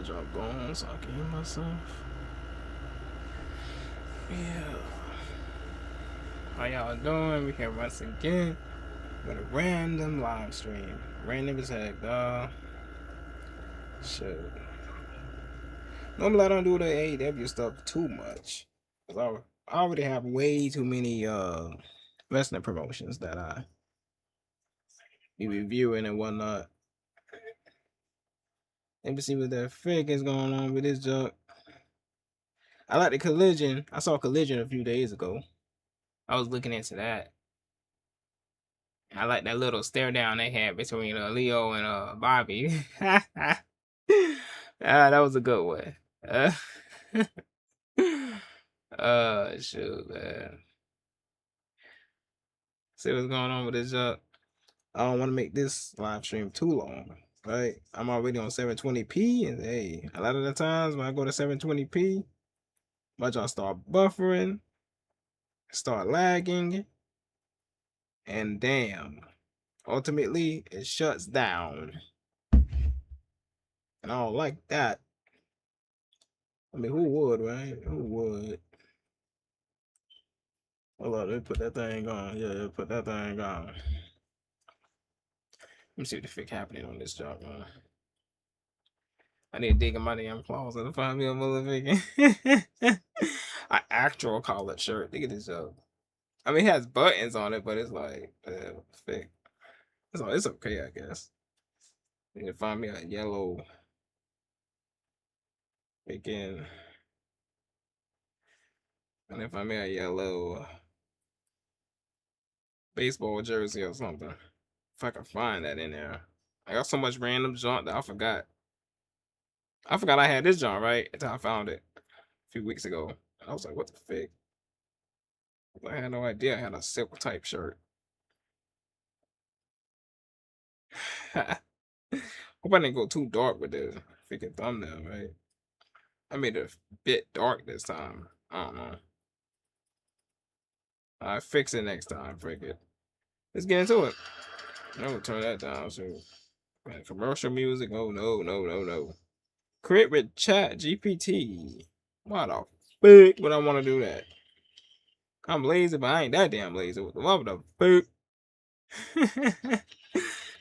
that job going so I can hear myself. Yeah. How y'all doing? We here once again with a random live stream. Random as heck, dog. Shit. Normally I don't do the AEW stuff too much. Cause I already have way too many wrestling promotions that I be reviewing and whatnot. Let me see what the frick is going on with this junk. I like the Collision. I saw Collision a few days ago. I was looking into that. I like that little stare down they had between Leo and Bobby. That was a good one. Shoot, man. See what's going on with this I don't want to make this live stream too long, right? I'm already on 720p, and hey, a lot of the times when I go to 720p, my junk start buffering, start lagging, and damn, ultimately it shuts down. And I don't like that. I mean, who would, right? Who would? Hold on, let me put that thing on. Yeah, put that thing on. Let me see what the frick happening on this job, man. I need to dig in my damn closet to find me a motherfucking an actual collared shirt. Look at this job. I mean, it has buttons on it, but it's like fake. It's okay, I guess. I need to find me a yellow freaking. I need to find me a yellow baseball jersey or something. If I can find that in there. I got so much random junk that I forgot. I forgot I had this junk, right? Until I found it a few weeks ago. And I was like, what the frick? I had no idea I had a silk type shirt. Hope I didn't go too dark with the freaking thumbnail, right? I made it a bit dark this time. I don't know. I'll fix it next time, frick it. Let's get into it. I'm gonna turn that down. So, man, commercial music. Oh, no. Crit with Chat GPT. Why the fuck would I want to do that? I'm lazy, but I ain't that damn lazy. What the fuck?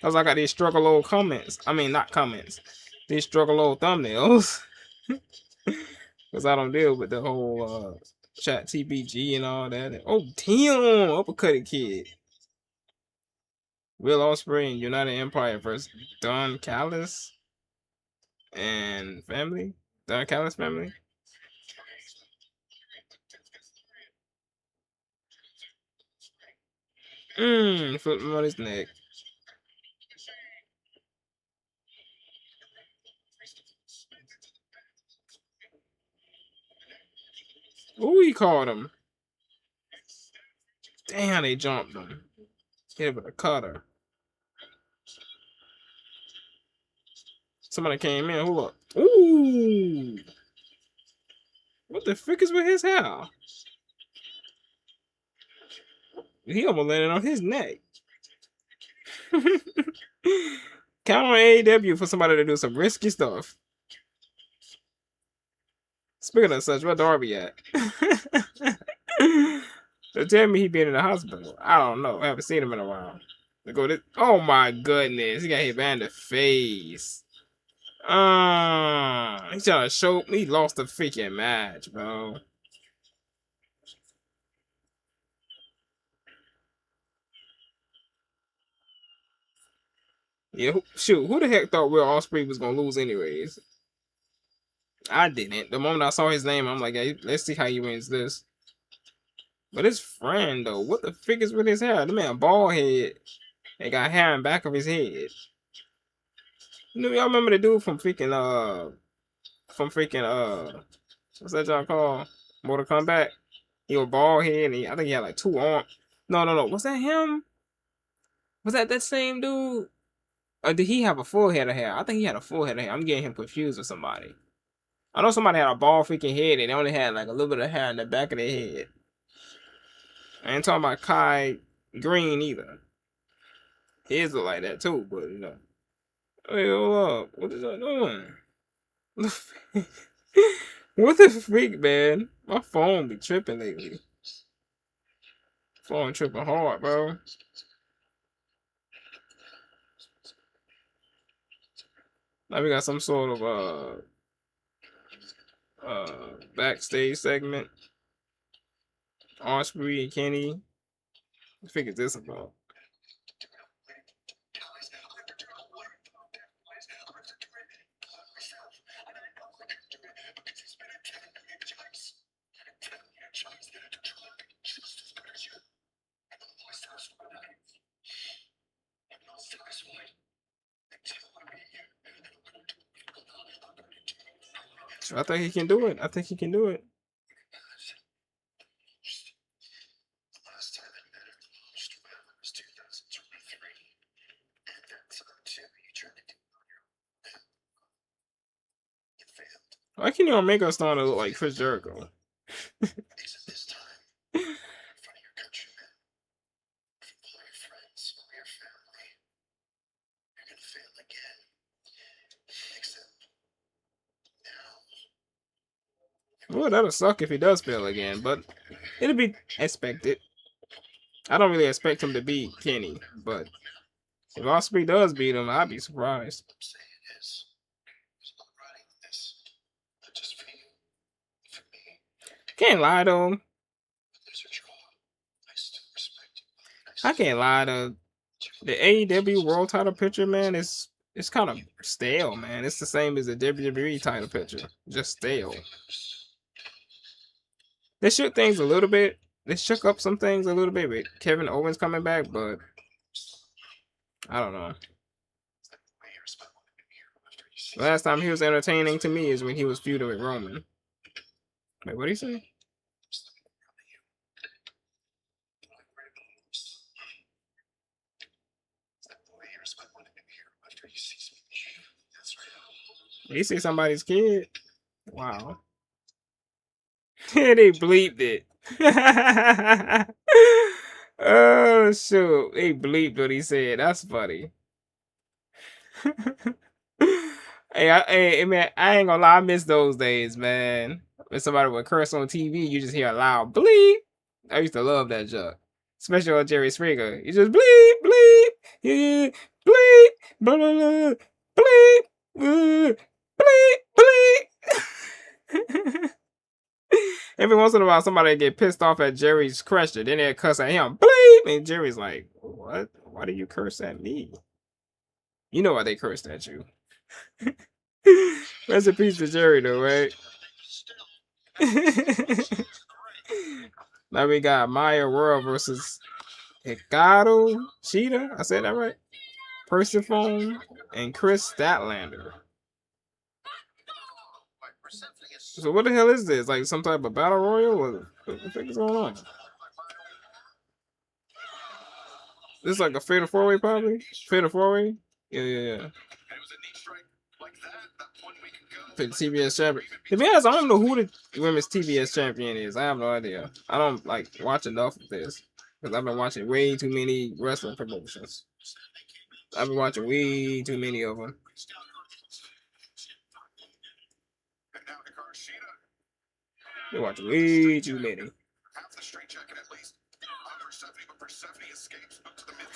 Cause I got these struggle old comments. I mean, not comments. These struggle old thumbnails. Cause I don't deal with the whole Chat TBG and all that. Oh, damn, uppercutted kid. Will Ospreay and United Empire versus Don Callis and family. Don Callis family. Flip him on his neck. Ooh, he caught him. Damn, they jumped him. Hit him with a cutter. Somebody came in. Hold up. Ooh. What the frick is with his hair? He almost landed on his neck. Count on AEW for somebody to do some risky stuff. Speaking of such, where Darby at? So tell me he been in the hospital. I don't know. I haven't seen him in a while. Oh my goodness. He got hit behind the face. He trying to show me. He lost the freaking match, bro. Yeah, shoot. Who the heck thought Will Ospreay was gonna lose anyways? I didn't. The moment I saw his name, I'm like, hey, let's see how he wins this. But his friend, though, what the frick is with his hair? The man bald head and got hair in the back of his head. You know, y'all remember the dude from freaking what's that y'all call? Mortal Kombat? He was bald head and I think he had like 2 arms. No. Was that him? Was that same dude? Or did he have a full head of hair? I think he had a full head of hair. I'm getting him confused with somebody. I know somebody had a bald freaking head and they only had like a little bit of hair in the back of their head. I ain't talking about Kai Green either. His look like that too, but you know. Hey, hold up. What is that doing? What the freak, man? My phone be tripping lately. Phone tripping hard, bro. Now we got some sort of backstage segment. Osprey and Kenny. I figured this about. I think he can do it. I think he can do it. Why can't you make us starting to look like Chris Jericho? Well, that'll suck if he does fail again, but it'll be expected. I don't really expect him to beat Kenny, but if Osprey does beat him, I'd be surprised. Can't lie though. I can't lie though. The AEW World Title picture, man, it's kind of stale, man. It's the same as the WWE title picture, just stale. They shook things a little bit. They shook up some things a little bit with Kevin Owens coming back, but I don't know. Last time he was entertaining to me is when he was feuding with Roman. Wait, what did he say? Did he say somebody's kid? Wow. They bleeped it. Oh shoot, they bleeped what he said. That's funny. Hey, man, I ain't gonna lie, I miss those days, man. When somebody would curse on TV, you just hear a loud bleep. I used to love that joke, especially on Jerry Springer. You just bleep, bleep, yeah, bleep, blah, blah, blah, bleep, bleep, bleep. Every once in a while, somebody get pissed off at Jerry's question. Then they cuss at him. Bleep! And Jerry's like, what? Why do you curse at me? You know why they cursed at you. Rest in peace to Jerry, though, right? Now we got Maya World versus Hikaru Cheetah. I said that right? Persephone and Chris Statlander. So what the hell is this? Like some type of battle royal? What the fuck is going on? This is like a fatal four-way probably? Fatal four-way? Yeah. For the TBS champion. To be honest, I don't know who the women's TBS champion is. I have no idea. I don't like watch enough of this. Because I've been watching way too many wrestling promotions. I've been watching way too many of them. Been watching way too many.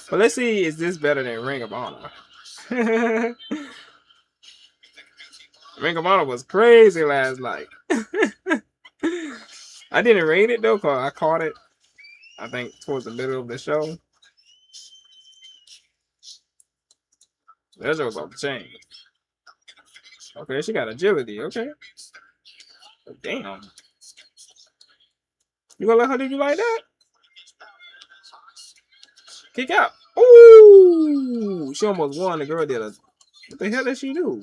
But let's see, is this better than Ring of Honor? Ring of Honor was crazy last night. I didn't rate it though, cause I caught it, I think, towards the middle of the show. That was off the chain. Okay, she got agility. Okay. Damn. You gonna let her do you like that? Kick out. Ooh! She almost won. The girl did a... What the hell did she do?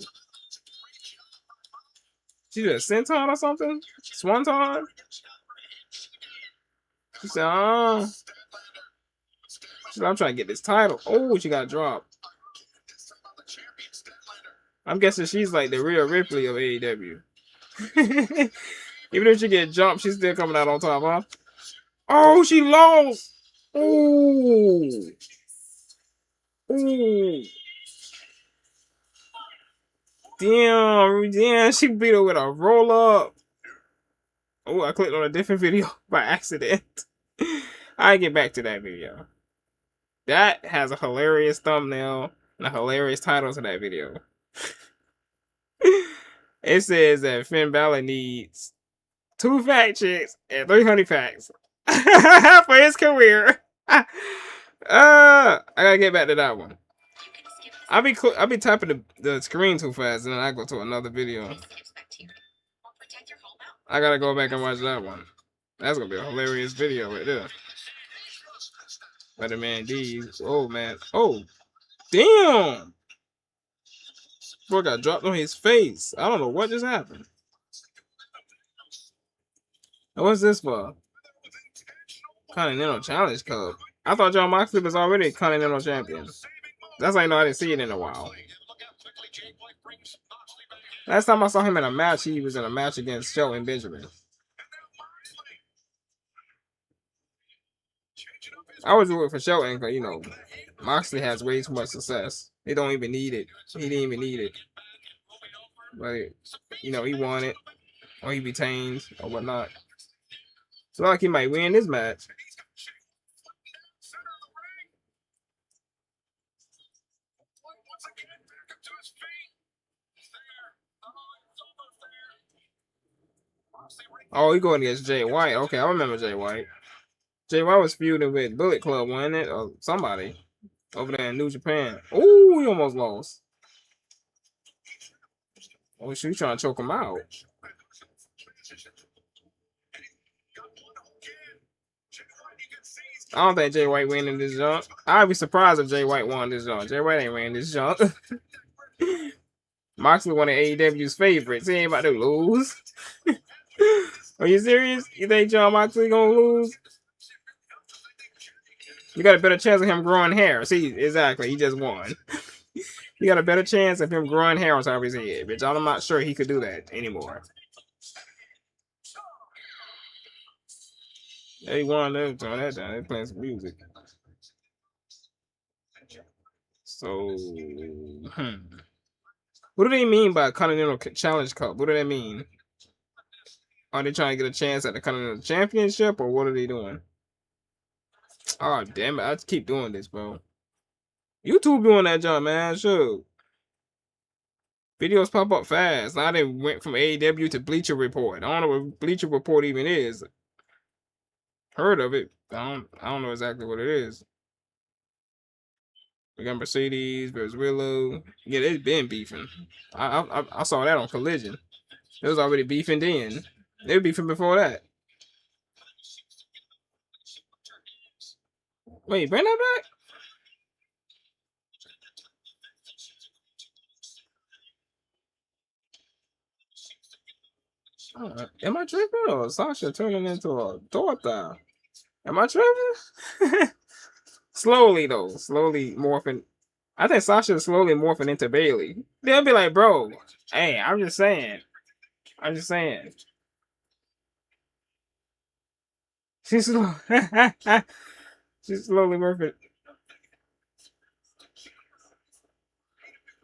She did a senton or something? Swanton? She said, She said, I'm trying to get this title. Oh, she got dropped. I'm guessing she's like the real Ripley of AEW. Even if she get jumped, she's still coming out on top, huh? Oh, she lost! Ooh! Ooh! Damn, she beat her with a roll up. Oh, I clicked on a different video by accident. I get back to that video. That has a hilarious thumbnail and a hilarious title to that video. It says that Finn Balor needs 2 fat chicks and 3 honey packs for his career. I gotta get back to that one. I'll be typing the screen too fast, and then I go to another video. I gotta go back and watch that one. That's gonna be a hilarious video right there. Spider-Man D. Oh man. Oh, damn. Boy got dropped on his face. I don't know what just happened. And what's this for? Continental Challenge Cup. I thought John Moxley was already Continental Champion. That's how I know I didn't see it in a while. Last time I saw him in a match, he was in a match against Shelton Benjamin. I was rooting for Shelton because, you know, Moxley has way too much success. They don't even need it. He didn't even need it. But, you know, he won it. Or he retained or whatnot. So like he might win this match. Oh, he going against Jay White. Okay, I remember Jay White. Jay White was feuding with Bullet Club, wasn't it? Or somebody over there in New Japan. Oh, he almost lost. Oh, she trying to choke him out. I don't think Jay White winning this jump. I'd be surprised if Jay White won this jump. Jay White ain't winning this jump. Moxley one of AEW's favorites. He ain't about to lose. Are you serious? You think John Moxley gonna lose? You got a better chance of him growing hair. See, exactly. He just won. You got a better chance of him growing hair on top of his head, bitch. I'm not sure he could do that anymore. Yeah, he won that time. They're playing some music. So, what do they mean by Continental Challenge Cup? What do they mean? Are they trying to get a chance at the Continental Championship, or what are they doing? Oh, damn it. I just keep doing this, bro. YouTube doing that jump, man. Sure. Videos pop up fast. Now they went from AEW to Bleacher Report. I don't know what Bleacher Report even is. Heard of it. I don't know exactly what it is. We got Mercedes versus Willow. Yeah, they've been beefing. I saw that on Collision. It was already beefing then. They were beefing before that. Wait, bring that back? Am I tripping, or Sasha turning into a daughter? Am I tripping? Slowly though, slowly morphing. I think Sasha is slowly morphing into Bailey. They'll be like, bro, hey, I'm just saying. She's slow. She's slowly morphing.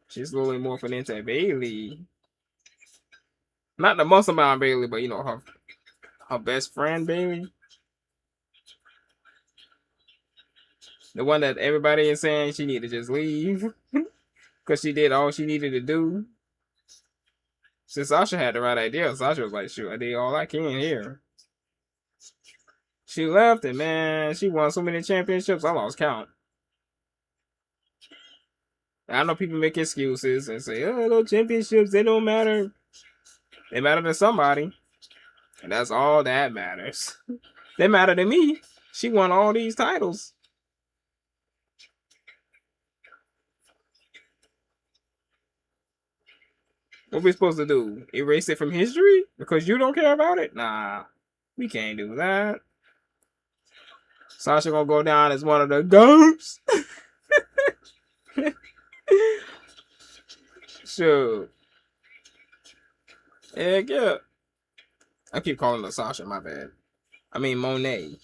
She's slowly morphing into Bailey. Not the muscle bound Bailey, but you know her best friend Bailey. The one that everybody is saying she need to just leave because she did all she needed to do. Since Sasha had the right idea, Sasha was like, shoot, I did all I can here. She left it, man. She won so many championships, I lost count. I know people make excuses and say, oh, those championships, they don't matter. They matter to somebody. And that's all that matters. They matter to me. She won all these titles. What we supposed to do? Erase it from history? Because you don't care about it? Nah. We can't do that. Sasha gonna go down as one of the GOATs. Sure. Heck yeah. I keep calling her Sasha, my bad. I mean Monet.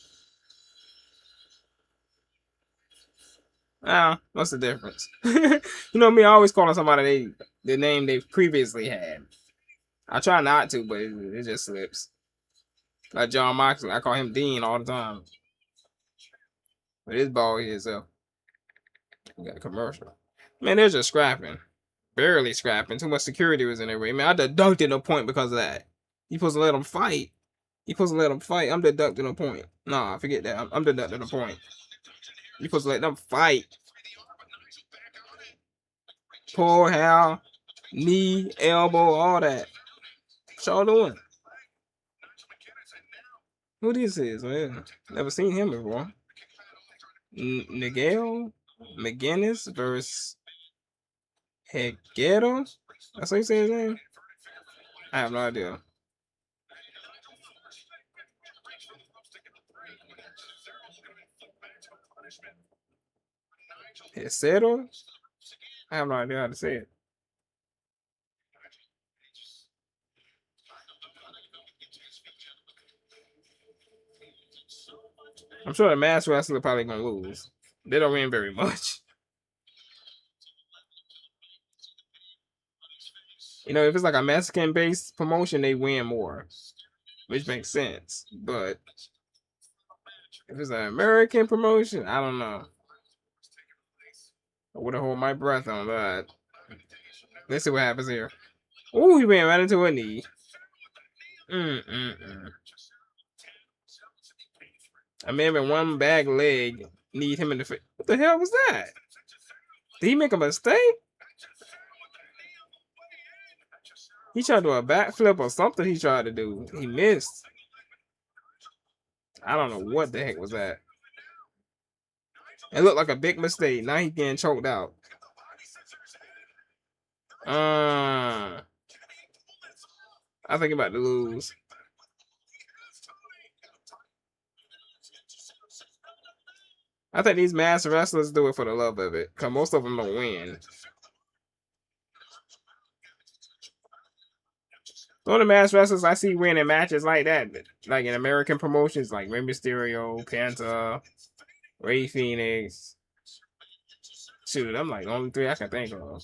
Ah, what's the difference? You know me, I always calling somebody the name they previously had. I try not to, but it just slips. Like John Moxley, I call him Dean all the time. But his ball here, so we got a commercial. Man, they're just scrapping. Barely scrapping. Too much security was in their way. Man, I deducted a point because of that. You supposed to let them fight. You supposed to let them fight. I'm deducting a point. Nah, forget that. I'm deducting a point. You supposed to let them fight. Pull, how, knee, elbow, all that. What y'all doing? Who this is, man? Never seen him before. Nigel McGinnis versus Hegero? That's how you say his name? I have no idea. Hegero? I have no idea how to say it. I'm sure the masked wrestler probably gonna lose. They don't win very much. You know, if it's like a Mexican-based promotion, they win more, which makes sense. But if it's an American promotion, I don't know. I wouldn't hold my breath on that. Let's see what happens here. Ooh, he ran right into a knee. A man with one bag leg need him in the face. What the hell was that? Did he make a mistake? He tried to do a backflip or something he tried to do. He missed. I don't know what the heck was that. It looked like a big mistake. Now he's getting choked out. I think about to lose. I think these masked wrestlers do it for the love of it, because most of them don't win. The only masked wrestlers I see winning matches like that, like in American promotions, like Rey Mysterio, Penta, Ray Phoenix. Shoot, I'm like the only three I can think of.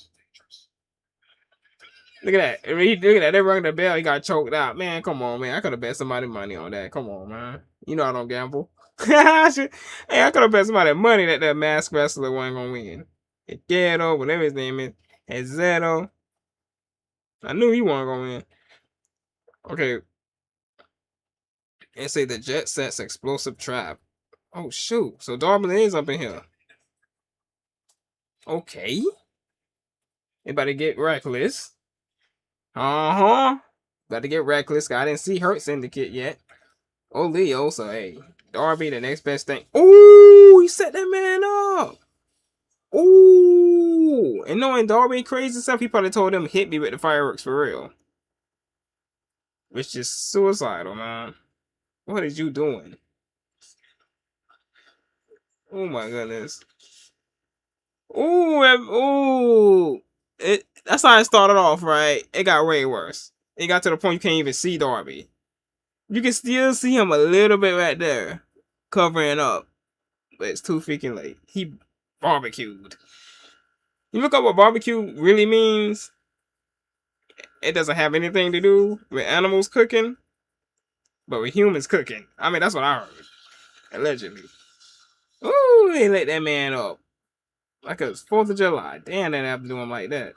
Look at that. Look at that. They rung the bell. He got choked out. Man, come on, man. I could have bet somebody money on that. Come on, man. You know I don't gamble. Hey, I could have bet somebody money that masked wrestler wasn't going to win. Ghetto, whatever his name is. Zero. I knew he wasn't going to win. Okay. And say the Jet Set's explosive trap. Oh, shoot. So Darby is up in here. Okay. Everybody get reckless. About to get reckless. I didn't see Hurt Syndicate yet. Oh, Leo. So, hey. Darby, the next best thing. Ooh, he set that man up. Ooh. And knowing Darby crazy stuff, he probably told him, hit me with the fireworks for real. Which is suicidal, man. What is you doing? Oh, my goodness. Ooh. That's how it started off, right? It got way worse. It got to the point you can't even see Darby. You can still see him a little bit right there, covering up. But it's too freaking late. He barbecued. You look up what barbecue really means. It doesn't have anything to do with animals cooking, but with humans cooking. I mean, that's what I heard. Allegedly. Ooh, they let that man up. Like it was 4th of July. Damn, they didn't have to do him like that.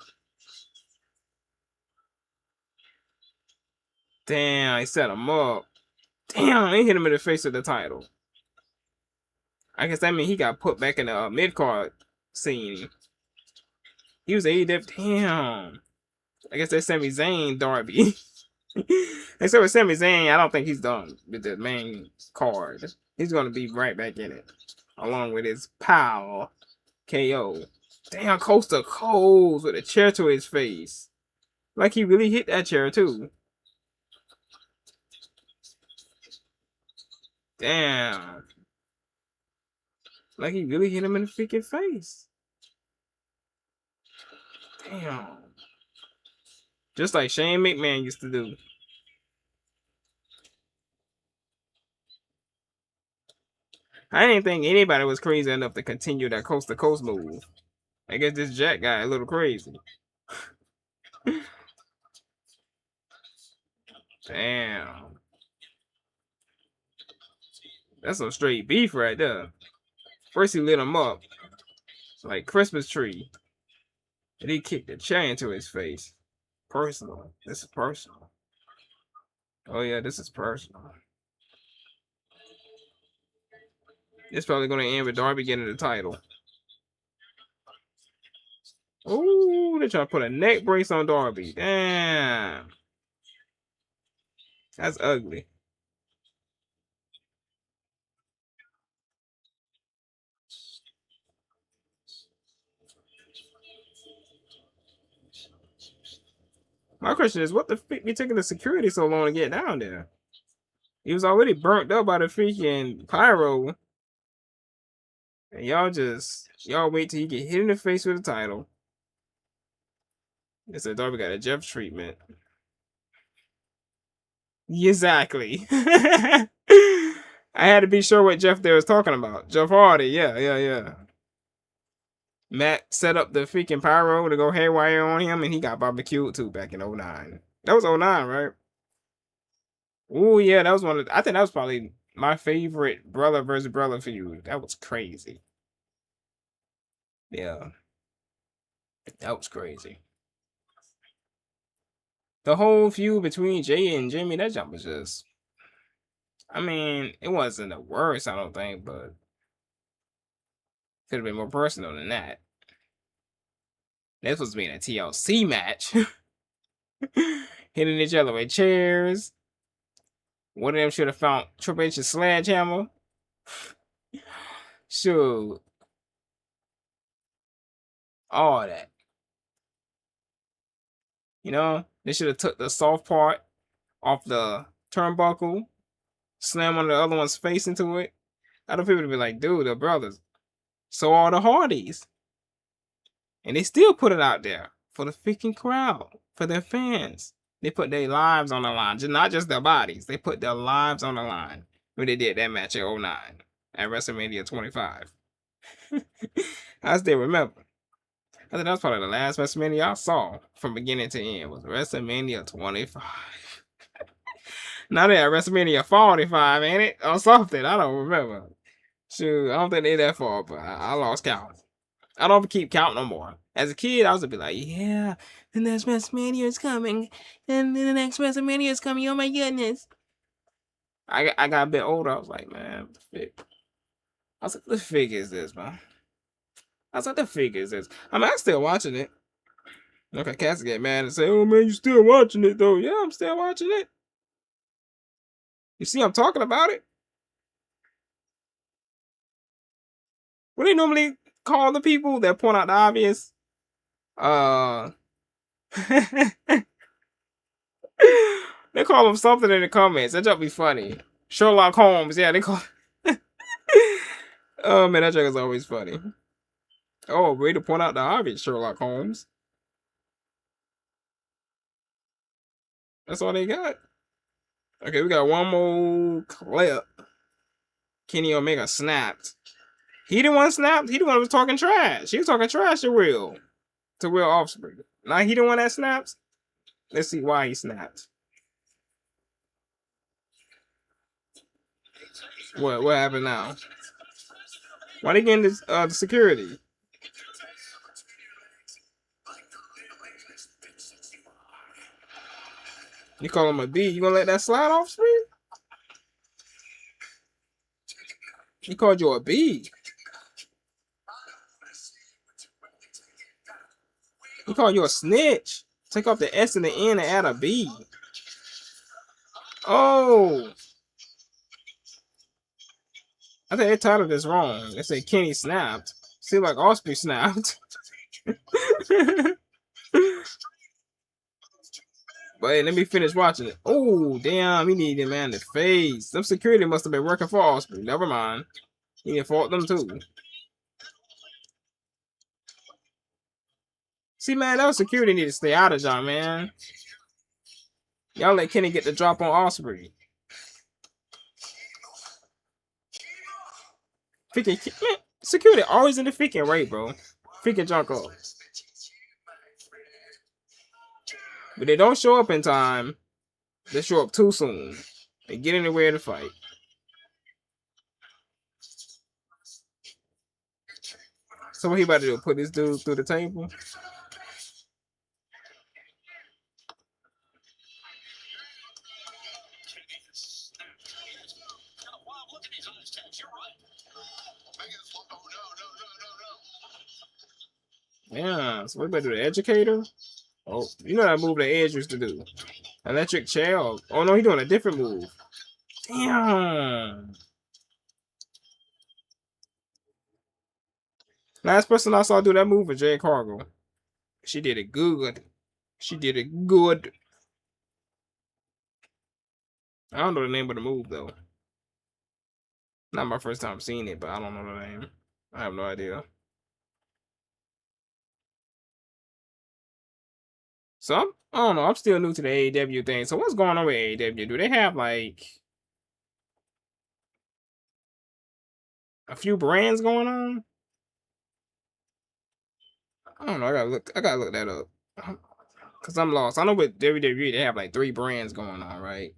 Damn, he set him up. Damn, they hit him in the face with the title. I guess that means he got put back in the mid-card scene. He was AEW. Damn. I guess that's Sami Zayn Darby. Except with Sami Zayn, I don't think he's done with the main card. He's going to be right back in it. Along with his pal, KO. Damn, coast to coast with a chair to his face. Like he really hit that chair too. Damn. Like he really hit him in the freaking face. Damn. Just like Shane McMahon used to do. I didn't think anybody was crazy enough to continue that coast to coast move. I guess this Jack guy a little crazy. Damn. That's some straight beef right there. First he lit him up like Christmas tree. And he kicked a chair into his face. Personal. This is personal. Oh yeah, this is personal. It's probably gonna end with Darby getting the title. Ooh, they're trying to put a neck brace on Darby. Damn. That's ugly. My question is, what the fuck be taking the security so long to get down there? He was already burnt up by the freaking pyro. And y'all wait till he get hit in the face with the title. They said Darby got a Jeff treatment. Exactly. I had to be sure what Jeff there was talking about. Jeff Hardy, yeah. Matt set up the freaking pyro to go haywire on him, and he got barbecued too back in 09. That was 09, right? Oh yeah, that was one of I think that was probably my favorite brother versus brother feud. That was crazy. Yeah. That was crazy. The whole feud between Jay and Jimmy, that jump was just, I mean, it wasn't the worst, I don't think, but could have been more personal than that. This was being a TLC match. Hitting each other with chairs. One of them should have found Triple H's sledgehammer. Shoot. All that. You know, they should have took the soft part off the turnbuckle, slam on the other one's face into it. I know people would be like, dude, they're brothers. So are the Hardys. And they still put it out there for the freaking crowd, for their fans. They put their lives on the line, not just their bodies. They put their lives on the line when they did that match in 09 at WrestleMania 25. I still remember. I think that was probably the last WrestleMania I saw from beginning to end was WrestleMania 25. Now they're at WrestleMania 45, ain't it? Or something. I don't remember. Shoot, I don't think they're that far, but I lost count. I don't keep count no more. As a kid, I was be like, yeah, the next WrestleMania is coming. And the next WrestleMania is coming. Oh my goodness. I got a bit older. I was like, man, what the fig? I was like, what the fig is this, man? I was like, the fig is this? I mean, I'm still watching it. Okay, Cass get mad and say, oh man, you still watching it though. Yeah, I'm still watching it. You see I'm talking about it? What do they normally call the people that point out the obvious? They call him something in the comments. That joke be funny. Sherlock Holmes. Yeah, they call. Oh man, that joke is always funny. Oh, way to point out the obvious, Sherlock Holmes. That's all they got. Okay, we got one more clip. Kenny Omega snapped. He the one snapped. He the one who was talking trash. He was talking trash to Will Offspring. Now he the one that snaps. Let's see why he snapped. What happened now? Why they getting this the security? You call him a B? You gonna let that slide off screen? He called you a B. He called you a snitch. Take off the S and the N and add a B. Oh. I think they titled this wrong. They say Kenny snapped. Seems like Osprey snapped. But hey, let me finish watching it. Oh, damn. He needed him in the face. Them security must have been working for Osprey. Never mind. He didn't fault them too. See, man, that security need to stay out of y'all, man. Y'all let Kenny get the drop on Osprey. Freaking man, security always in the freaking way, bro. Freaking junk up. But they don't show up in time. They show up too soon. They get in the way of the fight. So what he about to do? Put this dude through the table? Yeah, so what about to do? The educator? Oh, you know that move that Edge used to do. Electric chair? Oh no, he doing a different move. Damn. Last person I saw do that move was Jay Cargill. She did it good. She did it good. I don't know the name of the move though. Not my first time seeing it, but I don't know the name. I have no idea. So I don't know. I'm still new to the AEW thing. So what's going on with AEW? Do they have like a few brands going on? I don't know. I gotta look that up. Cause I'm lost. I know with WWE they have like 3 brands going on, right?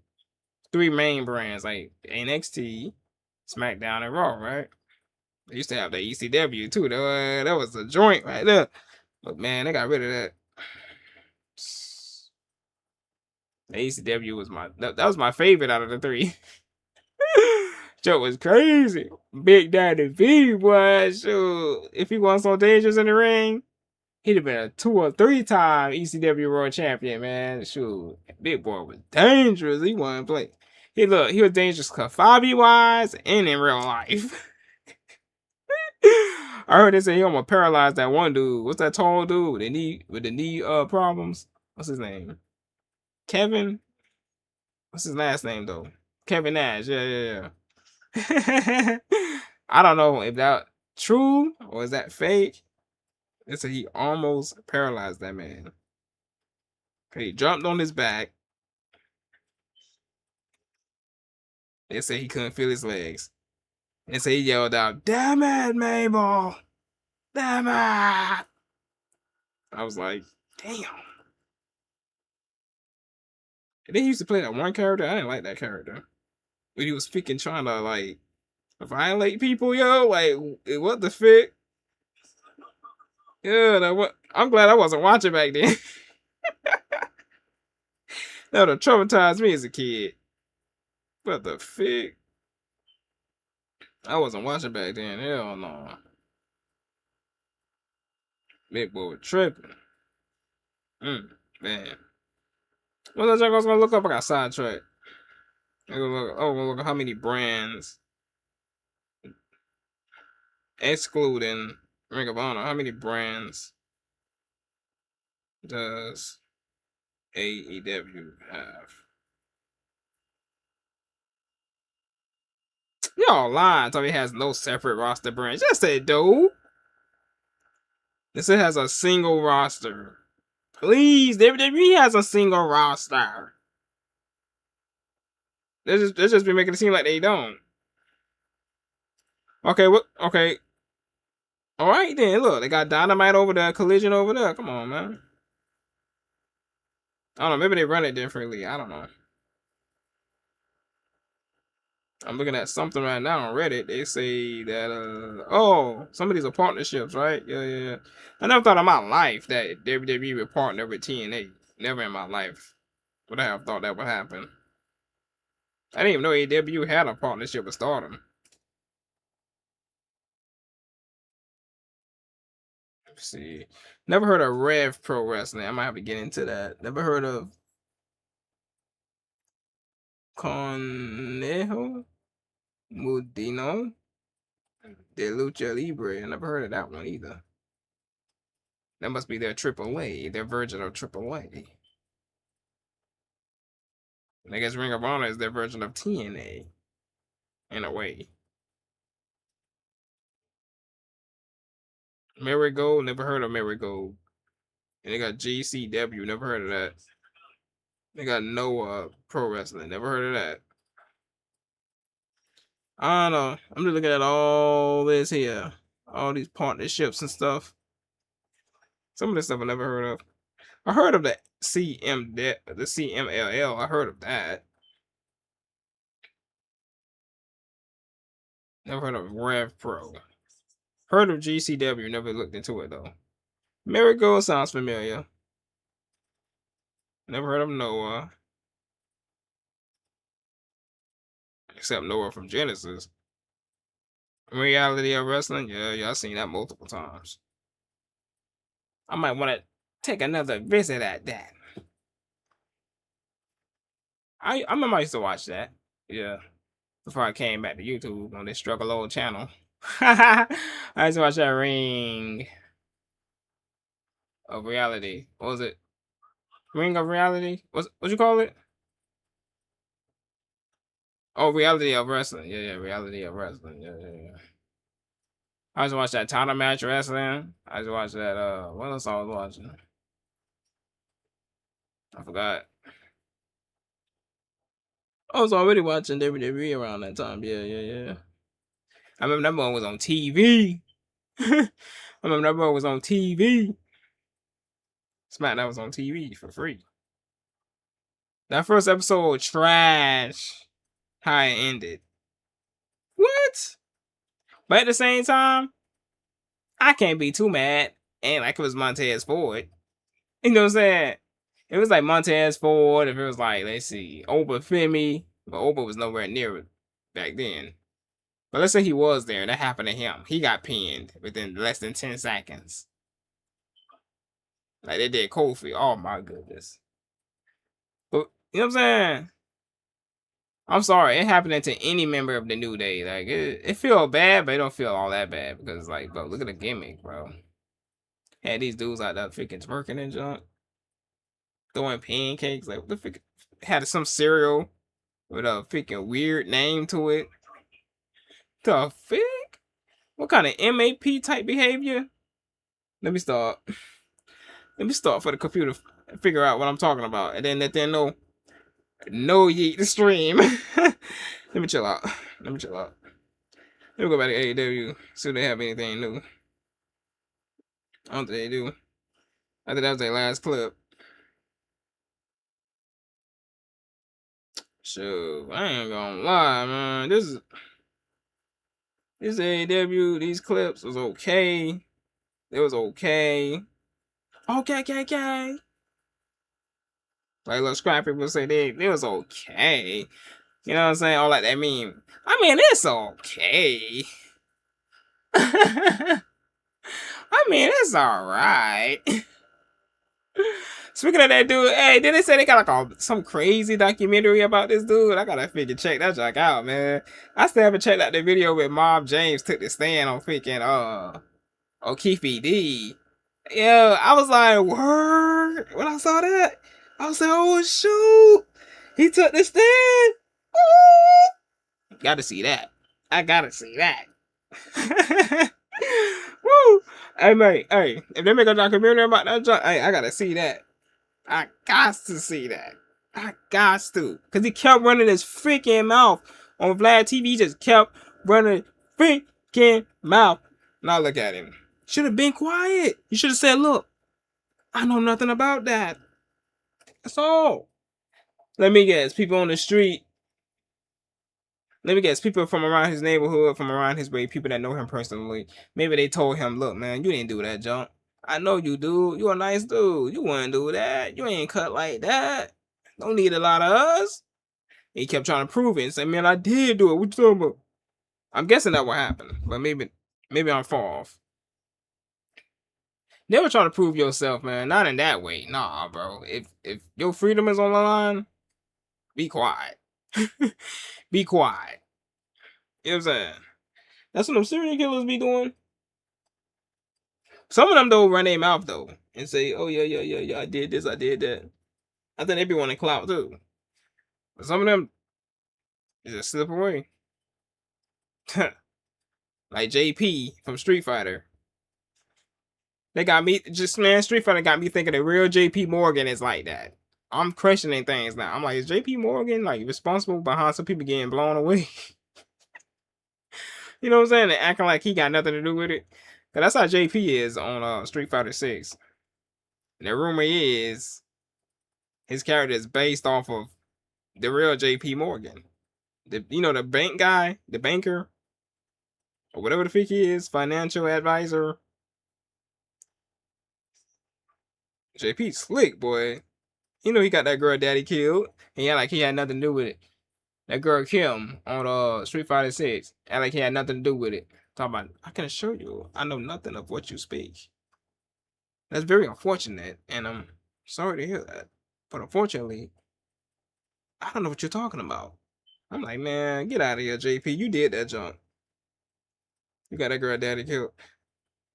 3 main brands like NXT, SmackDown, and Raw, right? They used to have the ECW too. That was a joint right there. But man, they got rid of that. The ECW was that was my favorite out of the 3. Joe was crazy. Big Daddy V, boy. Shoot. If he wasn't so dangerous in the ring, he'd have been a 2 or 3 time ECW World Champion, man. Shoot. Big boy was dangerous. He wasn't play. He was dangerous Fabi wise and in real life. I heard they say he almost paralyzed that one dude. What's that tall dude with the knee problems? What's his name? Kevin? What's his last name though? Kevin Nash. Yeah. I don't know if that true or is that fake. They said he almost paralyzed that man. He jumped on his back. They said he couldn't feel his legs. They said he yelled out, "Damn it, Mabel! Damn it!" I was like, damn. And then he used to play that one character. I didn't like that character. When he was freaking trying to like violate people, yo. Like, what the fuck? Yeah, I'm glad I wasn't watching back then. That would have traumatized me as a kid. What the fuck? I wasn't watching back then. Hell no. Big boy was tripping. Man. What was I was gonna look up? I got sidetracked. I'm gonna look at how many brands, excluding Ring of Honor, how many brands does AEW have? Y'all lying. Tell me it has no separate roster brands. Just say, dude. This has a single roster. Please, WWE has a single roster. They just be making it seem like they don't. Okay, what? Okay. All right then. Look, they got Dynamite over there, Collision over there. Come on, man. I don't know. Maybe they run it differently. I don't know. I'm looking at something right now on Reddit. They say that some of these are partnerships, right? Yeah. I never thought in my life that WWE would partner with TNA. Never in my life would I have thought that would happen. I didn't even know AEW had a partnership with Stardom. Let's see. Never heard of Rev Pro Wrestling. I might have to get into that. Never heard of Conejo Mudino de Lucha Libre. I never heard of that one either. That must be their AAA, their version of AAA. And I guess Ring of Honor is their version of TNA, in a way. Marigold, never heard of Marigold. And they got GCW, never heard of that. They got Noah Pro Wrestling, never heard of that. I don't know. I'm just looking at all this here. All these partnerships and stuff. Some of this stuff I never heard of. I heard of the CMLL. I heard of that. Never heard of Rev Pro. Heard of GCW. Never looked into it though. Miracle sounds familiar. Never heard of Noah. Except Noah from Genesis. Reality of Wrestling? Yeah, I've seen that multiple times. I might want to take another visit at that. I remember I used to watch that. Yeah. Before I came back to YouTube on this Struggle Old channel. I used to watch that Ring of Reality. What was it? Ring of Reality? What you call it? Oh, Reality of Wrestling. Yeah, Reality of Wrestling. Yeah. I used to watch that title match wrestling. I used to watch that, what else I was watching? I forgot. I was already watching WWE around that time. Yeah. I remember that one was on TV. I remember that one was on TV. SmackDown was on TV for free. That first episode, trash. How it ended. What? But at the same time, I can't be too mad. Ain't like it was Montez Ford. You know what I'm saying? It was like Montez Ford. If it was like, let's see, Oba Femi. But Oba was nowhere near it back then. But let's say he was there. That happened to him. He got pinned within less than 10 seconds. Like they did Kofi. Oh my goodness. But you know what I'm saying? I'm sorry, it happening to any member of the New Day. Like it feel bad, but it don't feel all that bad because like, bro, look at the gimmick, bro. Had these dudes out there freaking twerking and junk, throwing pancakes. Like what the freaking had some cereal with a freaking weird name to it. The frick? What kind of MAP type behavior? Let me start. Let me start for the computer. Figure out what I'm talking about, and then let them know. No yeet the stream. Let me chill out. Let me go back to AEW. See if they have anything new. I don't think they do. I think that was their last clip. So I ain't gonna lie, man. This AEW, these clips was okay. It was okay. Okay. Like little scrap people say they was okay. You know what I'm saying? All like that meme. I mean, it's okay. I mean, it's alright. Speaking of that dude, hey, did they say they got like some crazy documentary about this dude? I gotta check that jack out, man. I still haven't checked out the video where Mob James took the stand on freaking O'Keefe D. Yeah, I was like, word. When I saw that, I was like, oh shoot, he took the stand. Woo! Gotta see that. I gotta see that. Woo! Hey, mate, hey, if they make a documentary about that junk, hey, I gotta see that. I got to see that. I got to. Because he kept running his freaking mouth on Vlad TV. He just kept running freaking mouth. Now look at him. Should have been quiet. You should have said, look, I know nothing about that. That's all. Let me guess. People on the street. Let me guess. People from around his neighborhood, from around his way, people that know him personally. Maybe they told him, look, man, you didn't do that junk. I know you, dude. You a nice dude. You wouldn't do that. You ain't cut like that. Don't need a lot of us. He kept trying to prove it and say, man, I did do it. What you talking about? I'm guessing that what happened. But maybe I'm far off. Never try to prove yourself, man. Not in that way. Nah, bro. If your freedom is on the line, be quiet. Be quiet. You know what I'm saying? That's what them serial killers be doing. Some of them, though, run their mouth, though, and say, oh, yeah, I did this, I did that. I think they be wanting clout, too. But some of them just slip away. Like JP from Street Fighter. They got me, Street Fighter got me thinking the real JP Morgan is like that. I'm questioning things now. I'm like, is JP Morgan, like, responsible behind some people getting blown away? You know what I'm saying? And acting like he got nothing to do with it. Cause that's how JP is on Street Fighter 6. And the rumor is his character is based off of the real JP Morgan. The bank guy, the banker, or whatever the fuck he is, financial advisor. JP slick, boy. You know he got that girl daddy killed. And yeah, like he had nothing to do with it. That girl Kim on Street Fighter 6. And like he had nothing to do with it. Talking about, I can assure you, I know nothing of what you speak. That's very unfortunate, and I'm sorry to hear that. But unfortunately, I don't know what you're talking about. I'm like, man, get out of here, JP. You did that junk. You got that girl daddy killed.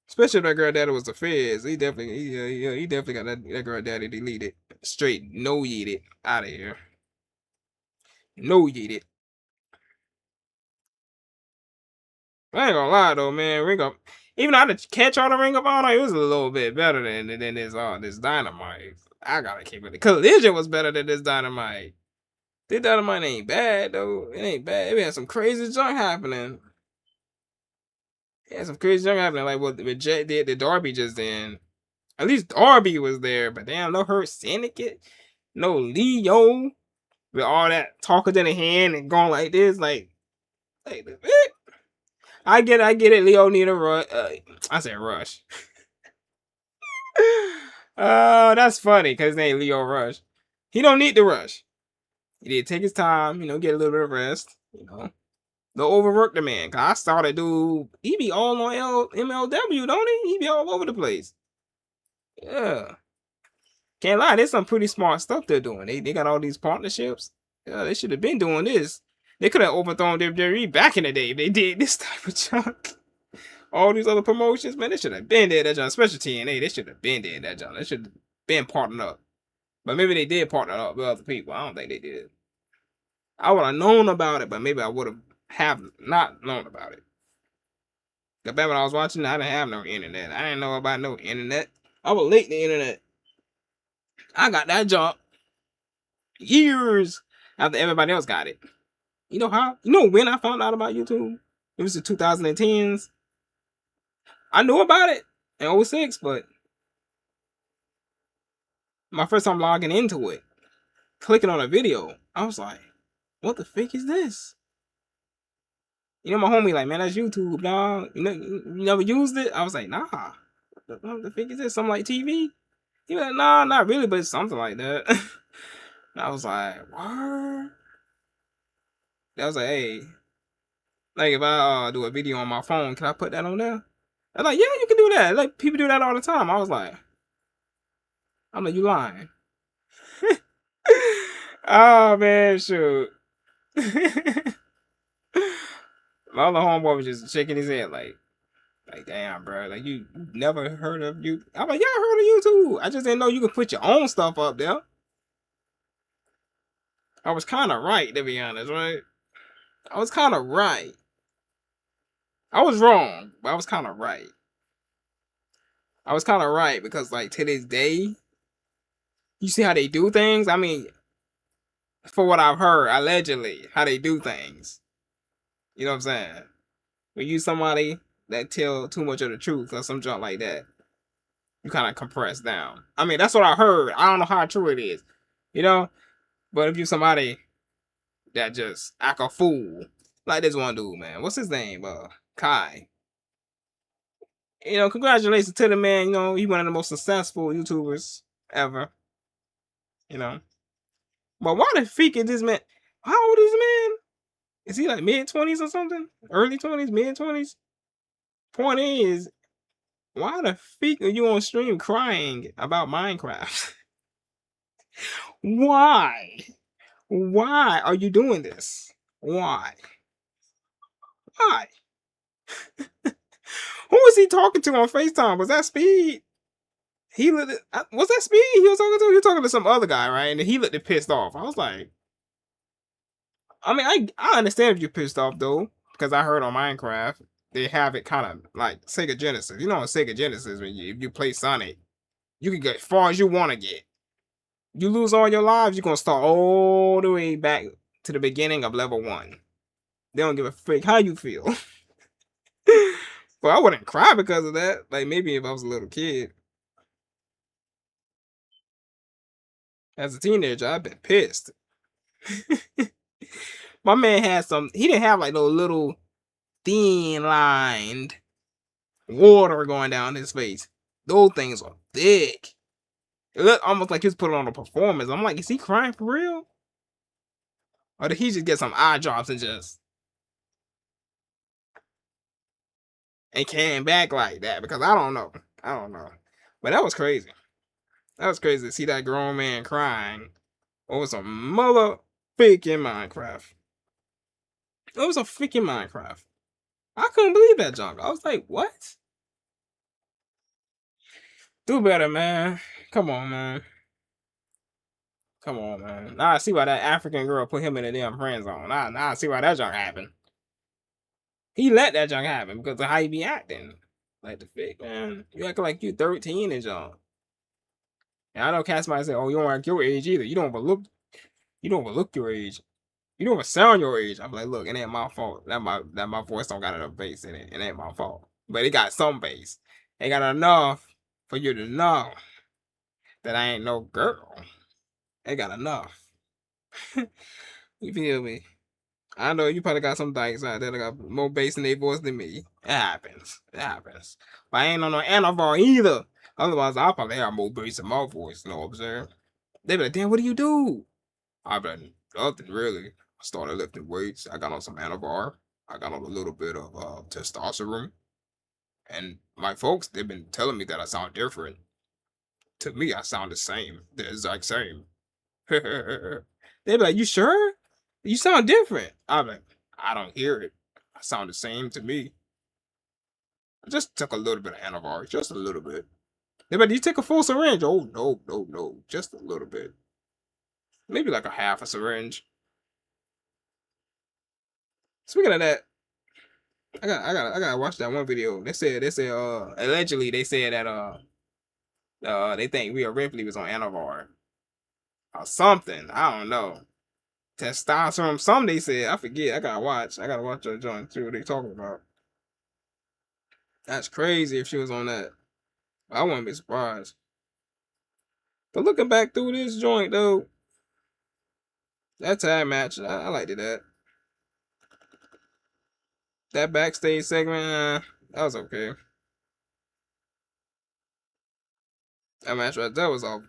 Especially if that girl daddy was the feds. He definitely got that girl daddy deleted. Straight no yeeted out of here. No yeeted. I ain't gonna lie though, man. Even though I had to catch all the Ring of Honor, it was a little bit better than this Dynamite. I gotta keep it. Collision was better than this Dynamite. This Dynamite ain't bad though. It ain't bad. It had some crazy junk happening. It had some crazy junk happening, like what Jet did to Darby just then. At least Darby was there, but damn, no Hurt Syndicate, no Leo, with all that talking in the hand and going like this, like I get it. Leo need a rush. I said rush. That's funny because his name Leo Rush. He don't need to rush. He did take his time, get a little bit of rest, Don't overwork the man. Cause I saw that dude, he be all on MLW, don't he? He be all over the place. Yeah. Can't lie, there's some pretty smart stuff they're doing. They got all these partnerships. Yeah, they should have been doing this. They could have overthrown WWE back in the day if they did this type of junk. All these other promotions, man, they should have been there, that junk. Especially TNA, they should have been there, that junk. They should have been partnered up. But maybe they did partner up with other people. I don't think they did. I would have known about it, but maybe I would have not known about it. Cause back when I was watching, I didn't have no internet. I didn't know about no internet. I was late in the internet. I got that junk years after everybody else got it. You know how? You know when I found out about YouTube? It was the 2010s. I knew about it in 06, but my first time logging into it, clicking on a video, I was like, what the frick is this? My homie like, man, that's YouTube, dog. You never used it? I was like, nah. What the frick is this? Something like TV? He was like, nah, not really, but it's something like that. And I was like, what? I was like, hey, like if I do a video on my phone, can I put that on there? I'm like, yeah, you can do that. Like people do that all the time. I was like, I'm like, you lying. Oh man, shoot. My other homeboy was just shaking his head like damn, bro. Like you never heard of you? I'm like, yeah, I heard of YouTube. I just didn't know you could put your own stuff up there. I was kind of right, to be honest, right? I was kind of right. I was wrong, but I was kind of right. I was kind of right because, like, to this day, you see how they do things? I mean, for what I've heard, allegedly, how they do things. You know what I'm saying? When you somebody that tell too much of the truth or some junk like that, you kind of compress down. I mean, that's what I heard. I don't know how true it is. But if you somebody that just act a fool, like this one dude, man. What's his name? Kai. Congratulations to the man. He's one of the most successful YouTubers ever. But why the freak is this man? How old is this man? Is he like mid-20s or something? Early 20s, mid-20s? Point is, why the freak are you on stream crying about Minecraft? Why? Why are you doing this? Why? Why? Who was he talking to on FaceTime? Was that Speed? Was that Speed he was talking to? He was talking to some other guy, right? And he looked pissed off. I was like, I mean, I understand if you're pissed off though, because I heard on Minecraft they have it kind of like Sega Genesis. On Sega Genesis, if you play Sonic, you can get as far as you want to get. You lose all your lives, you're gonna start all the way back to the beginning of level 1. They don't give a frick how you feel. Well, I wouldn't cry because of that. Like maybe if I was a little kid. As a teenager, I'd been pissed. My man had some. He didn't have like no little thin lined water going down his face. Those things are thick. It looked almost like he was putting on a performance. I'm like, is he crying for real? Or did he just get some eye drops and came back like that? Because I don't know. I don't know. But that was crazy. That was crazy to see that grown man crying over some motherfucking Minecraft. It was a freaking Minecraft. I couldn't believe that junk. I was like, what? Do better, man. Come on, man. Come on, man. Now I see why that African girl put him in a damn friend zone. Now I see why that junk happened. He let that junk happen because of how he be acting. Like the fake, man. You acting like you 13 and junk. And I know cats might say, oh, you don't act your age either. You don't overlook your age. You don't even sound your age. I'm like, look, it ain't my fault. That my voice don't got enough bass in it. It ain't my fault. But it got some bass. It got enough for you to know that I ain't no girl. It got enough. You feel me? I know you probably got some dykes out there that got more bass in their voice than me. It happens. It happens. But I ain't on no Anavar either. Otherwise, I'll probably have more bass in my voice. You know what I'm saying? They be like, damn, what do you do? I've been nothing really. I started lifting weights. I got on some Anavar. I got on a little bit of testosterone. And my folks, they've been telling me that I sound different. To me, I sound the same. The exact same. They be like, you sure? You sound different. I'm like, I don't hear it. I sound the same to me. I just took a little bit of Anavar. Just a little bit. They be like, you take a full syringe? Oh, no. Just a little bit. Maybe like a half a syringe. Speaking of that, I gotta watch that one video. They said allegedly they said that they think Rhea Ripley was on Anavar or something. I don't know. Testosterone, some they said. I forget. I gotta watch that joint, see what they talking about. That's crazy if she was on that. I wouldn't be surprised. But looking back through this joint though, that tag match, I liked it. That backstage segment, that was okay. That match right there was all.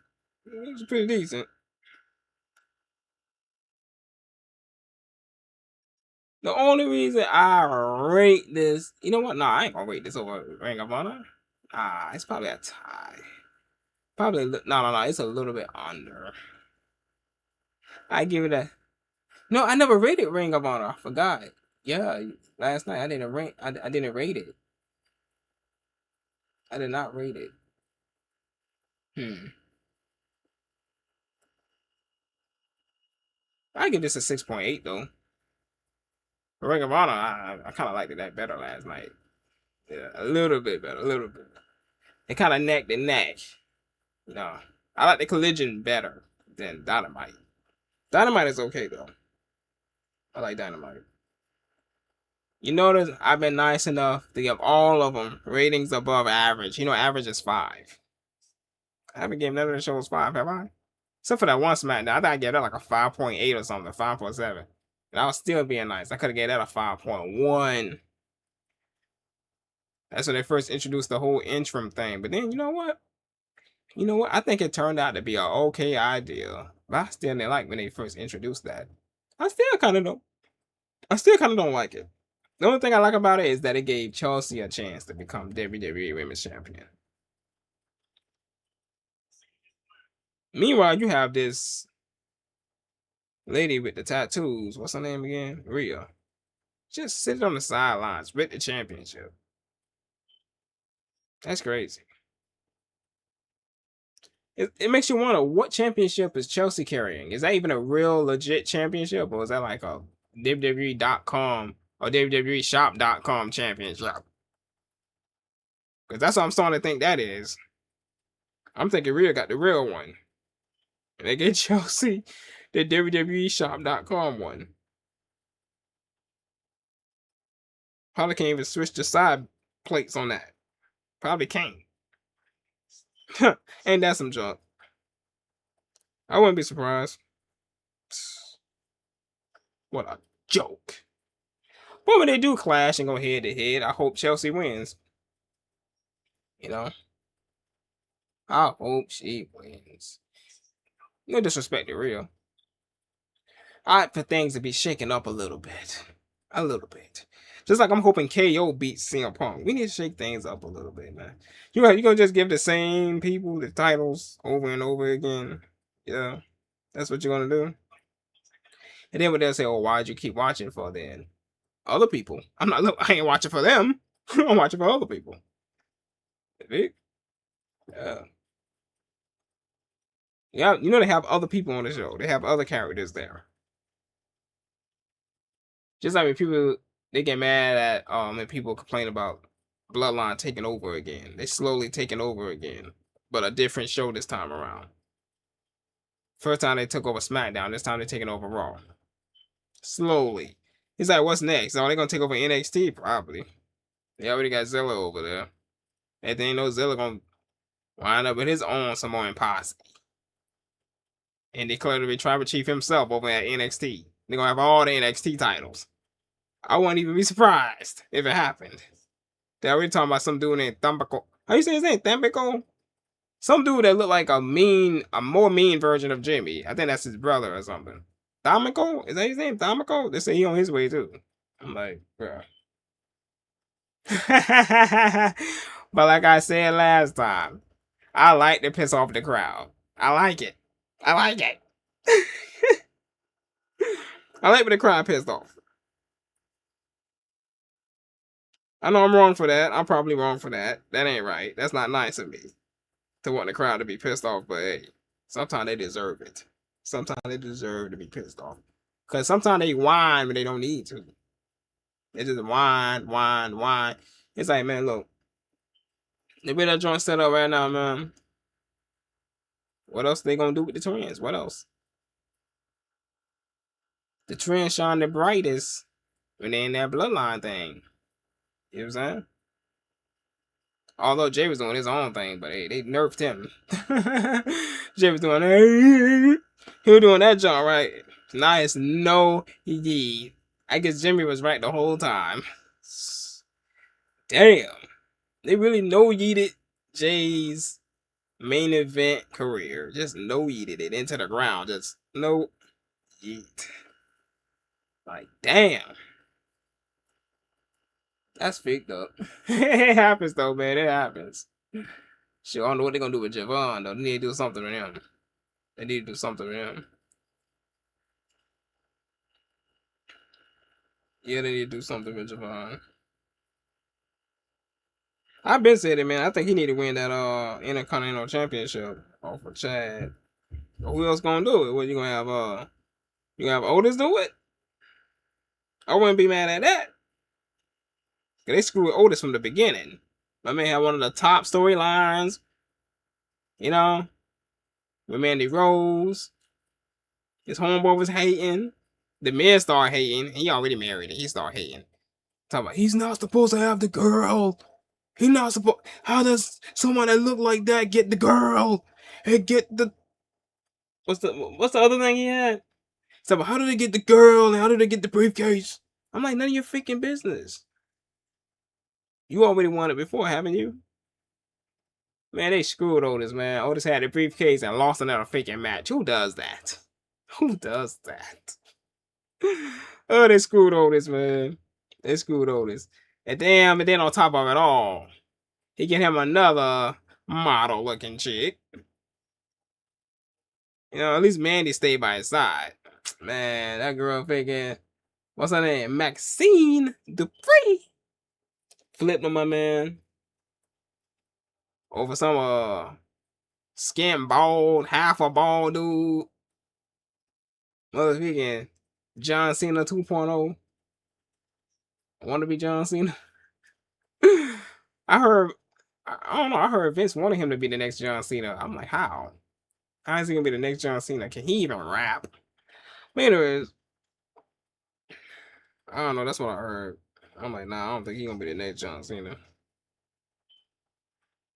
It was pretty decent. The only reason I rate this, you know what? Nah, I ain't gonna rate this over Ring of Honor. It's probably a tie. Probably no. It's a little bit under. I give it a. No, I never rated Ring of Honor. I forgot. Yeah, last night I didn't rate. I didn't rate it. I did not rate it. I give this a 6.8 though. Ring of Honor, I kind of liked that better last night. Yeah, a little bit better, a little bit. It kind of neck to neck. You know, I like the Collision better than Dynamite. Dynamite is okay though. I like Dynamite. You notice I've been nice enough to give all of them ratings above average. You know, average is 5. I haven't given none of the shows 5, have I? Except for that one SmackDown. I think I gave that like a 5.8 or something, 5.7. And I was still being nice. I could have gave that a 5.1. That's when they first introduced the whole interim thing. But then, you know what? I think it turned out to be an okay idea. But I still didn't like when they first introduced that. I still kind of don't like it. The only thing I like about it is that it gave Chelsea a chance to become WWE Women's Champion. Meanwhile, you have this lady with the tattoos. What's her name again? Rhea. Just sitting on the sidelines with the championship. That's crazy. It makes you wonder, what championship is Chelsea carrying? Is that even a real legit championship? Or is that like a WWE.com or WWEshop.com championship? Because that's what I'm starting to think that is. I'm thinking Rhea got the real one. And they get Chelsea the WWEshop.com one. Probably can't even switch the side plates on that. Probably can't. Ain't that some junk? I wouldn't be surprised. What a joke. But when they do clash and go head to head, I hope Chelsea wins. You know? I hope she wins. No disrespect to real. For things to be shaken up a little bit. A little bit. Just like I'm hoping KO beats CM Punk. We need to shake things up a little bit, man. You gonna just give the same people the titles over and over again? Yeah. That's what you're gonna do? And then when they'll say, oh, why'd you keep watching for then? Other people. I ain't watching for them. I'm watching for other people. Yeah. Yeah, you know they have other people on the show. They have other characters there. Just like when people they get mad at when people complain about Bloodline taking over again. They slowly taking over again. But a different show this time around. First time they took over SmackDown, this time they're taking over Raw. Slowly. He's like, what's next? Are they gonna take over NXT? Probably. They already got Zilla over there. And they know Zilla gonna wind up with his own Samoan posse. And declare to be tribal chief himself over at NXT. They're gonna have all the NXT titles. I wouldn't even be surprised if it happened. They're already talking about some dude named Tampico. How you say his name? Tampico? Some dude that looked like a more mean version of Jimmy. I think that's his brother or something. Tampico? Is that his name? Tampico? They say he on his way too. I'm like, bruh. But like I said last time, I like to piss off the crowd. I like it. I like it. I like when the crowd pissed off. I know I'm wrong for that. I'm probably wrong for that. That ain't right. That's not nice of me to want the crowd to be pissed off, but hey, sometimes they deserve it. Sometimes they deserve to be pissed off. Because sometimes they whine when they don't need to. They just whine. It's like, man, look. The way that joint set up right now, man. What else they gonna do with the twins? What else? The twins shine the brightest when they in that bloodline thing. You know what I'm saying? Although Jay was doing his own thing, but hey, they nerfed him. Jay was doing he was doing that jump right. Nice, no ye. I guess Jimmy was right the whole time. Damn, they really no yeeted Jay's main event career. Just no yeeted it into the ground. Just no yeet. Like damn. That's faked up. It happens though, man. It happens. Shit, I don't know what they're gonna do with Javon though. They need to do something with him. They need to do something with him. Yeah, they need to do something with Javon. I've been saying it, man. I think he need to win that Intercontinental Championship off of Chad. But who else gonna do it? What you gonna have Otis do it? I wouldn't be mad at that. Cause they screwed Otis from the beginning. My man had one of the top storylines. You know? With Mandy Rose. His homeboy was hating. The man started hating. He already married and he started hating. Talking about he's not supposed to have the girl. He's not supposed. How does someone that look like that get the girl? And get the what's the other thing he had? So how do they get the girl and how do they get the briefcase? I'm like, none of your freaking business. You already won it before, haven't you? Man, they screwed Otis, man. Otis had the briefcase and lost another freaking match. Who does that? Who does that? Oh, they screwed Otis, man. They screwed Otis. And then on top of it all, he get him another model-looking chick. You know, at least Mandy stayed by his side. Man, that girl freaking, what's her name? Maxine Dupree. Flipped on my man. Over some skin bald, half a bald dude. Mother freaking John Cena 2.0. I want to be John Cena. I don't know, I heard Vince wanted him to be the next John Cena. I'm like, how? How is he gonna be the next John Cena? Can he even rap? But anyways, I don't know, that's what I heard. I'm like, nah, I don't think he's gonna be the next John Cena.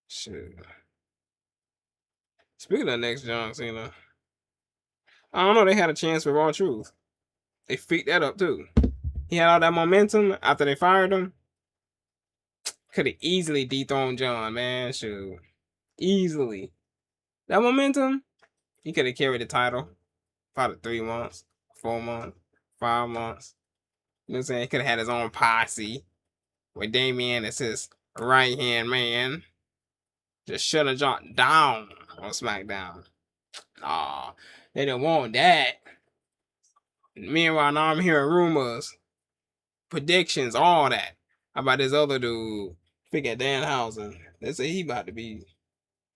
Shit. Speaking of next John Cena, I don't know. They had a chance with Raw Truth. They freaked that up too. He had all that momentum after they fired him. Could have easily dethroned John, man. Shoot. Easily. That momentum, he could have carried the title. Probably 3 months, 4 months, 5 months. You know what I'm saying? He could have had his own posse with Damian as his right hand man. Just shut a John down on SmackDown. Aw, they didn't want that. Meanwhile, now I'm hearing rumors, predictions, all that about this other dude. Forget Danhausen. They say he about to be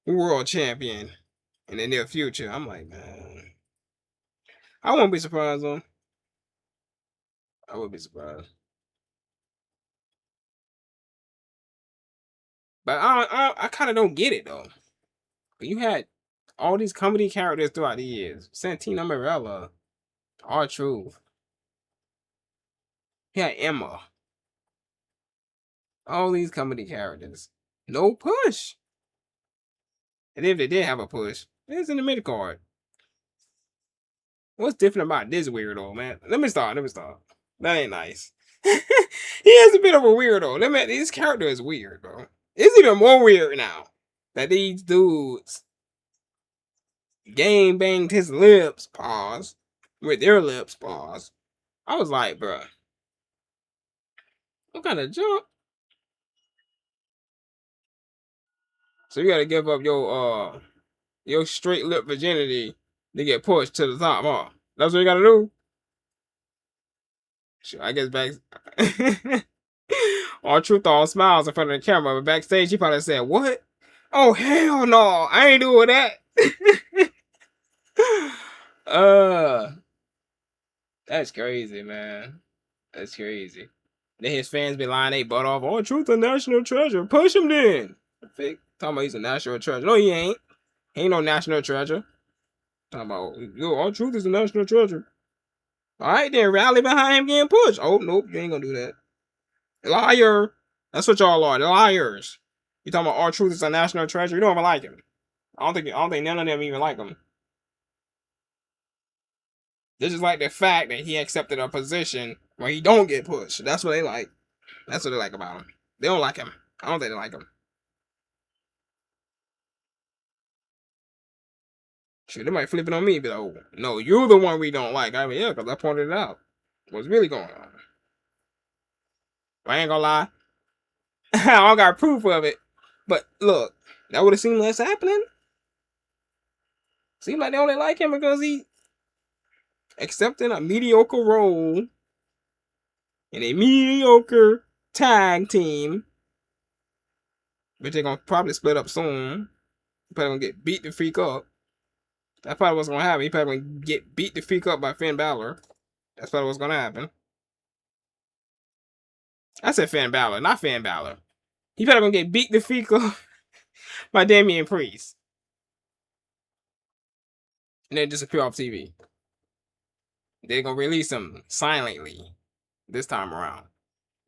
world champion in the near future. I'm like, man, I won't be surprised though. I would be surprised. But I kind of don't get it though. You had all these comedy characters throughout the years. Santino Marella, R-Truth. You had Emma. All these comedy characters. No push. And if they did have a push, it's in the mid card. What's different about this weirdo, man? Let me start. That ain't nice. He is a bit of a weirdo. This character is weird, bro. It's even more weird now that these dudes game banged his lips, pause, with their lips, pause. I was like, bro, what kind of jump? So you gotta give up your straight lip virginity to get pushed to the top, huh? That's what you gotta do? Sure, I guess back. R-Truth all smiles in front of the camera, but backstage he probably said, "What? Oh hell no! I ain't doing that." That's crazy, man. That's crazy. Then his fans be lying they butt off. R-Truth a national treasure. Push him then. Fake. Talking about he's a national treasure. No, he ain't. He ain't no national treasure. Talking about, yo, R-Truth is a national treasure. All right, then rally behind him getting pushed. Oh, nope, you ain't gonna do that. Liar. That's what y'all are. They're liars. You talking about R-Truth is a national treasure? You don't even like him. I don't think none of them even like him. This is like the fact that he accepted a position where he don't get pushed. That's what they like. That's what they like about him. They don't like him. I don't think they like him. Shit, they might flip it on me, but oh, no, you're the one we don't like. I mean, yeah, because I pointed it out. What's really going on? I ain't gonna lie. I don't got proof of it. But look, that would have seemed less happening. Seems like they only like him because he accepting a mediocre role in a mediocre tag team. But they're gonna probably split up soon. Probably gonna get beat the freak up. That's probably what's gonna happen. He probably gonna get beat the freak up by Finn Balor. That's probably what's gonna happen. I said Finn Balor, not Finn Balor. He probably gonna get beat the freak up by Damian Priest. And then disappear off TV. They're gonna release him silently this time around.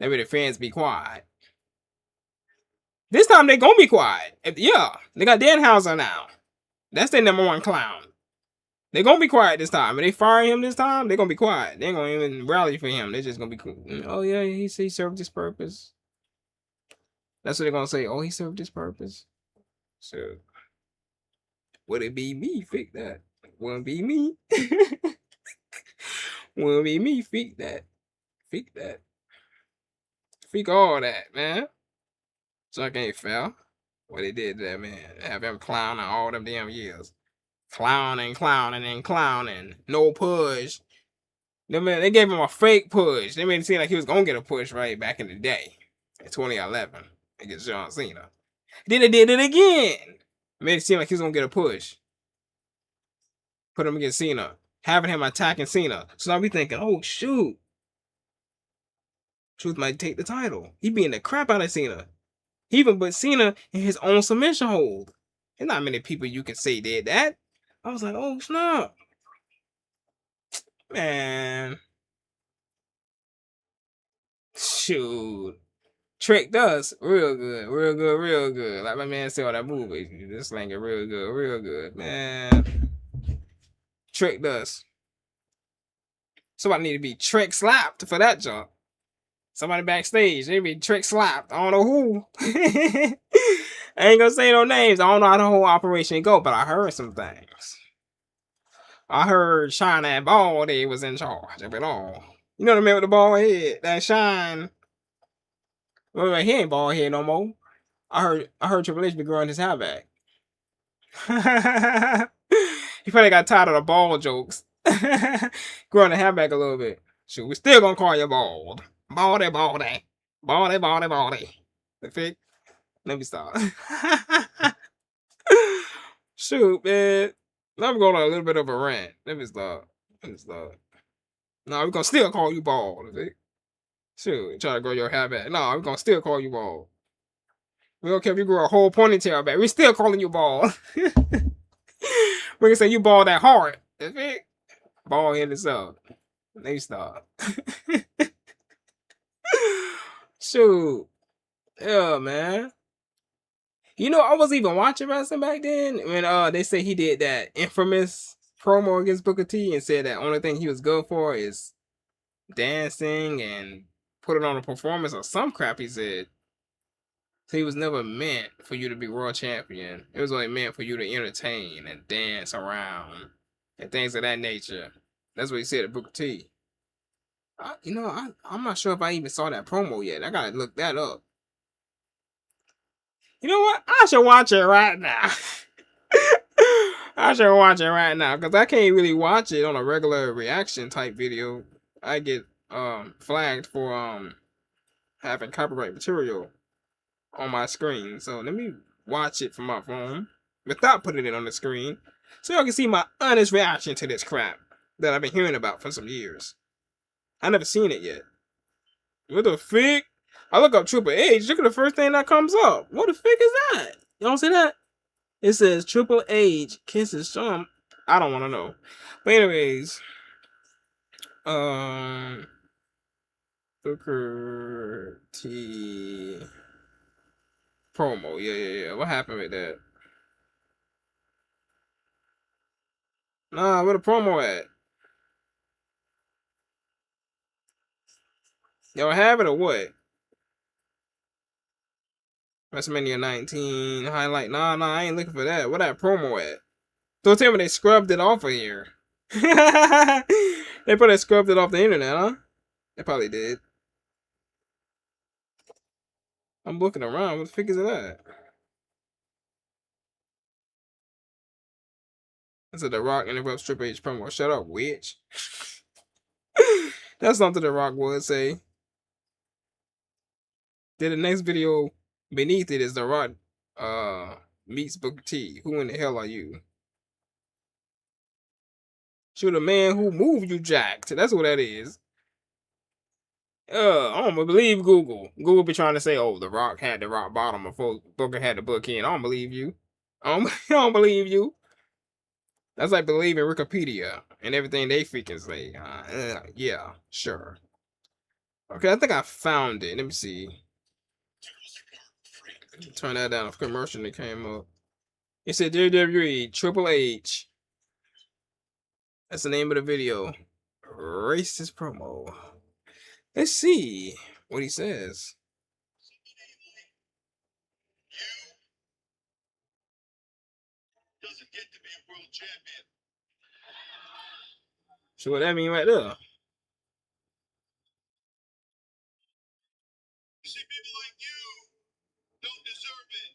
That way the fans be quiet. This time they gonna be quiet. Yeah, they got Danhausen now. That's their #1 clown. They gonna be quiet this time. If they fire him this time, they gonna be quiet. They ain't gonna even rally for him. They just gonna be cool. Oh yeah, he served his purpose. That's what they're gonna say. Oh, he served his purpose. So would it be me? Fix that. Wouldn't be me. Wouldn't be me. Fix that. Fix that. Fix all that, man. So I can't fail. What they did to that man. Have him clowning all them damn years. Clowning. No push. They gave him a fake push. They made it seem like he was gonna get a push right back in the day. In 2011. Against John Cena. Then they did it again. Made it seem like he was gonna get a push. Put him against Cena. Having him attacking Cena. So now we thinking, oh shoot. Truth might take the title. He beating the crap out of Cena. He even put Cena in his own submission hold. There's not many people you can say did that. I was like, oh snap. Man. Shoot. tricked us real good, real good, real good. Like my man said on that movie, this slang it real good, man. Tricked us. Somebody need to be trick slapped for that jump. Somebody backstage, they be trick slapped. I don't know who. I ain't gonna say no names. I don't know how the whole operation go, but I heard some things. I heard Shine that bald head was in charge of it all. You know the man with the bald head? That Shine. Well, he ain't bald head no more. I heard Triple H be growing his hair back. He probably got tired of the bald jokes. Growing the hair back a little bit. Shoot, we still gonna call you bald. Baldy, baldy. Baldy, baldy, baldy. The fake. Let me stop. Shoot, man. I'm going on a little bit of a rant. Let me stop. No, we're gonna still call you bald. Shoot, try to grow your hair back. No, we're gonna still call you bald. We don't care if you grow a whole ponytail back. We're still calling you bald. We're gonna say you bald that hard. Bald head itself. Let me stop. Shoot. Yeah, man. You know, I wasn't even watching wrestling back then when they say he did that infamous promo against Booker T and said that only thing he was good for is dancing and putting on a performance or some crap he said. So he was never meant for you to be world champion. It was only meant for you to entertain and dance around and things of that nature. That's what he said to Booker T. I'm not sure if I even saw that promo yet. I gotta look that up. You know what? I should watch it right now. I should watch it right now because I can't really watch it on a regular reaction type video. I get flagged for having copyright material on my screen. So let me watch it from my phone without putting it on the screen so y'all can see my honest reaction to this crap that I've been hearing about for some years. I never seen it yet. What the frick? I look up Triple H. Look at the first thing that comes up. What the frick is that? You don't see that? It says Triple H kisses some. I don't want to know. But anyways, Booker T promo. Yeah. What happened with that? Nah, where the promo at? Y'all have it or what? WrestleMania 19 highlight. Nah, I ain't looking for that. Where that promo at? Don't tell me they scrubbed it off of here. They probably scrubbed it off the internet, huh? They probably did. I'm looking around. What the frick is that? That's a The Rock interrupts Triple H promo. Shut up, witch. That's something The Rock would say. Then the next video beneath it is The Rock meets Booker T. Who in the hell are you? Shoot, a man who moved you jacked. That's what that is. I don't believe Google. Google be trying to say, oh, The Rock had the rock bottom before Booker had the book in. I don't believe you. I don't believe you. That's like believing Wikipedia and everything they freaking say. Yeah, sure. Okay, I think I found it. Let me see. Turn that down. A commercial that came up. It said WWE Triple H. That's the name of the video. Racist promo. Let's see what he says. Doesn't get to be world champion. So what that mean right there? You see, people like you don't deserve it.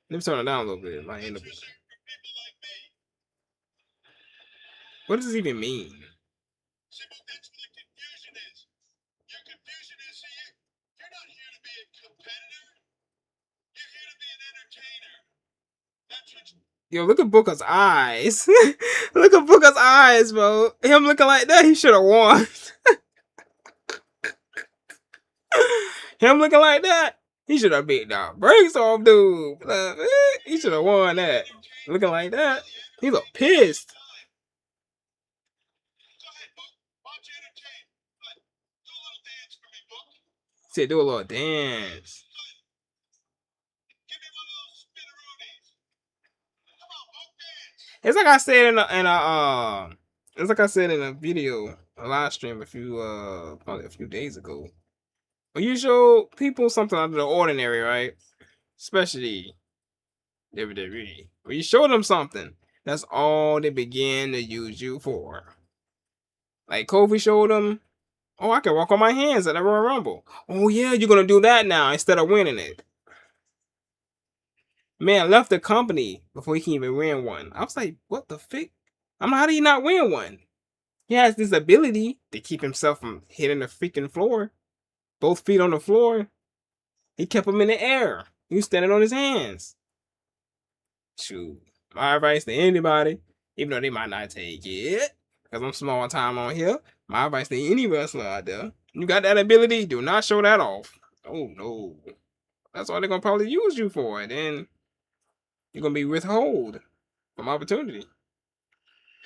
Let me turn it down a little bit. Might end up. What does this even mean? See, but that's what the confusion is. Your confusion is you're not here to be a competitor. You're here to be an entertainer. That's what. Yo, look at Booker's eyes. Look at Booker's eyes, bro. Him looking like that, he should have won. Him looking like that, he should have beat the brakes off, dude. He should have won that. Looking like that, he look pissed. Said do a little dance. It's like I said it's like I said in a video, a live stream probably a few days ago. When you show people something out of the ordinary, right? Especially WWE. When you show them something, that's all they begin to use you for. Like Kofi showed them, oh, I can walk on my hands at the Royal Rumble. Oh yeah, you're gonna do that now instead of winning it. Man left the company before he can even win one. I was like, what the fick? How do you not win one? He has this ability to keep himself from hitting the freaking floor. Both feet on the floor. He kept him in the air. He was standing on his hands. Shoot. My advice to anybody, even though they might not take it, because I'm small time on here, my advice to any wrestler out there, you got that ability, do not show that off. Oh no. That's all they're going to probably use you for. And then you're going to be withheld from opportunity.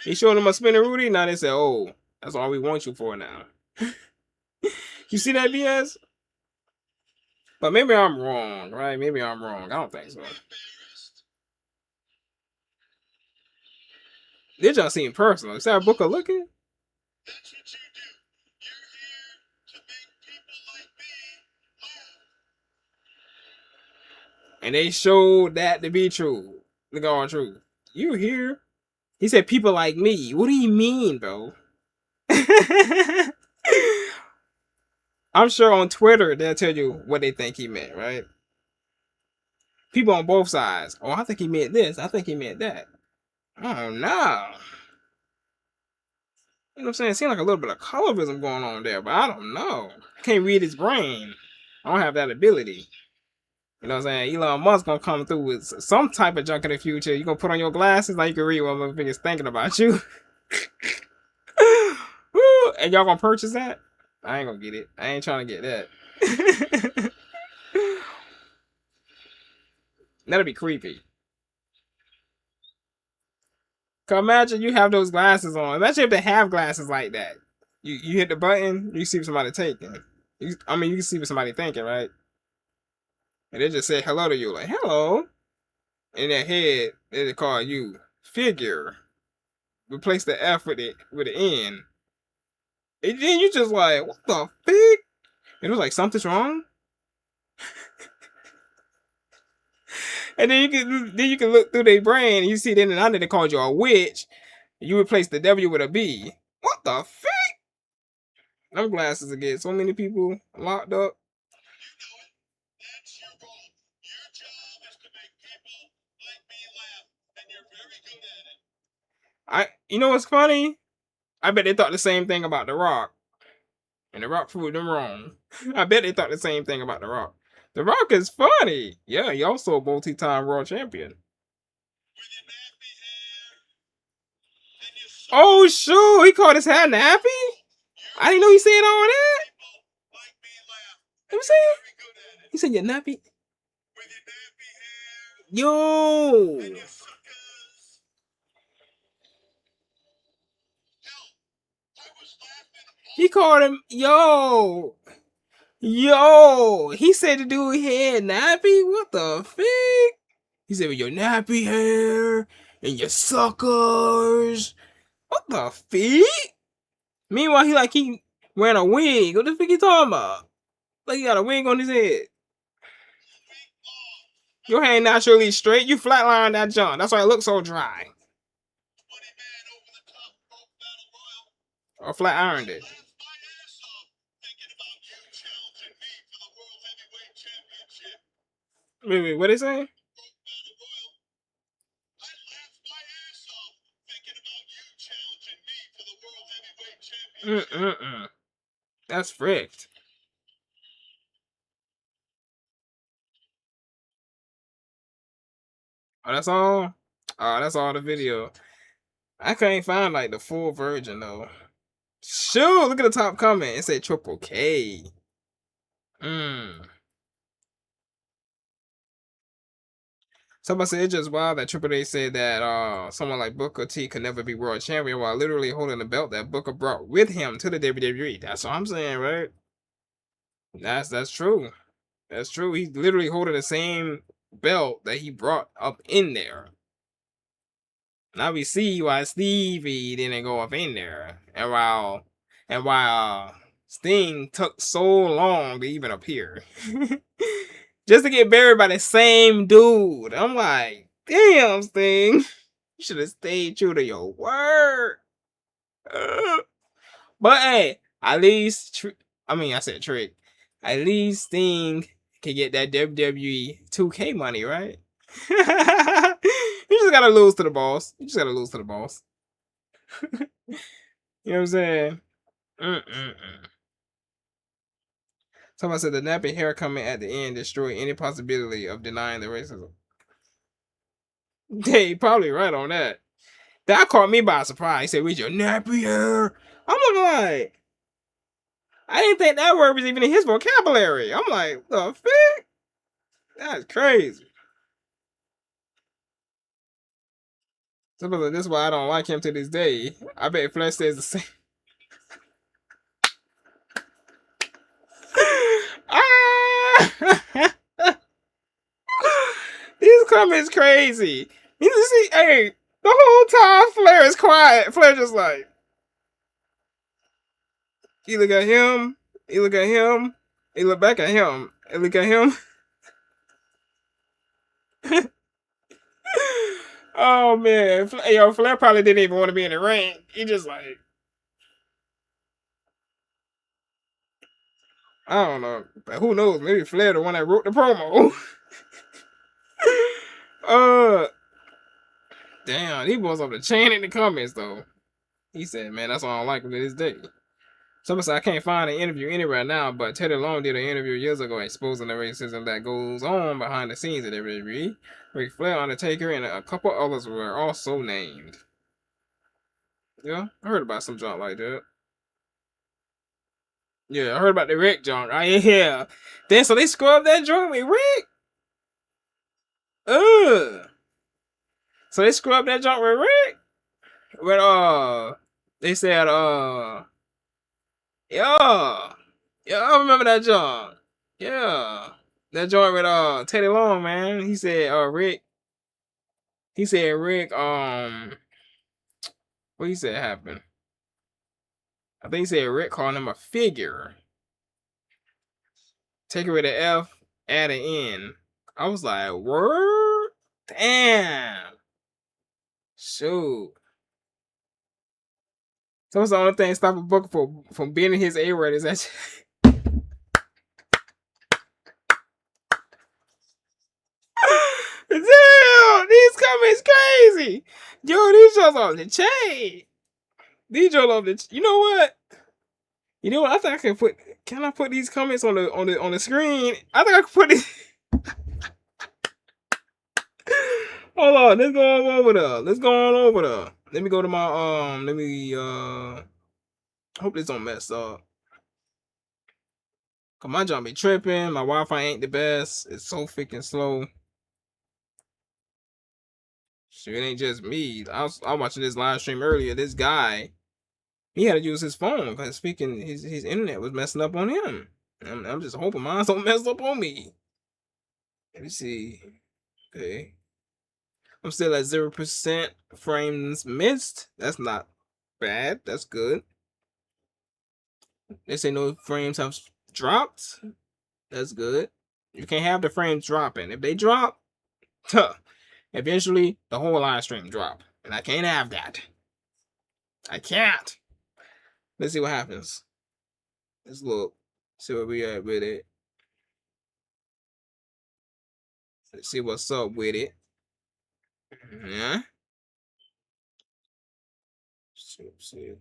He showed him a spinning Rudy, now they say, oh, that's all we want you for now. You see that BS? But maybe I'm wrong, right? Maybe I'm wrong. I don't think so. They just seem personal. Is that Booker looking? That's what you do. You're here to make people like me laugh. And they showed that to be true. Look all true. You here? He said people like me. What do you mean, bro? I'm sure on Twitter they'll tell you what they think he meant, right? People on both sides. Oh, I think he meant this. I think he meant that. Oh, no. You know what I'm saying? It seems like a little bit of colorism going on there, but I don't know. I can't read his brain. I don't have that ability. You know what I'm saying? Elon Musk gonna come through with some type of junk in the future. You gonna put on your glasses, now you can read what motherfuckers thinking about you. And y'all gonna purchase that? I ain't gonna get it. I ain't trying to get that. That'll be creepy. Cause imagine you have those glasses on. Imagine if they have glasses like that. You hit the button, you see what somebody taking. You can see what somebody thinking, right? And they just say hello to you, like, hello. In their head, they call you figure. Replace the F with the N. And then you just like, what the fig? It was like, something's wrong? And then you can look through their brain and you see then under they called you a witch. You replace the W with a B. What the fig? Them glasses again. So many people locked up. That's your goal. Your job is to make people like me laugh, and you're very good at it. You know what's funny? I bet they thought the same thing about The Rock. And The Rock proved them wrong. I bet they thought the same thing about The Rock. The Rock is funny. Yeah, he also a multi-time world champion. Oh, shoot. He called his hat nappy? I didn't know he said all that. Let me see it. He said, you're nappy? Yo. He called him, yo. He said the dude had nappy? What the fig? He said, with your nappy hair and your suckers. What the fig? Meanwhile, he wearing a wig. What the fig he talking about? Like he got a wig on his head. Your hair naturally straight. You flatlined that junk. That's why it looks so dry. Or flat ironed it. Wait, what they saying? That's fricked. Oh, that's all? Oh, that's all the video. I can't find like the full version though. Shoot, look at the top comment. It said Triple K. Somebody said it's just wild that Triple H said that someone like Booker T could never be world champion while literally holding the belt that Booker brought with him to the WWE. That's what I'm saying, right? That's true. That's true. He's literally holding the same belt that he brought up in there. Now we see why Stevie didn't go up in there, and while Sting took so long to even appear, just to get buried by the same dude. I'm like, damn, Sting, you should have stayed true to your word. But hey, at least I said Trick. At least Sting can get that WWE 2K money, right? You just gotta lose to the boss. You just gotta lose to the boss. You know what I'm saying? Somebody said the nappy hair coming at the end destroyed any possibility of denying the racism. They probably right on that. That caught me by surprise. He said, "With your nappy hair," I'm looking like, I didn't think that word was even in his vocabulary. I'm like, the fuck? That's crazy. This is why I don't like him to this day. I bet Flesh says the same. These comments crazy. You see, hey, the whole time Flair is quiet. Flair just like, he look at him, he look at him, he look back at him, he look at him. Oh man, yo, Flair probably didn't even want to be in the ring. He just like, I don't know, but who knows? Maybe Flair the one that wrote the promo. Damn, he was up the chain in the comments though. He said, "Man, that's all I don't like him to this day." Someone said, "I can't find an interview anywhere now, but Teddy Long did an interview years ago exposing the racism that goes on behind the scenes at WWE. Ric Flair, Undertaker, and a couple others were also named." Yeah, I heard about some junk like that. Yeah, I heard about the Rick junk. Yeah. Then so they scrubbed that joint with Rick? Ugh. So they scrubbed that junk with Rick? But they said yeah. Yeah, I remember that joint. Yeah. That joint with Teddy Long, man. He said Rick. He said Rick, what he said happened? I think he said Rick called him a figure. Take it with an F, add an N. I was like, word? Damn. Shoot. So that's the only thing stopping Booker from being in his A-word is that. Damn, these comments crazy. Yo, these shows on the chain. These shows on the. You know what? You know what? I think I can put. Can I put these comments on the screen? I think I can put it. Hold on, let's go on over there. Let's go on over there. Let me go to my Let me hope this don't mess up. Cause my jump be tripping. My Wi-Fi ain't the best. It's so freaking slow. Shit, it ain't just me. I was watching this live stream earlier. This guy, he had to use his phone because his internet was messing up on him. I'm just hoping mine don't mess up on me. Let me see. Okay. I'm still at 0% frames missed. That's not bad. That's good. They say no frames have dropped. That's good. You can't have the frames dropping. If they drop, eventually the whole live stream drop. And I can't have that. I can't. Let's see what happens. Let's look. See where we at with it. Let's see what's up with it. Yeah. Let's see.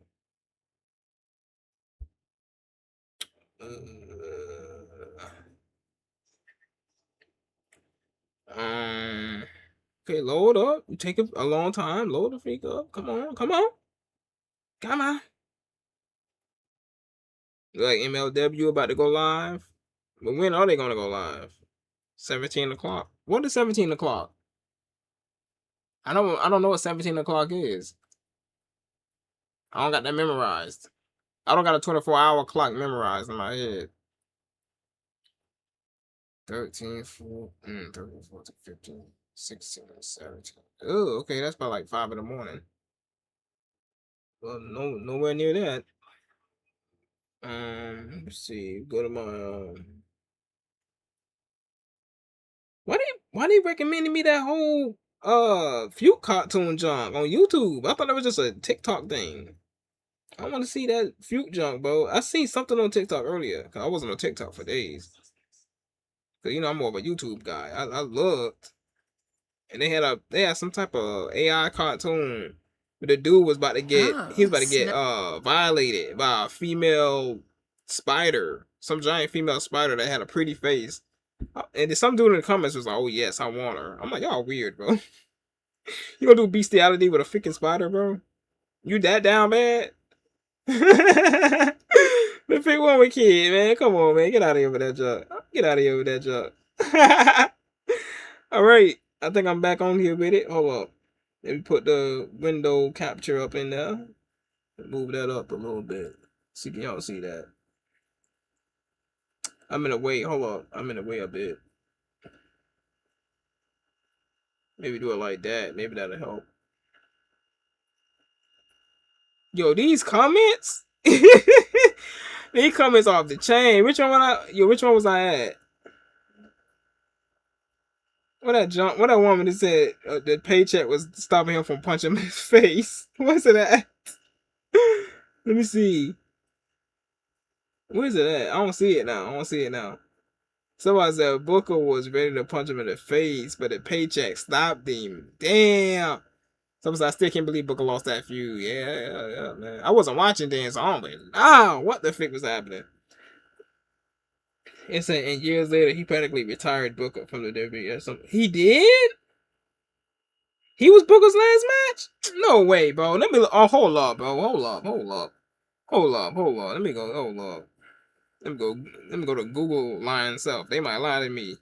Okay, load up. You take a long time. Load the freak up. Come on, come on. Come on. Like MLW about to go live. But when are they gonna go live? 17 o'clock. What is 17 o'clock? I don't know what 17 o'clock is. I don't got that memorized. I don't got a 24-hour clock memorized in my head. 13, 13, 14, 15, 16, 17. Oh, okay, that's about like 5 in the morning. Well, nowhere near that. Let's see. Go to my why they recommending me that whole few cartoon junk on YouTube? I thought it was just a TikTok thing. I want to see that fruit junk, bro. I seen something on TikTok earlier. Cause I wasn't on TikTok for days. Cause I'm more of a YouTube guy. I looked, and they had some type of AI cartoon. But the dude was about to get violated by a female spider, some giant female spider that had a pretty face. And then some dude in the comments was like, "Oh yes, I want her." I'm like, y'all weird, bro. You gonna do bestiality with a freaking spider, bro? You that down bad? The big one with kid, man. Come on, man. Get out of here with that junk. Get out of here with that junk. All right. I think I'm back on here with it. Hold up. Let me put the window capture up in there. Move that up a little bit. See if y'all see that. I'm in the way. Hold up. I'm in the way a bit. Maybe do it like that. Maybe that'll help. Yo, these comments? These comments off the chain. Which one was I at? What that woman that said the paycheck was stopping him from punching his face? Where's it at? Let me see. Where's it at? I don't see it now. Somebody said Booker was ready to punch him in the face, but the paycheck stopped him. Damn. Somebody said, I still can't believe Booker lost that feud. Yeah, man. I wasn't watching then, so I don't know what the frick was happening. It said, and years later, he practically retired Booker from the WWE. He did? He was Booker's last match? No way, bro. Let me. Oh, hold up, bro. Hold up. Let me go. Hold up. Let me go to Google lying self. They might lie to me.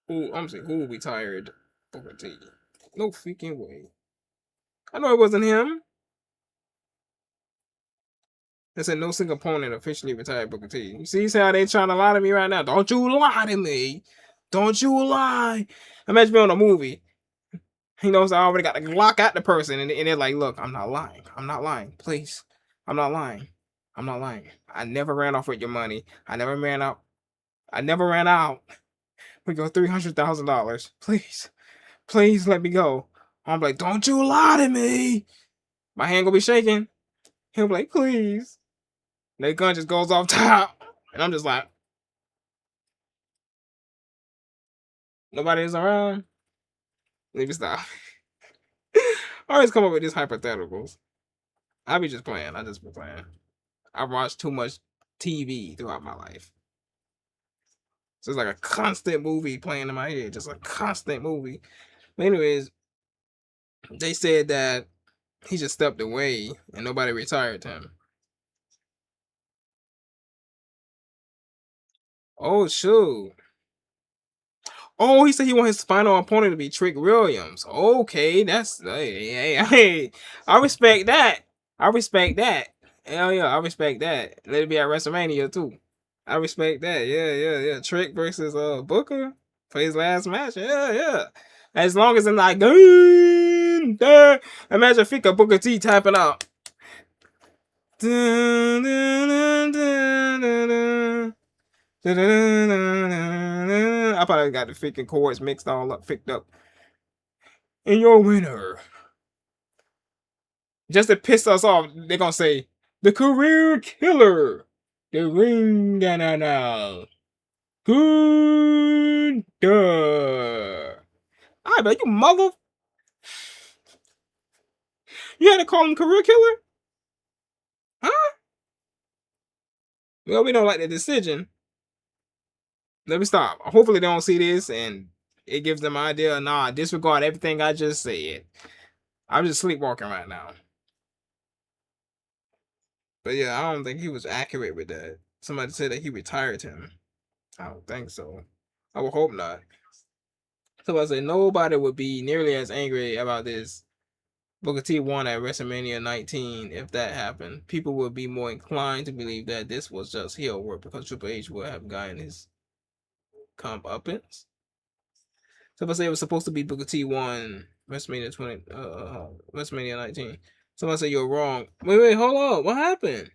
I'm saying who retired Booker T? No freaking way. I know it wasn't him. They said no single opponent officially retired Booker T. You see how they trying to lie to me right now? Don't you lie to me. Don't you lie. Imagine being on a movie. He knows I already got to lock out the person. And they're like, look, I'm not lying. Please. I'm not lying. I never ran off with your money. I never ran out with your $300,000. Please let me go. I'm like, don't you lie to me. My hand gonna be shaking. He'll be like, please. And the gun just goes off top. And I'm just like, nobody's around. Let me stop. I always come up with these hypotheticals. I just be playing. I've watched too much TV throughout my life. So it's like a constant movie playing in my head. Just a constant movie. But anyways, they said that he just stepped away and nobody retired him. Oh, shoot. Oh, he said he wants his final opponent to be Trick Williams. Okay, that's hey. I respect that. Hell yeah, I respect that. Let it be at WrestleMania too. I respect that. Yeah. Trick versus Booker for his last match. Yeah. As long as it's not going there. Imagine Fika Booker T tapping out. I probably got the freaking chords mixed all up, picked up. And your winner. Just to piss us off, they're gonna say, the career killer. The ring now. Good. I bet you mother. You had to call him career killer? Huh? Well, we don't like the decision. Let me stop. Hopefully they don't see this and it gives them an idea. Nah, disregard everything I just said. I'm just sleepwalking right now. But yeah, I don't think he was accurate with that. Somebody said that he retired him. I don't think so. I would hope not. So I said nobody would be nearly as angry about this Booker T won at WrestleMania 19. If that happened, people would be more inclined to believe that this was just heel work because Triple H would have gotten his comeuppance. So if I say it was supposed to be Booker T won WrestleMania 19. Somebody say you're wrong. Wait, hold on. What happened?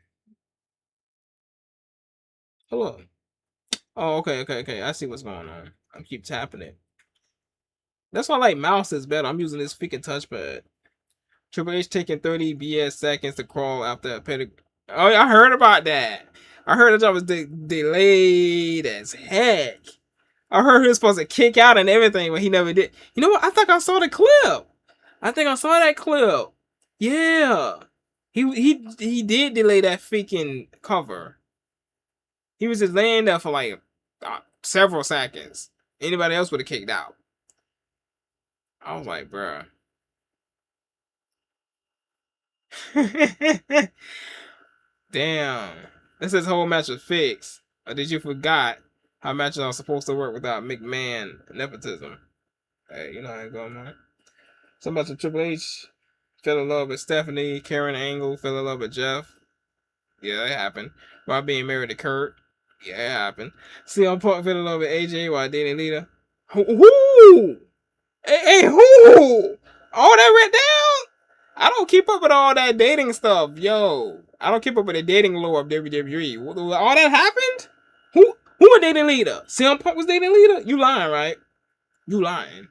Hold on. Oh, okay. I see what's going on. I keep tapping it. That's why I like mouse is better. I'm using this freaking touchpad. Triple H taking 30 BS seconds to crawl after a pedigree. Oh, I heard about that. I heard that job was delayed as heck. I heard he was supposed to kick out and everything, but he never did. You know what? I think I saw the clip. I think I saw that clip. Yeah. He did delay that freaking cover. He was just laying there for like several seconds. Anybody else would have kicked out. I was like, bruh. Damn. This is whole match was fixed. Or did you forgot how matches are supposed to work without McMahon nepotism? Hey, you know how it go, man. So much of Triple H fell in love with Stephanie. Karen Angle fell in love with Jeff. Yeah, it happened. While being married to Kurt. Yeah, it happened. CM Punk fell in love with AJ while dating Lita. Who? Hey, who? All that went down? I don't keep up with all that dating stuff, yo. I don't keep up with the dating lore of WWE. All that happened? Who was dating Lita? CM Punk was dating Lita? You lying, right? You lying.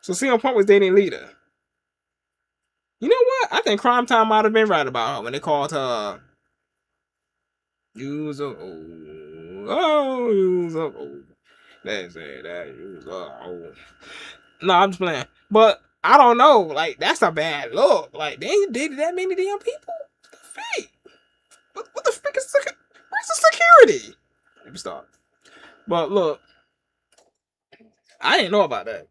So CM Punk was dating Lita. You know what? I think Crime Time might have been right about her when they called her Use up old. Use up old. They say that use up old. No, I'm just playing. But I don't know. Like, that's a bad look. Like, they ain't dated that many damn people. What the fake? What the frick is where's the security? Let me stop. But look, I didn't know about that.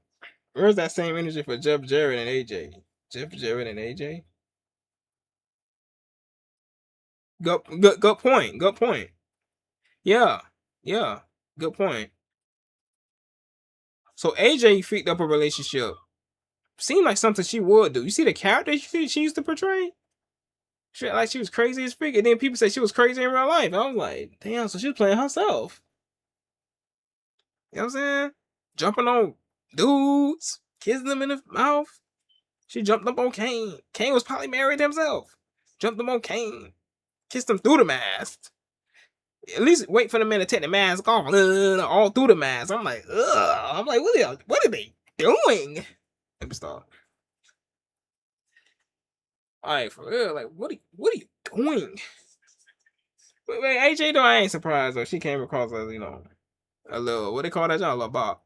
Where's that same energy for Jeff Jarrett and AJ? Jeff Jarrett and AJ? Good point. Yeah. Good point. So AJ freaked up a relationship. Seemed like something she would do. You see the character she used to portray? Like she was crazy as freak. And then people say she was crazy in real life. I was like, damn, so she was playing herself. You know what I'm saying? Jumping on dudes, kissing them in the mouth. She jumped up on Kane. Kane was probably married himself. Jumped up on Kane. Kissed him through the mask. At least wait for the man to take the mask off. All through the mask. I'm like, ugh. I'm like, what are they doing? Let me stop. Alright, for real. Like, what are you doing? Wait, AJ though, I ain't surprised though. She came across as, a little, what they call that, y'all? A little bop.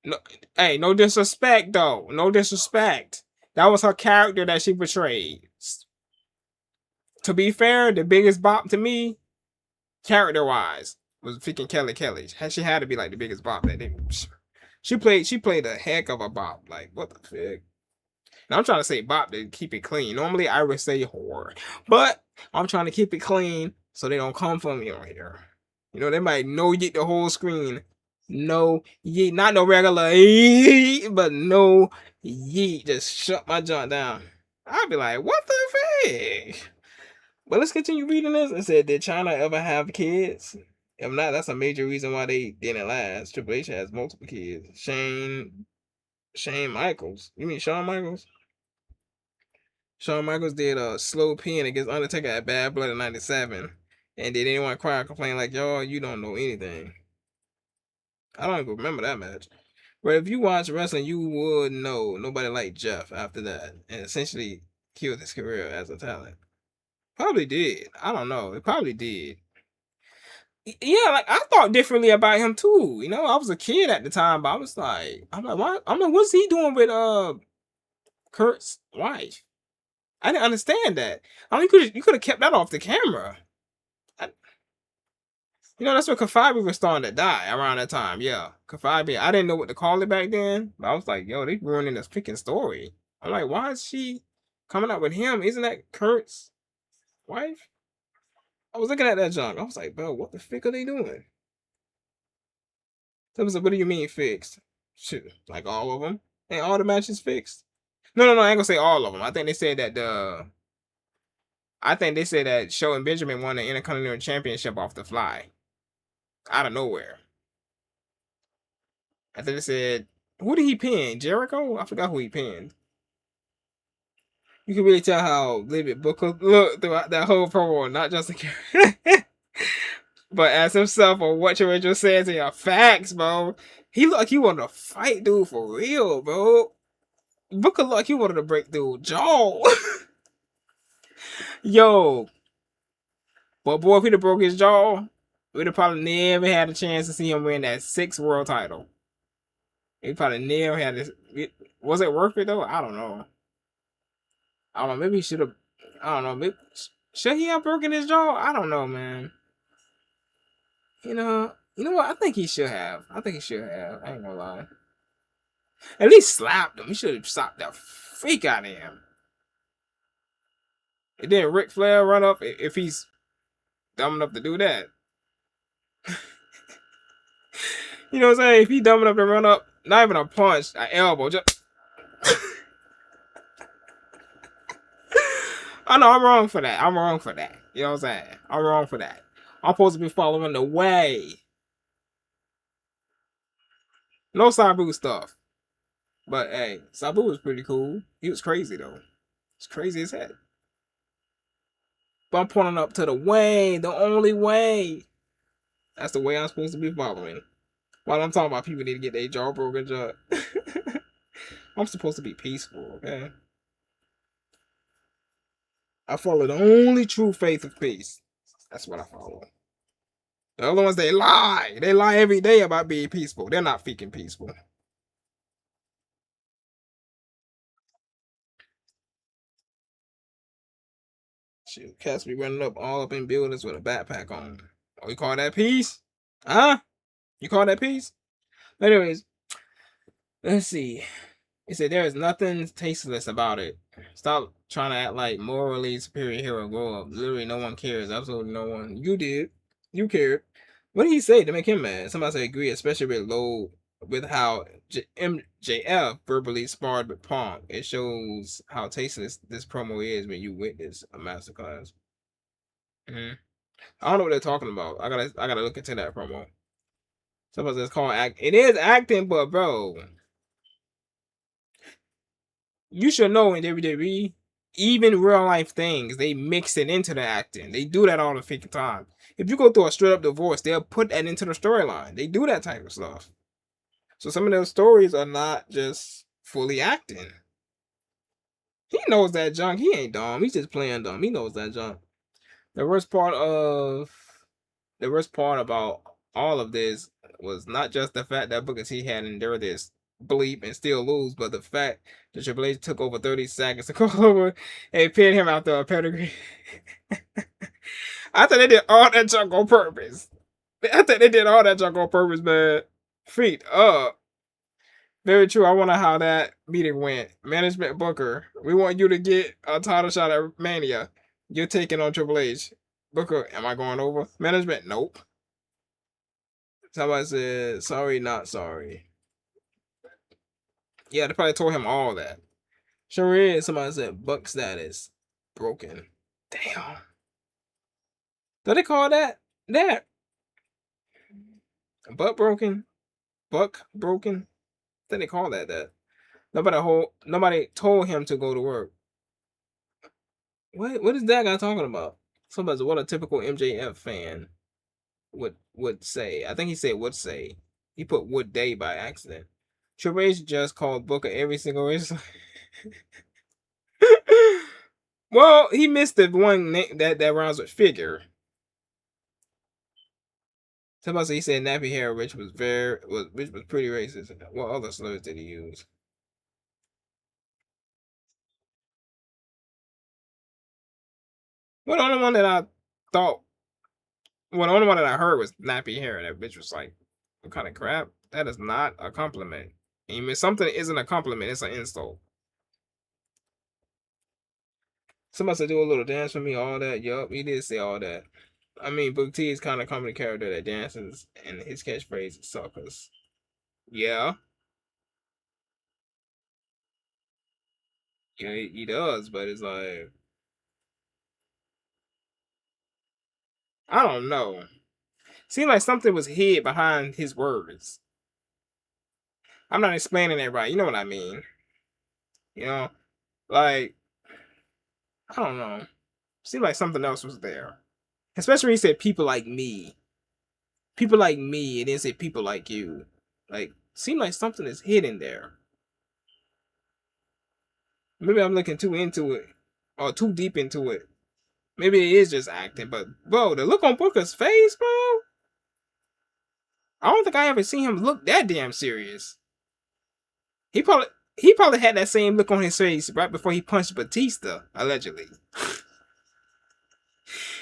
No, hey, no disrespect though. No disrespect. That was her character that she portrayed. To be fair, the biggest bop to me, character-wise, was freaking Kelly. She had to be like the biggest bop that they. She played a heck of a bop. Like, what the fuck? Now I'm trying to say bop to keep it clean. Normally I would say whore, but I'm trying to keep it clean so they don't come for me on here. They might no yeet the whole screen. No yeet, not no regular yeet, but no yeet. Just shut my junk down. I'd be like, what the fuck? But let's continue reading this. It said, did China ever have kids? If not, that's a major reason why they didn't last. Triple H has multiple kids. Shane Michaels. You mean Shawn Michaels? Shawn Michaels did a slow pin against Undertaker at Bad Blood in '97. And did anyone cry or complain like, y'all, you don't know anything? I don't even remember that match. But if you watch wrestling, you would know nobody liked Jeff after that. And essentially killed his career as a talent. Probably did. I don't know. It probably did. Yeah, like I thought differently about him too. I was a kid at the time, but I'm like, what? I'm like, what's he doing with Kurt's wife? I didn't understand that. I mean, you could have kept that off the camera. That's when Kafabi was starting to die around that time. Yeah, Kafabi. I didn't know what to call it back then, but I was like, yo, they ruining this freaking story. I'm like, why is she coming up with him? Isn't that Kurt's wife? I was looking at that junk. I was like, bro, what the frick are they doing? So I was like, what do you mean fixed? Shit, like all of them? Ain't all the matches fixed? No, I ain't gonna say all of them. I think they said that Show and Benjamin won the Intercontinental Championship off the fly, out of nowhere. I think they said, who did he pin? Jericho? I forgot who he pinned. You can really tell how David Booker looked throughout that whole promo, not just a character, but as himself, or what your Rachel says in your facts, bro. He looked like he wanted to fight dude for real, bro. Booker looked like he wanted to break dude jaw. Yo. But boy, if he'd have broke his jaw, we'd have probably never had a chance to see him win that 6th world title. He probably never had this. Was it worth it though? I don't know. Maybe he should have. I don't know. Maybe, should he have broken his jaw? I don't know, man. You know what? I think he should have. I ain't gonna lie. At least slapped him. He should have slapped the freak out of him. And then Ric Flair run up if he's dumb enough to do that. You know what I'm saying? If he dumb enough to run up, not even a punch, an elbow, just. I know I'm wrong for that. You know what I'm saying? I'm wrong for that. I'm supposed to be following the way. No Sabu stuff. But hey, Sabu was pretty cool. He was crazy though. It's crazy as heck. But I'm pointing up to the way, the only way. That's the way I'm supposed to be following. While I'm talking about people need to get their jaw broken, I'm supposed to be peaceful, okay? I follow the only true faith of peace. That's what I follow. The other ones, they lie. They lie every day about being peaceful. They're not freaking peaceful. Shit, cats be running up all up in buildings with a backpack on. Oh, you call that peace? Huh? You call that peace? Anyways, let's see. It said there is nothing tasteless about it. Stop trying to act like morally superior hero. Grow up. Literally, no one cares. Absolutely no one. You did. You cared. What did he say to make him mad? Somebody said agree, especially with how MJF verbally sparred with Punk. It shows how tasteless this promo is when you witness a masterclass. I don't know what they're talking about. I gotta look into that promo. Somebody says called act. It is acting, but bro, you should know in WWE, even real life things, they mix it into the acting. They do that all the freaking time. If you go through a straight up divorce, they'll put that into the storyline. They do that type of stuff. So some of those stories are not just fully acting. He knows that junk. He ain't dumb. He's just playing dumb. He knows that junk. The worst part about all of this was not just the fact that Booker T had endured this bleep and still lose, but the fact that Triple H took over 30 seconds to call over and pin him after a pedigree. I thought they did all that junk on purpose. Man. Feet up. Very true. I wonder how that meeting went. Management Booker, we want you to get a title shot at Mania. You're taking on Triple H. Booker, am I going over? Management, nope. Somebody said, sorry, not sorry. Yeah, they probably told him all that. Sure is. Somebody said, Buck status broken. Damn. Did they call that? That? Butt broken? Buck broken? I think they call that. Nobody told him to go to work. What is that guy talking about? Somebody said, what a typical MJF fan would say. I think he said would say. He put would they by accident. Triple H just called Booker every single race. Well, he missed the one that rhymes with figure. Somebody said he said nappy hair, which was pretty racist. What other slurs did he use? Well, the only one that I thought, well, the only one that I heard was nappy hair. That bitch was like, what kind of crap? That is not a compliment. Even if something isn't a compliment, it's an insult. Somebody said do a little dance for me, all that. Yup, he did say all that. I mean, Booker T is kind of comedy character that dances, and his catchphrase is suckers. Yeah. Yeah, he does, but it's like I don't know. Seemed like something was hid behind his words. I'm not explaining it right. You know what I mean? You know, like I don't know. Seemed like something else was there. Especially when he said people like me. People like me, and then say people like you. Like, seemed like something is hidden there. Maybe I'm looking too into it. Or too deep into it. Maybe it is just acting, but bro, the look on Booker's face, bro. I don't think I ever seen him look that damn serious. He probably he probably had that same look on his face right before he punched Batista, allegedly.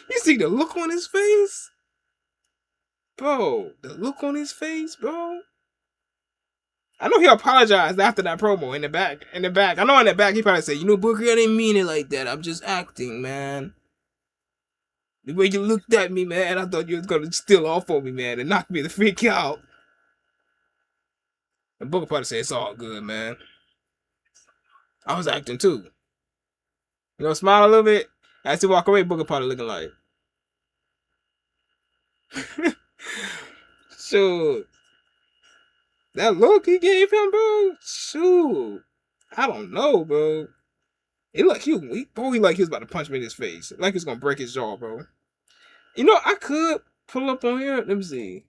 You see the look on his face? Bro, the look on his face, bro. I know he apologized after that promo in the back. In the back. I know in the back he probably said, you know, Booker, I didn't mean it like that. I'm just acting, man. The way you looked at me, man, I thought you was gonna steal off on me, man, and knock me the freak out. And Booker probably said, it's all good, man. I was acting too. You know, smile a little bit. As he walk away, Booker probably looking like. Shoot. That look he gave him, bro. Shoot. I don't know, bro. It like he like he was about to punch me in his face. Like he's gonna break his jaw, bro. You know, I could pull up on here. Let me see.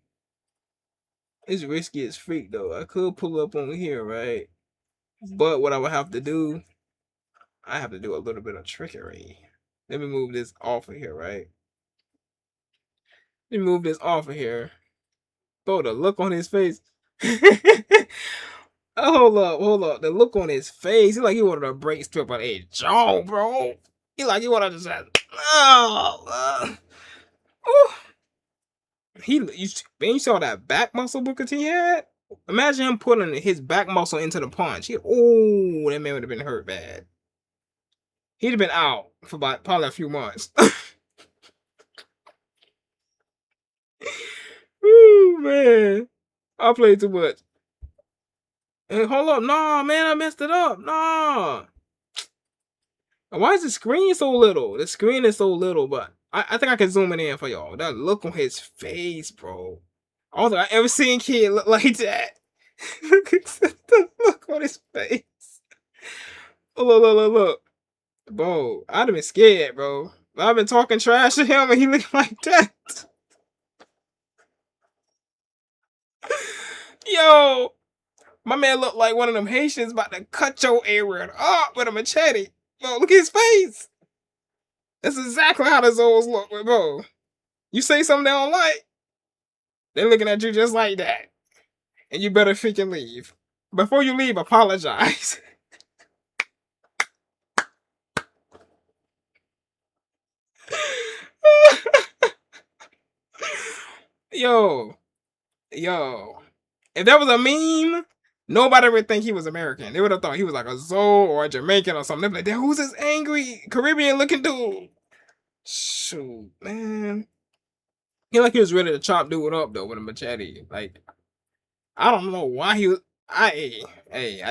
It's risky as freak though. I could pull up on here, right? But what I would have to do, I have to do a little bit of trickery. Let me move this off of here, right? Let me move this off of here. Bro, the look on his face. Oh, hold up. The look on his face. He like he wanted to break strip on his jaw, bro. He like he wanted to just you saw that back muscle Booker T had? Imagine him putting his back muscle into the punch. That man would have been hurt bad. He'd have been out for about probably a few months. Ooh, man. I played too much. Hey, hold up. Nah, man, I messed it up. Nah. Why is the screen so little? The screen is so little, but I think I can zoom it in for y'all. That look on his face, bro. I don't think I ever seen kid look like that. Look at the look on his face. Look. Bro, I'd have been scared, bro. I've been talking trash to him and he looked like that. Yo, my man looked like one of them Haitians about to cut your area up with a machete. Bro, look at his face. That's exactly how the Zoes look, bro. You say something they don't like, they're looking at you just like that. And you better freaking leave. Before you leave, apologize. Yo. If that was a meme, nobody would think he was American. They would have thought he was like a Zoe or a Jamaican or something. They'd be like, who's this angry Caribbean looking dude? Shoot, man. He like he was ready to chop dude up though with a machete. Like, I don't know why he was. I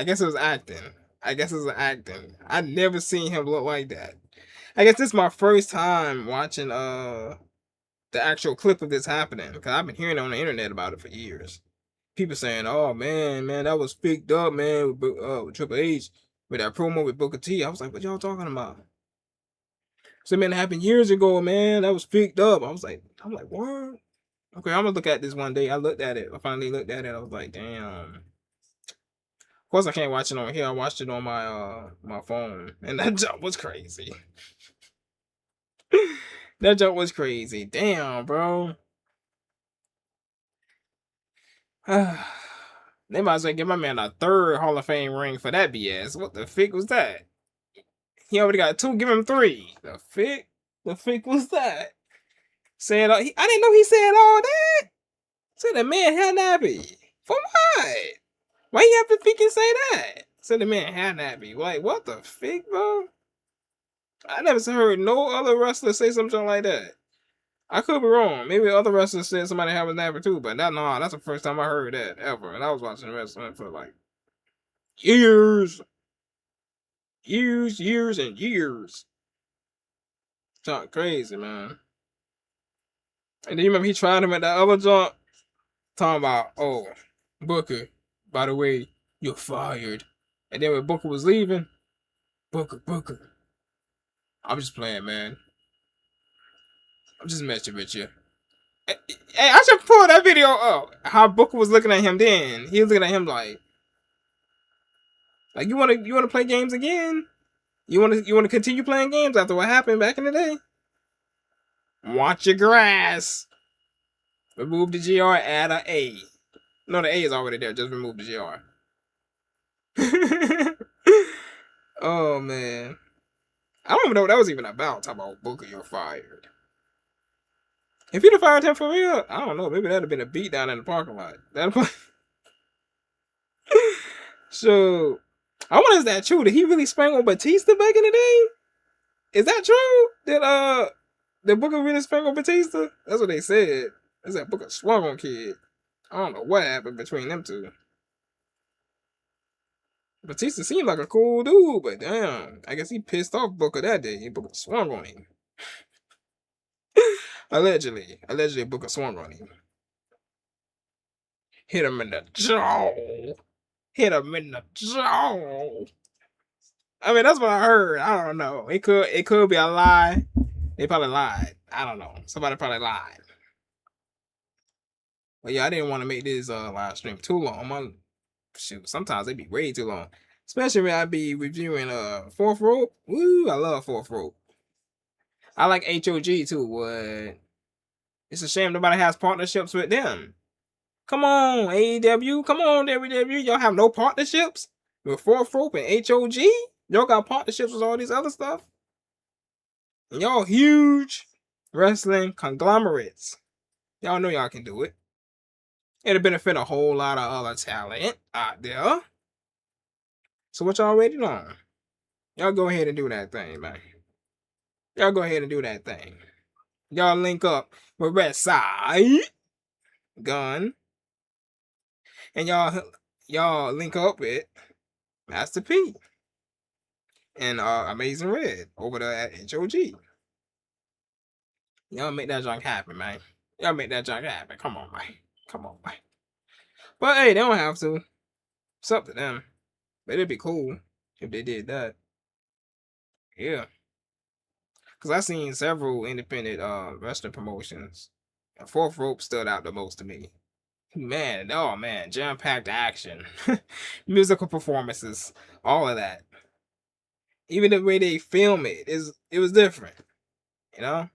guess it was acting. I never seen him look like that. I guess this is my first time watching the actual clip of this happening because I've been hearing on the internet about it for years. People saying, "Oh man, that was picked up, man, with Triple H with that promo with Booker T." I was like, "What y'all talking about?" So man, it happened years ago, man. That was picked up. I'm like, what? Okay, I'm gonna look at this one day. I looked at it. I finally looked at it. I was like, damn. Of course, I can't watch it on here. I watched it on my phone, and that jump was crazy. That jump was crazy. Damn, bro. They might as well give my man a third Hall of Fame ring for that BS. What the fick was that? He already got 2. Give him 3. The fick was that? Saying I didn't know he said all that. Said the man had nappy. For what? Why you have to freaking say that? Said the man had nappy. Like what the fick, bro? I never heard no other wrestler say something like that. I could be wrong. Maybe other wrestlers said somebody have a napper too, but that's the first time I heard that ever. And I was watching wrestling for like years. years, years, and years. Junk crazy, man. And then you remember he tried him at that other junk, talking about, oh, Booker, by the way, you're fired. And then when Booker was leaving, Booker. I'm just playing, man. I'm just messing with you. Hey, I should pull that video up. How Booker was looking at him then. He was looking at him like you wanna play games again? You wanna continue playing games after what happened back in the day? Watch your grass. Remove the GR, add a A. No, the A is already there. Just remove the GR. Oh man, I don't even know what that was even about. Talk about Booker, you're fired. If you'd have fired him for real, I don't know. Maybe that'd have been a beat down in the parking lot. So, I wonder, is that true? Did he really spank on Batista back in the day? Is that true? Did Booker really spank on Batista? That's what they said. That's that Booker swung on kid. I don't know what happened between them two. Batista seemed like a cool dude, but damn, I guess he pissed off Booker that day. Booker swung on him. Allegedly, Booker swung on him. Hit him in the jaw. I mean, that's what I heard. I don't know. It could be a lie. They probably lied. I don't know. Somebody probably lied. But yeah, I didn't want to make this live stream too long. Shoot, sometimes they be way too long. Especially when I be reviewing Fourth Rope. Woo, I love Fourth Rope. I like HOG too, but it's a shame nobody has partnerships with them. Come on, AEW. Come on, WW. Y'all have no partnerships with Fourth Rope and HOG? Y'all got partnerships with all these other stuff? And y'all huge wrestling conglomerates. Y'all know y'all can do it. It'll benefit a whole lot of other talent out there. So what y'all waiting on? Y'all go ahead and do that thing, man. Y'all go ahead and do that thing. Y'all link up with Red Side Gun. And y'all link up with Master P and Amazing Red over there at HOG. Y'all make that junk happen, man. Y'all make that junk happen. Come on, man. But hey, they don't have to. It's up to them. But it'd be cool if they did that. Yeah. Because I've seen several independent wrestling promotions. And Fourth Rope stood out the most to me. Man, oh man, jam-packed action. Musical performances. All of that. Even the way they film it was different. You know?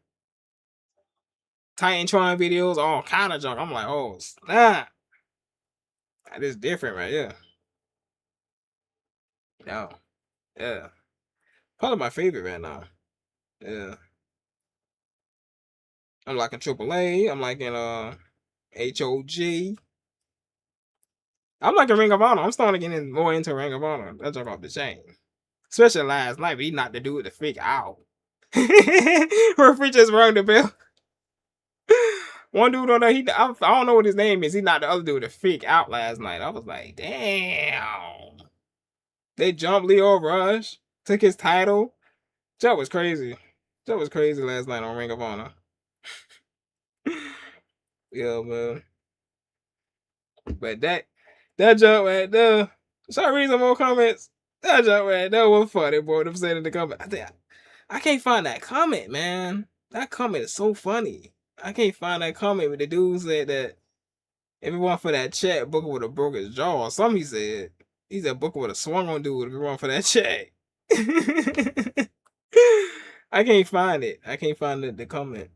Titantron videos, all kind of junk. I'm like, oh, snap. That is different right here. No. Yeah. Probably my favorite right now. Yeah. I'm liking AAA. I'm liking HOG. I'm liking Ring of Honor. I'm starting to get more into Ring of Honor. That junk off the chain. Especially last night, he knocked the dude the freak out. Referee just rung the bell. One dude on there, I don't know what his name is. He knocked the other dude the freak out last night. I was like, damn. They jumped Leo Rush, took his title. That was crazy. That was crazy last night on Ring of Honor. Yeah, man. But that jump right there. Should I read some more comments? That jump right there was funny, boy. Them saying in the comment. I can't find that comment, man. That comment is so funny. I can't find that comment with the dude said that if it weren't for that check, Booker would have broke his jaw or something. He said Booker would have swung on dude if it weren't for that check. I can't find it. I can't find the comment.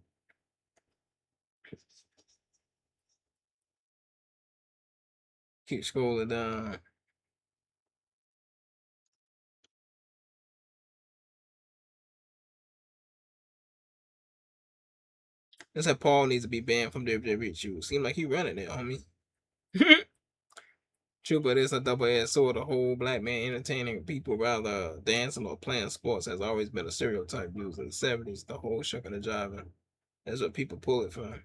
Keep scrolling down. They said Paul needs to be banned from WWE. Seems like he running it, homie. True, but it's a double-edged sword. The whole black man entertaining people rather dancing or playing sports has always been a stereotype used in the 70s. The whole shucking and jiving. That's what people pull it from.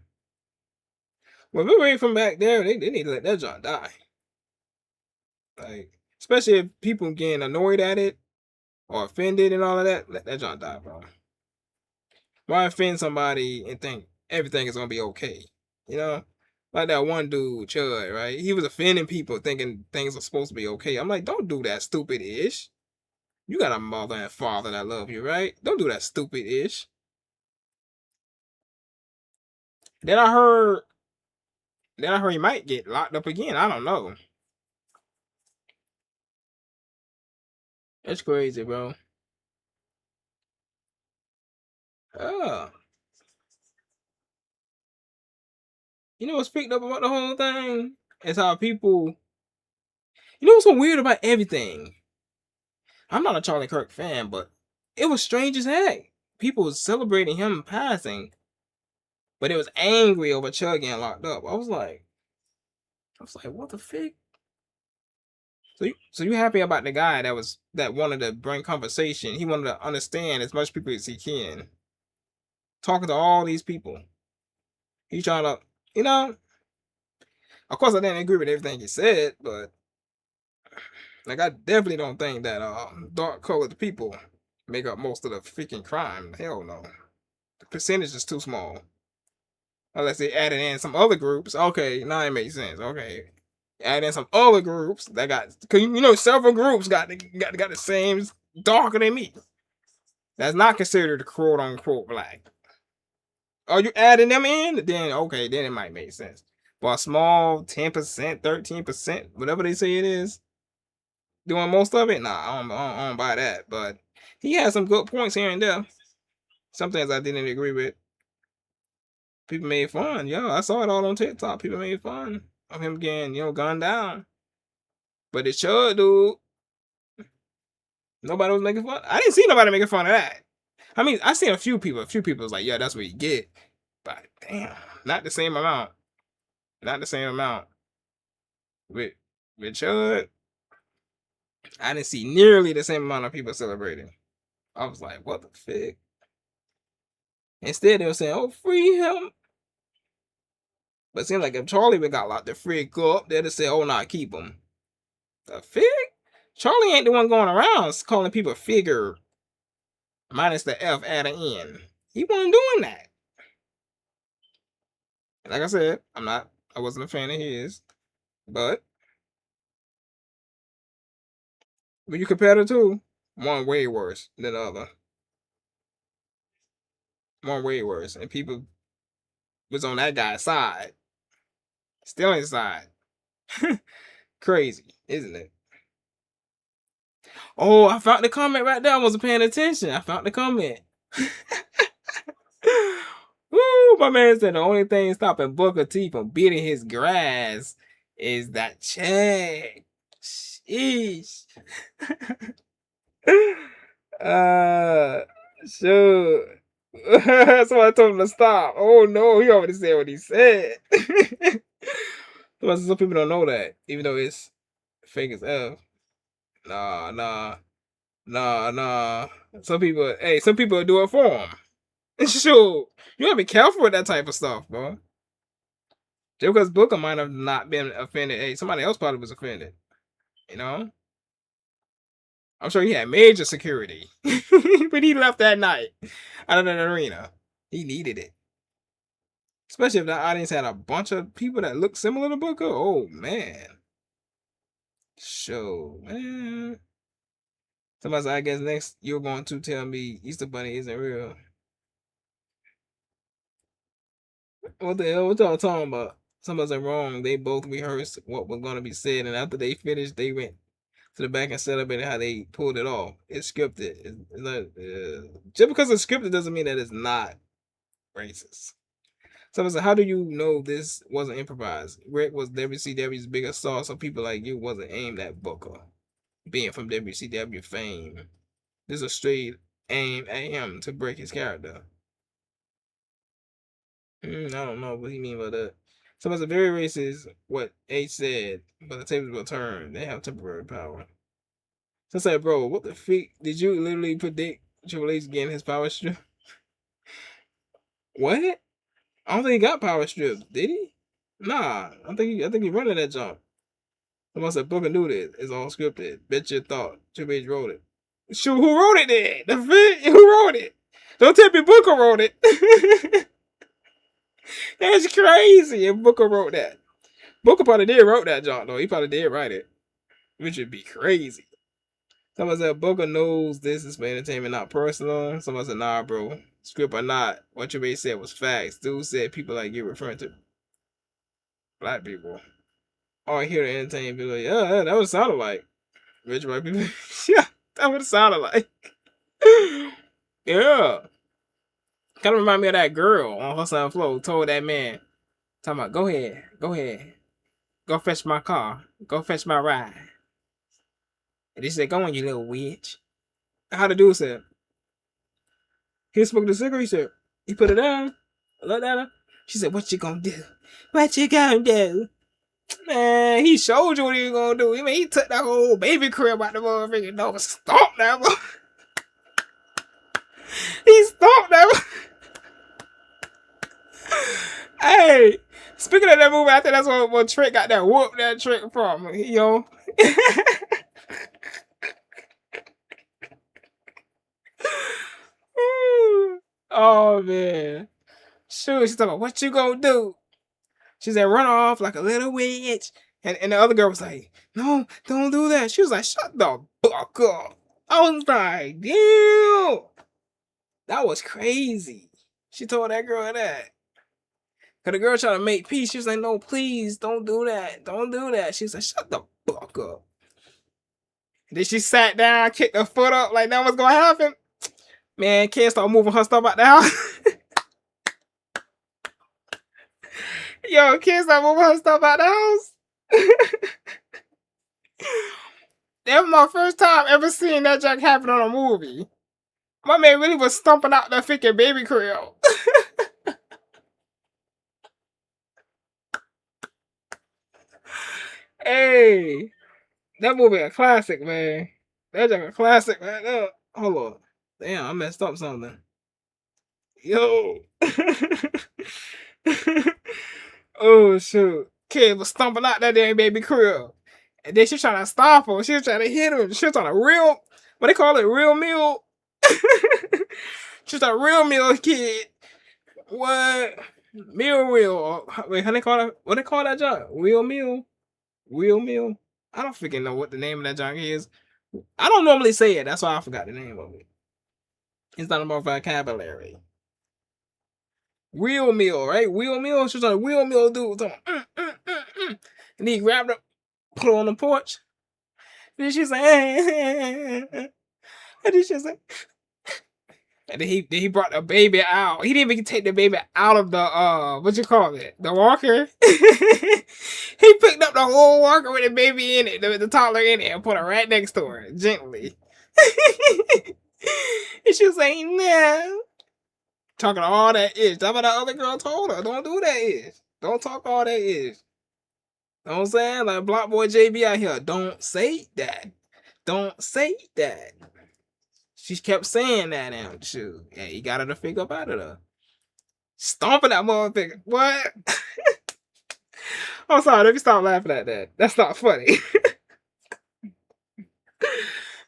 Well, if we're ready from back there, they need to let that John die. Like, especially if people getting annoyed at it. or offended and all of that, let that junk die, bro. Why offend somebody and think everything is gonna be okay? You know? Like that one dude, Chud, right? He was offending people thinking things are supposed to be okay. I'm like, don't do that stupid ish. You got a mother and father that love you, right? Don't do that stupid ish. Then I heard he might get locked up again. I don't know. That's crazy, bro. Oh. You know what's picked up about the whole thing? It's how people. You know what's so weird about everything? I'm not a Charlie Kirk fan, but it was strange as heck. People was celebrating him passing, but it was angry over Chud getting locked up. I was like, what the fuck? So you happy about the guy that wanted to bring conversation? He wanted to understand as much people as he can. Talking to all these people. He trying to, you know. Of course, I didn't agree with everything he said, but like I definitely don't think that dark colored people make up most of the freaking crime. Hell no. The percentage is too small. Unless they added in some other groups. Okay, now it makes sense. Okay. Add in some other groups that got, cause you know several groups got the same darker than me. That's not considered quote unquote black. Are you adding them in? Then okay, then it might make sense. But a small 10%, 13%, whatever they say it is, doing most of it, nah, I don't buy that. But he had some good points here and there. Some things I didn't agree with. People made fun. Yo, I saw it all on TikTok. People made fun of him getting, gunned down. But the Chud dude, nobody was making fun. I didn't see nobody making fun of that. I mean, I seen a few people. A few people was like, yeah, that's what you get. But damn, not the same amount. Not the same amount. With Chud, I didn't see nearly the same amount of people celebrating. I was like, what the fuck? Instead, they were saying, oh, free him. But it seemed like if Charlie would got locked, the freak go up there to say, oh, nah, keep him. The fig? Charlie ain't the one going around calling people figure minus the F added in. He wasn't doing that. Like I said, I wasn't a fan of his. But when you compare the two, one way worse than the other. One way worse. And people was on that guy's side. Still inside. Crazy, isn't it? Oh, I found the comment right there. I wasn't paying attention. I found the comment. Woo, my man said the only thing stopping Booker T from beating his grass is that check. Sheesh. Sure. So I told him to stop. Oh no, he already said what he said. Some people don't know that, even though it's fake as F. Nah. Some people do it for him. Sure, you gotta be careful with that type of stuff, bro. Just because Booker might have not been offended, hey, somebody else probably was offended. You know? I'm sure he had major security. But he left that night out of that arena. He needed it. Especially if the audience had a bunch of people that looked similar to Booker. Oh, man. Sure, man. Somebody said, I guess next you're going to tell me Easter Bunny isn't real. What the hell? What y'all talking about? Somebody said wrong. They both rehearsed what was going to be said, and after they finished, they went to the back and celebrated how they pulled it off. It's scripted. It's not, just because it's scripted doesn't mean that it's not racist. Somebody said, how do you know this wasn't improvised? Rick was WCW's biggest star, so people like you wasn't aimed at Booker. Being from WCW fame. This is a straight aim at him to break his character. I don't know what he mean by that. Somebody's very racist, what H said, but the tables will turn. They have temporary power. So I said, bro, what the freak? Did you literally predict Triple H getting his power strip? What? I don't think he got power strips, did he? Nah, I think he running that jump. Somebody said Booker knew this. It's all scripted. Bet your thought. Triple H wrote it. Shoot, who wrote it then? Who wrote it? Don't tell me Booker wrote it. That's crazy if Booker wrote that. Booker probably did wrote that, John, though. He probably did write it. Which would be crazy. Someone said Booker knows this is for entertainment, not personal. Someone said, nah, bro. Script or not, what you may said was facts. Dude said people like you referring to black people. All here to entertain people. Yeah, that would sound like. Rich white people. Yeah, that would sound like. Yeah. Kind of remind me of that girl on Hustle and Flow told that man, talking about, go ahead. Go fetch my car. Go fetch my ride. And he said, go on, you little witch. How the dude said, he smoked the cigarette, he said, he put it down. Looked at her. She said, what you gonna do? What you gonna do? Man, he showed you what he was gonna do. He took that whole baby crib out the motherfucking door, stomped that motherfucker. He stomped that. Hey, speaking of that movie, I think that's what Trick got that whoop that Trick from. Yo. Oh man. Shoot, she's talking about what you gonna do? She said, run off like a little witch. And the other girl was like, no, don't do that. She was like, shut the fuck up. I was like, damn. That was crazy. She told that girl that. Cause the girl tried to make peace. She was like, no, please, don't do that. Don't do that. She said, shut the fuck up. And then she sat down, kicked her foot up like that was gonna happen. Man, kids started moving her stuff out the house. Yo, kids started moving her stuff out the house. That was my first time ever seeing that junk happen on a movie. My man really was stomping out that freaking baby crib. Hey, that movie a classic, man. That junk a classic, man. Hold on. Damn, I messed up something. Yo. Oh, shoot. Kid was stomping out that damn baby crib. And then she was trying to stop him. She was trying to hit him. She was trying to what they call it, real meal? She was a real meal kid. What? Meal. Wait, how they call it? What they call that junk? Real meal? Real meal? I don't freaking know what the name of that junk is. I don't normally say it. That's why I forgot the name of it. It's not about vocabulary. Real meal, right? Real meal. She was on a real meal dude. And then he grabbed her, put her on the porch. And then she's like, and then she's like, and then he brought the baby out. He didn't even take the baby out of the what you call it? The walker. He picked up the whole walker with the baby in it, the toddler in it, and put her right next to her, gently. And she was like, no. Talking all that ish. That's what that other girl told her. Don't do that ish. Don't talk all that ish. Know what I'm saying? Like Block Boy JB out here. Don't say that. Don't say that. She kept saying that now. Shoot. Yeah, he got her to figure up out of there. Stomping that motherfucker. What? I'm sorry. Let me stop laughing at that. That's not funny.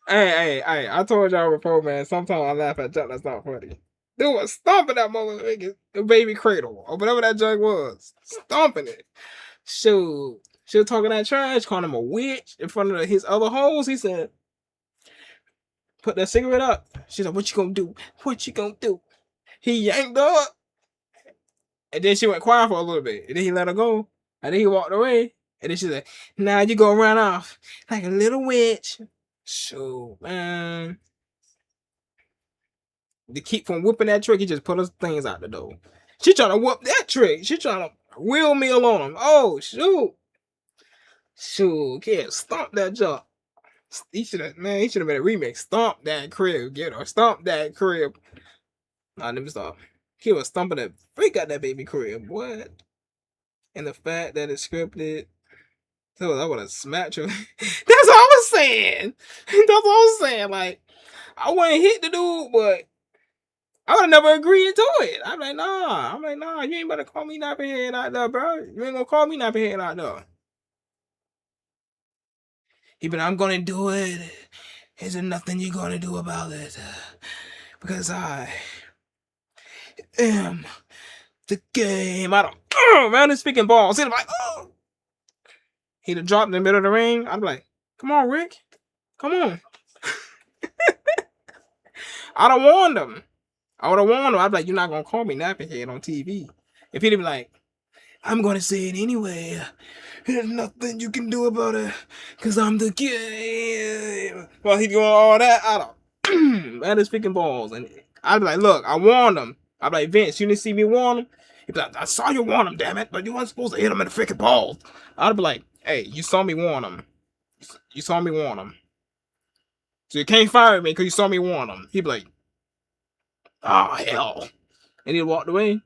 Hey, I told y'all before, man. Sometimes I laugh at junk that's not funny. Dude was stomping that motherfucker, the baby cradle, or whatever that junk was. Stomping it. Shoot. She was talking that trash, calling him a witch in front of his other hoes. He said, put that cigarette up. She said, what you gonna do? What you gonna do? He yanked her up. And then she went quiet for a little bit. And then he let her go. And then he walked away. And then she said, now you gonna run off like a little witch. Shoot, man. To keep from whooping that trick, he just put his things out the door. She trying to whoop that trick. She trying to wheel meal on him. Oh, shoot. Shoot, kid, stomp that junk. He should have made a remix. Stomp that crib, get her. Stomp that crib. Nah, let me stop. He was stomping that freak out that baby crib. What? And the fact that it's scripted. So I would have smacked you. That's what I was saying. That's what I was saying. Like, I wouldn't hit the dude, but I would have never agreed to it. I'm like, nah. You ain't about to call me nappy head out there, bro. You ain't gonna call me nappy head out there. He been, I'm gonna do it. Is there nothing you're gonna do about it? Because I am the game. I don't man, this freaking balls. He'd be like, oh. He'd have dropped in the middle of the ring. I'd be like, come on, Rick. Come on. I'd have warned him. I would have warned him. I'd be like, you're not gonna call me nappy head on TV. If he'd be like, I'm gonna say it anyway. There's nothing you can do about it, cause I'm the game. While he's doing all that, I don't man, his freaking balls. And I'd be like, look, I warned him. I'd be like, Vince, you didn't see me warn him? He'd be like, I saw you warn him, damn it, but you weren't supposed to hit him in the freaking balls. I'd be like, hey, you saw me warn him. You saw me warn him. So you can't fire me because you saw me warn him. He'd be like, oh, hell. And he walked away.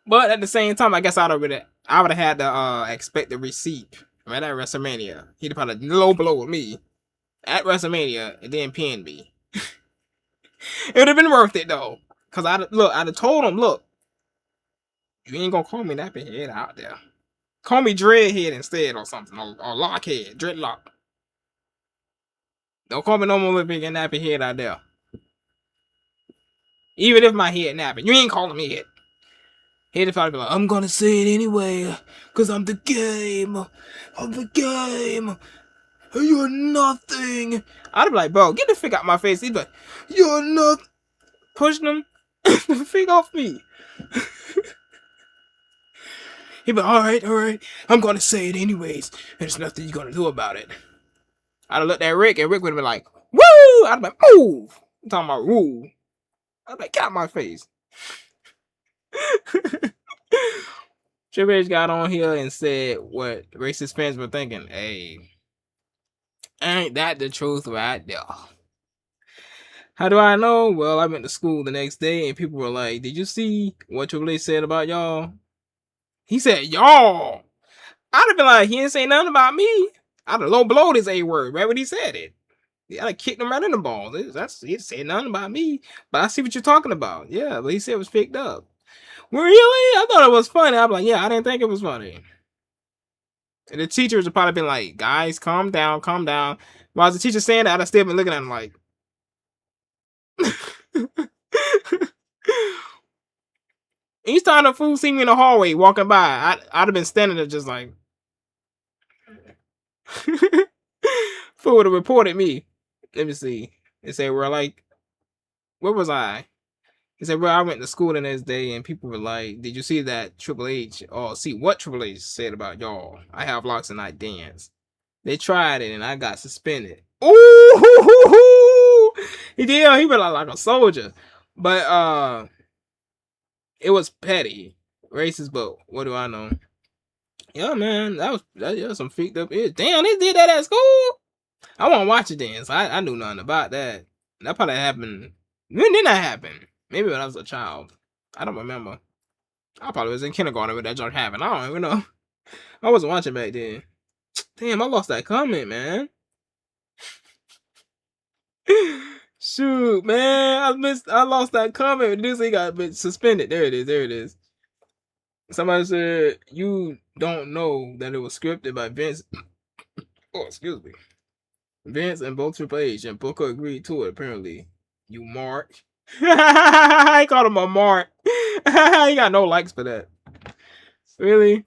But at the same time, I guess I would have had to expect the receipt right at WrestleMania. He'd have probably low blow with me at WrestleMania and then pin me. It would have been worth it though, cause I'd have told him, look, you ain't gonna call me nappy head out there. Call me dreadhead instead or something, or lockhead, dreadlock. Don't call me no more big and nappy head out there. Even if my head napping, you ain't calling me it. He'd probably be like, I'm gonna say it anyway, cause I'm the game. I'm the game. You're nothing. I'd be like, bro, get the fig out my face. He'd be like, you're nothing. Pushing him the fig off me. He'd be like, alright, I'm gonna say it anyways. There's nothing you're gonna do about it. I'd have looked at Rick, and Rick would have been like, woo! I'd be like, move! I'm talking about woo. I'd be like, get out my face. Triple H got on here and said what racist fans were thinking. Hey, ain't that the truth right there? How do I know? Well, I went to school the next day and people were like, did you see what Triple H said about y'all? He said, y'all. I'd have been like, he didn't say nothing about me. I'd have low blowed his A word right when he said it. I'd have kicked him right in the balls. He didn't say nothing about me. But I see what you're talking about. Yeah, but he said it was picked up. Really? I thought it was funny. I'm like, yeah, I didn't think it was funny. And the teachers would probably been like, guys, calm down, calm down. While the teacher saying that, I'd have still been looking at him like. Each time the fool see me in the hallway walking by, I'd have been standing there just like. Fool would have reported me. Let me see. They say, we're like, where was I? He said, well, I went to school the next day and people were like, did you see that Triple H? Or see what Triple H said about y'all? I have locks and I dance. They tried it and I got suspended. Ooh! He did. He was like a soldier. But it was petty. Racist, but what do I know? Yeah, man. That was some freaked up ish. Damn, they did that at school? I want to watch it then. So I knew nothing about that. That probably happened. When did that happen? Maybe when I was a child. I don't remember. I probably was in kindergarten when that junk happened. I don't even know. I wasn't watching back then. Damn, I lost that comment, man. Shoot, man. I lost that comment. This thing got suspended. There it is. Somebody said, you don't know that it was scripted by Vince. Oh, excuse me. Vince and both Triple H and Booker agreed to it, apparently. You mark. I called him a mark. He got no likes for that. Really?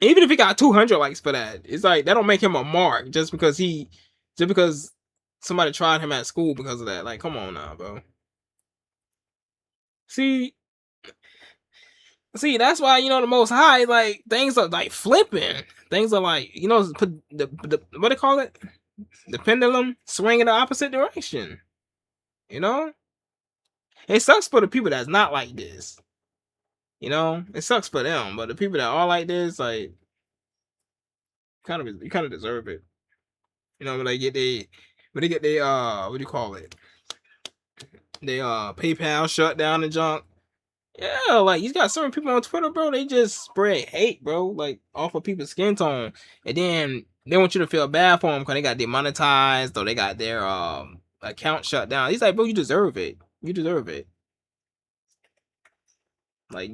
Even if he got 200 likes for that, it's like that don't make him a mark just because somebody tried him at school because of that. Like, come on now, bro. See, that's why the Most High, like, things are like flipping. Things are like, put the what they call it, the pendulum swing in the opposite direction. It sucks for the people that's not like this. It sucks for them, but the people that are like this, like, you kind of deserve it. When they get their what do you call it? They PayPal shut down and junk. Yeah, like you got certain people on Twitter, bro. They just spread hate, bro, like off of people's skin tone, and then they want you to feel bad for them because they got demonetized or they got their account shut down. He's like, bro, you deserve it. You deserve it. Like,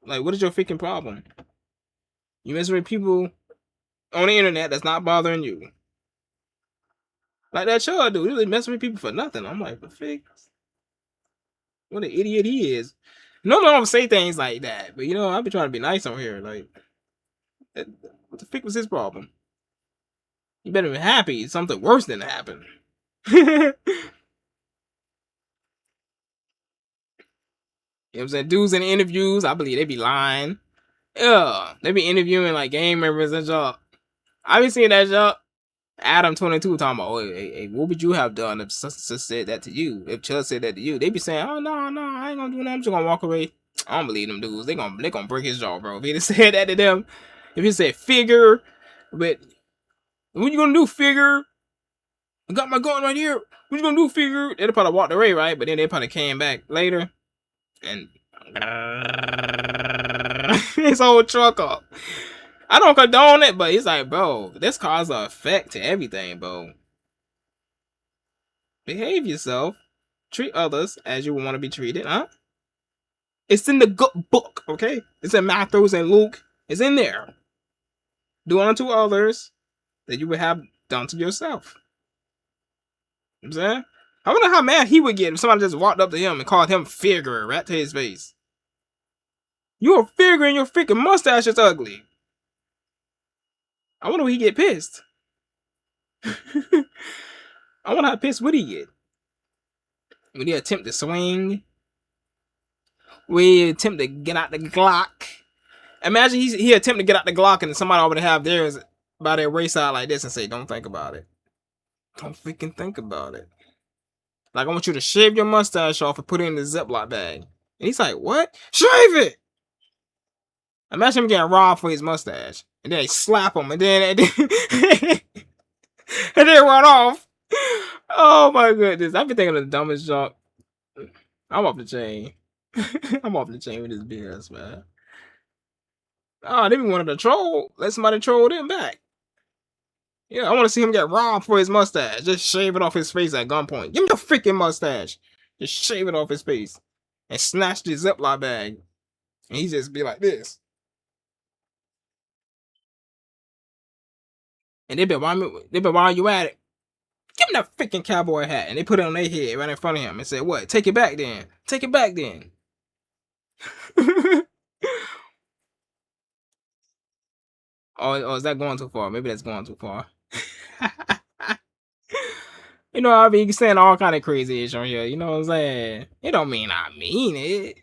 what is your freaking problem? You messing with people? on the internet that's not bothering you. Like that Chud dude, he was messing with people for nothing. I'm like, what an idiot he is. Normally I don't say things like that, but you know, I've been trying to be nice on here. Like, what the fuck was his problem? You better be happy something worse than happened. You know what I'm saying? Dudes in interviews, I believe they be lying. Yeah, they be interviewing like game members and stuff. I be seeing that job. Adam22 talking about, oh, hey, what would you have done if Sister said that to you? If Chud said that to you, they be saying, oh no, I ain't gonna do that. I'm just gonna walk away. I don't believe them dudes. They gonna break his jaw, bro. If he said that to them, if he said figure, but what you gonna do, figure? I got my gun right here. What you gonna do, figure? They'd probably walked away, right? But then they probably came back later and his whole truck up. I don't condone it, but he's like, bro, this causes an effect to everything, bro. Behave yourself. Treat others as you want to be treated, huh? It's in the good book, okay? It's in Matthew and Luke. It's in there. Do unto others that you would have done to yourself. You know what I'm saying? I wonder how mad he would get if somebody just walked up to him and called him figure right to his face. You're a figure and your freaking mustache is ugly. I wonder when he get pissed. I wonder how pissed would he get. Would he attempt to swing? Would he attempt to get out the Glock? Imagine he attempt to get out the Glock and somebody already have theirs by their wayside like this and say, don't think about it. Don't freaking think about it. Like, I want you to shave your mustache off and put it in the Ziploc bag. And he's like, what? Shave it! Imagine him getting robbed for his mustache. And then they slap him and then and then run off. Oh my goodness. I've been thinking of the dumbest junk. I'm off the chain. I'm off the chain with this BS, man. Oh, they be wanting to troll. Let somebody troll them back. Yeah, I want to see him get robbed for his mustache. Just shave it off his face at gunpoint. Give me the freaking mustache. Just shave it off his face. And snatch the Ziploc bag. And he just be like this. And they be, while you at it, give him that freaking cowboy hat. And they put it on their head right in front of him and say, what? Take it back then. Take it back then. Oh, is that going too far? Maybe that's going too far. You know, I be saying all kind of crazy shit on here. You know what I'm saying? It don't mean I mean it.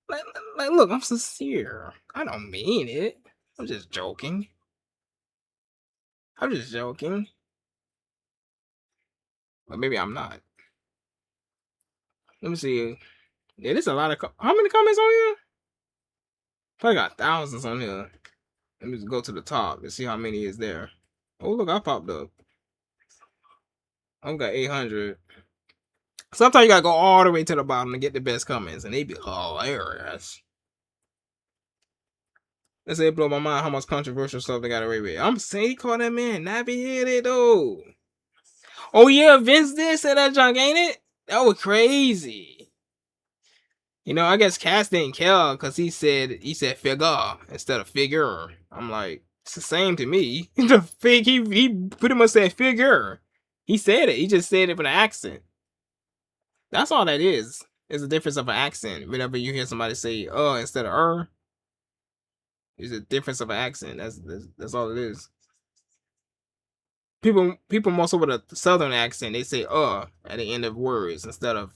Like, look, I'm sincere. I don't mean it. I'm just joking. I'm just joking. But maybe I'm not. Let me see. Yeah, there's a lot of... How many comments on here? Probably got thousands on here. Let me just go to the top and see how many is there. Oh, look, I popped up. I've got 800. Sometimes you gotta go all the way to the bottom to get the best comments, and they be hilarious. Let's say it blow my mind how much controversial stuff they got away with. I'm saying he called that man nappy-headed, though. Oh, yeah, Vince did say that junk, ain't it? That was crazy. You know, I guess Cass didn't care because he said figure instead of figure. I'm like, it's the same to me. The fig, he pretty much said figure. He said it. He just said it with an accent. That's all that is. It's a difference of an accent. Whenever you hear somebody say instead of it's a difference of an accent. That's all it is. People most with a southern accent, they say at the end of words instead of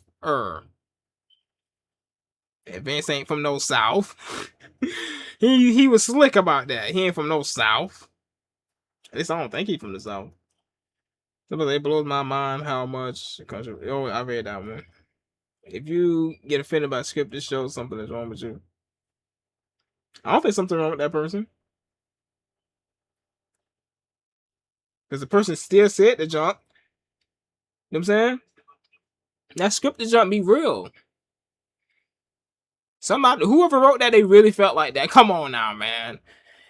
If Vince ain't from no South, he was slick about that. He ain't from no South. At least I don't think he from the South. It blows my mind how much country. Oh, I read that one. If you get offended by script, this shows something is wrong with you. I don't think something's wrong with that person. Because the person still said the junk. You know what I'm saying? That scripted junk be real. Somebody, whoever wrote that, they really felt like that. Come on now, man.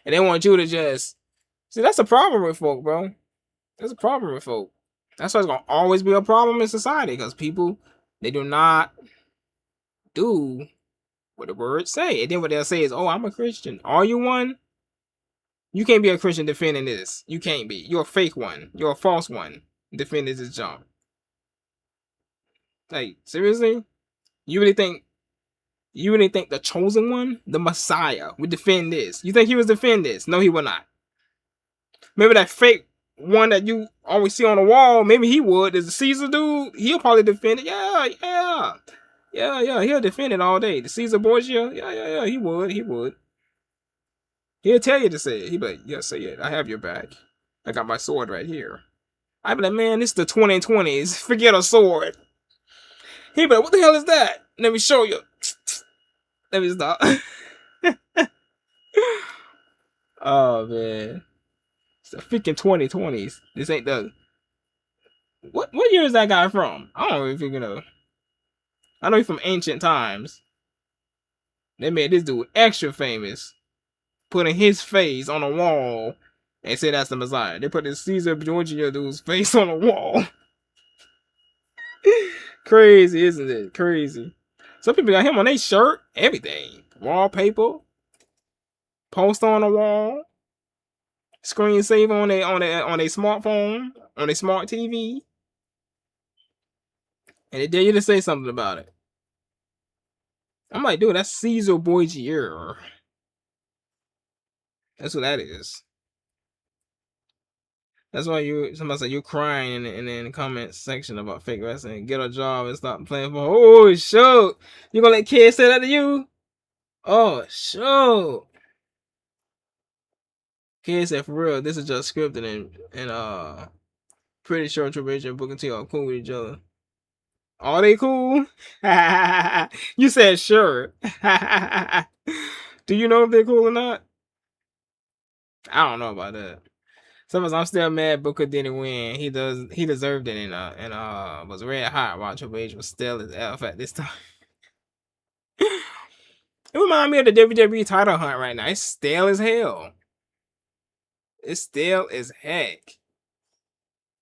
And they want you to just... See, that's a problem with folk, bro. That's a problem with folk. That's why it's going to always be a problem in society. Because people, they do not do what the words say. And then what they'll say is, oh, I'm a Christian. Are you one? You can't be a Christian defending this. You can't be. You're a fake one. You're a false one defending this jump. Like, seriously? You really think the chosen one, the Messiah, would defend this? You think he would defend this? No, he would not. Maybe that fake one that you always see on the wall, maybe he would. Is the Caesar dude? He'll probably defend it. Yeah. He'll defend it all day. The Caesar Borgia? Yeah. He would. He'll tell you to say it. He'll be like, yeah, say it. I have your back. I got my sword right here. I'd be like, man, this is the 2020s. Forget a sword. He'd be like, what the hell is that? Let me show you. Let me stop. Oh, man. It's the freaking 2020s. This ain't the... What year is that guy from? I don't even freaking know. I know he's from ancient times. They made this dude extra famous. Putting his face on a wall and say that's the Messiah. They put this Caesar Borgia dude's face on a wall. Crazy, isn't it? Crazy. Some people got him on their shirt, everything. Wallpaper. Post on the wall. Screen save on their smartphone, on their smart TV. And they dare you to say something about it. I'm like, dude, that's Caesar Borgia. That's what that is. That's why somebody said you're crying in the comment section about fake wrestling. Get a job and stop playing for. Oh, shoot. You gonna let kids say that to you? Oh, shoot. Kids said, for real, this is just scripted and pretty sure Triple H and Booker T are cool with each other. Are they cool? You said sure. Do you know if they're cool or not? I don't know about that. Sometimes I'm still mad Booker didn't win. He deserved it and was red hot while Triple H was still as F at this time. It reminds me of the WWE title hunt right now. It's stale as hell. It's stale as heck.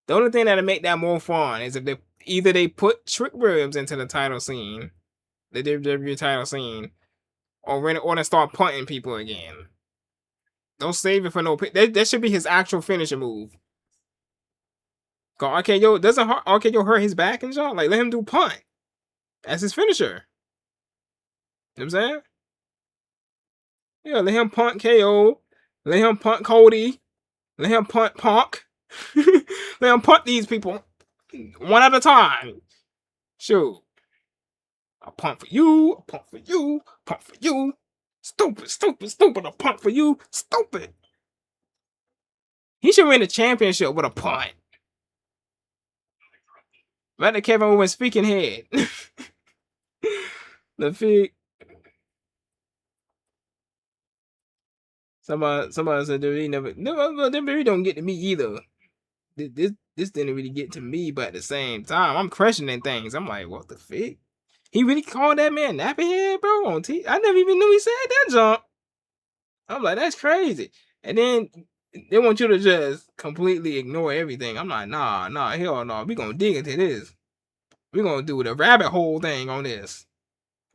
The only thing that'll make that more fun is if they put Trick Williams into the title scene, the WWE title scene, or they start punting people again. Don't save it for no pick. That should be his actual finisher move. Cause RKO doesn't RKO hurt his back and shot. Like, let him do punt. That's his finisher. You know what I'm saying? Yeah, let him punt KO. Let him punt Cody. Let him punt Punk. Let him punt these people one at a time. Shoot. A punt for you. A punt for you. Punt for you. Stupid. A punt for you. Stupid. He should win the championship with a punt. Right to Kevin Owens' speaking head. The fig. Somebody said WWE don't get to me either. This didn't really get to me, but at the same time, I'm questioning things. I'm like, what the fig? He really called that man nappyhead, bro, on T. I never even knew he said that jump. I'm like, that's crazy. And then they want you to just completely ignore everything. I'm like, nah, hell no. We gonna dig into this. We gonna do the rabbit hole thing on this.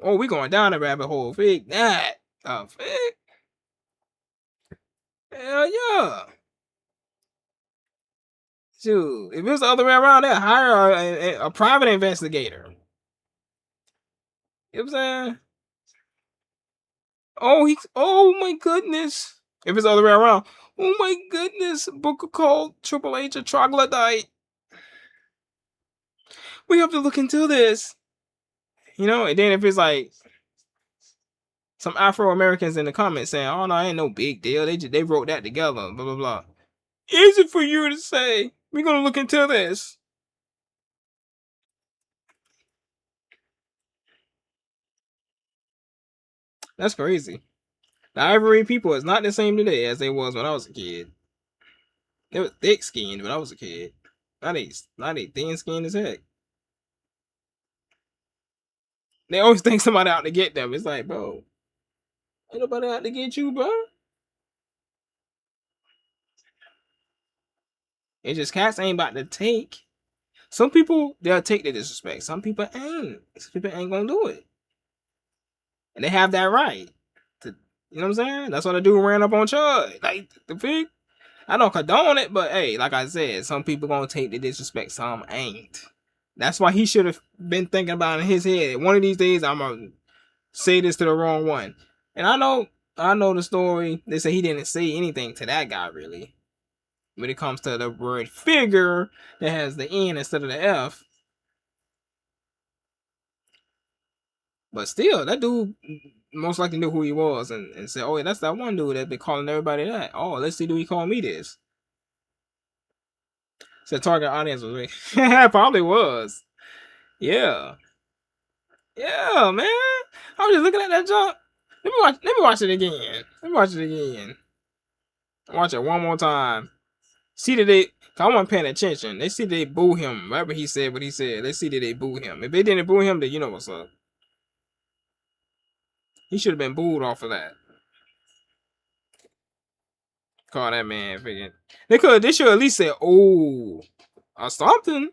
Oh, we going down the rabbit hole. Fig that. Fig. Hell yeah. Shoot, if it was the other way around, they'd hire a private investigator. You know what I'm saying? Oh my goodness. If it's the other way around, oh my goodness, Booker called Triple H a troglodyte. We have to look into this. You know, and then if it's like some Afro-Americans in the comments saying, oh no, ain't no big deal. They wrote that together, blah, blah, blah. Easy for you to say. We're going to look into this. That's crazy. The Ivory people is not the same today as they was when I was a kid. They were thick skinned when I was a kid. Now they thin skinned as heck. They always think somebody out to get them. It's like, bro, ain't nobody out to get you, bro. It's just cats ain't about to take. Some people, they'll take the disrespect. Some people ain't. Some people ain't gonna do it. And they have that right You know what I'm saying? That's why the dude ran up on Chud. Like, the pig. I don't condone it, but hey, like I said, some people gonna take the disrespect, some ain't. That's why he should have been thinking about in his head. One of these days, I'm gonna say this to the wrong one. And I know the story. They say he didn't say anything to that guy really. When it comes to the word figure that has the N instead of the F. But still, that dude most likely knew who he was and said, oh, yeah, that's that one dude that been calling everybody that. Oh, let's see, do he call me this? So target audience was me. Probably was. Yeah. Yeah, man. I was just looking at that junk. Let me watch it again. Let me watch it again. Watch it one more time. See that I wasn't paying attention. They see that they boo him. Whatever he said, what he said. They see that they boo him. If they didn't boo him, then you know what's up. He should have been booed off of that. Call that man freaking. They should at least say, oh, or something.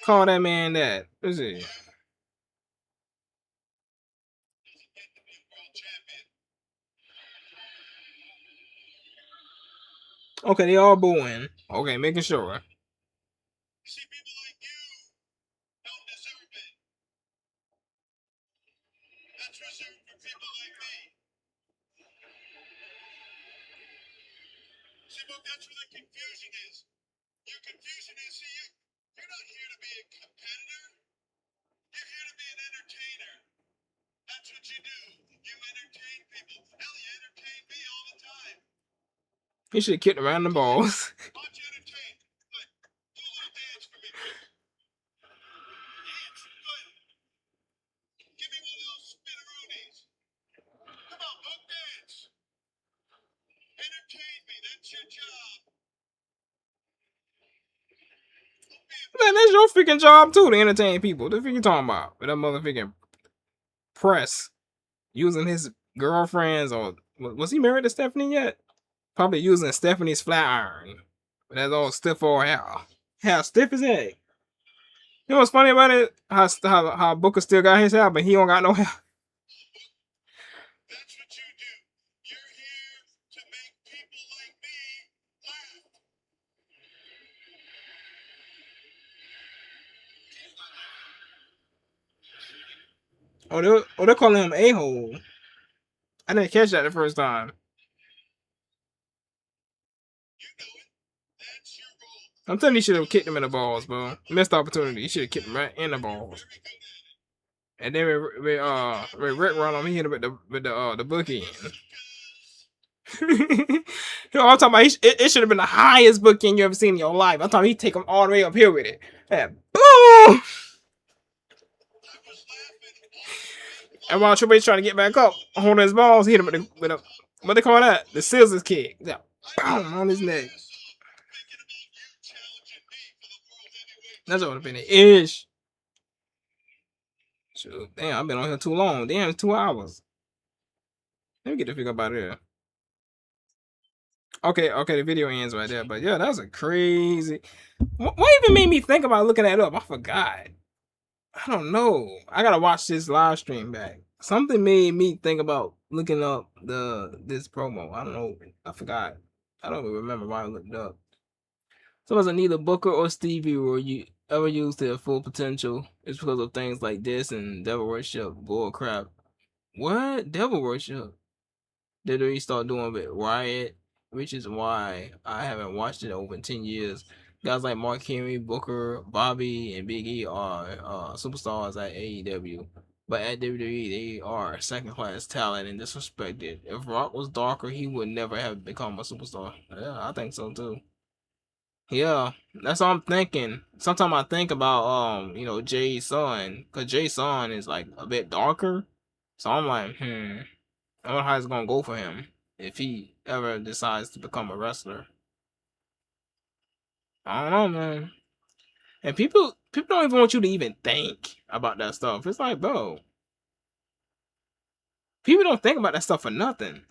Call that man that. Let's see. Okay, they all booing. Okay, making sure. See, people like you don't deserve it. That's reserved for people like me. See, but that's where the confusion is. Your confusion is, you're not here to be a competitor. You're here to be an entertainer. That's what you do. You entertain people. Hell, you entertain me all the time. He should have kicked around the balls. Watch you entertain. Good. Do a little dance for me. Dance. Good. Give me one of those spinneroonies. Come on, book dance. Entertain me. That's your job. Man, that's your freaking job too, to entertain people. What the fuck you talking about? With that motherfucking press. Using his girlfriends, or was he married to Stephanie yet? Probably using Stephanie's flat iron. But that's all stiff or how stiff is that? You know what's funny about it? How Booker still got his hair, but he don't got no hair. That's what you do. You're here to make people like me laugh. They're calling him a-hole. I didn't catch that the first time. I'm telling you, he should have kicked him in the balls, bro. Missed opportunity. He should have kicked him right in the balls. And then with Rick run him, he hit him with the bookie. You know, I'm talking about it should have been the highest booking you ever seen in your life. I'm talking he take him all the way up here with it. And boom! And while Triple H trying to get back up, holding his balls, he hit him with a what they call that? The scissors kick. Yeah, boom, on his neck. That's what would have been an ish. Shoot, damn, I've been on here too long. Damn, it's 2 hours. Let me get the figure up out of here. Okay, the video ends right there. But yeah, that was a crazy. What even made me think about looking that up? I forgot. I don't know. I gotta watch this live stream back. Something made me think about looking up this promo. I don't know. I forgot. I don't even remember why I looked it up. So was it neither Booker or Stevie were you ever used their full potential? It's because of things like this and devil worship, bull crap. What? Devil worship? Did they start doing with Riot? Which is why I haven't watched it over 10 years. Guys like Mark Henry, Booker, Bobby, and Big E are superstars at AEW. But at WWE, they are second-class talent and disrespected. If Rock was darker, he would never have become a superstar. Yeah, I think so too. Yeah, that's what I'm thinking. Sometimes I think about Jay's son, cause Jay's son is like a bit darker. So I'm like, I wonder how it's gonna go for him if he ever decides to become a wrestler. I don't know, man. And people don't even want you to even think about that stuff. It's like, bro, people don't think about that stuff for nothing.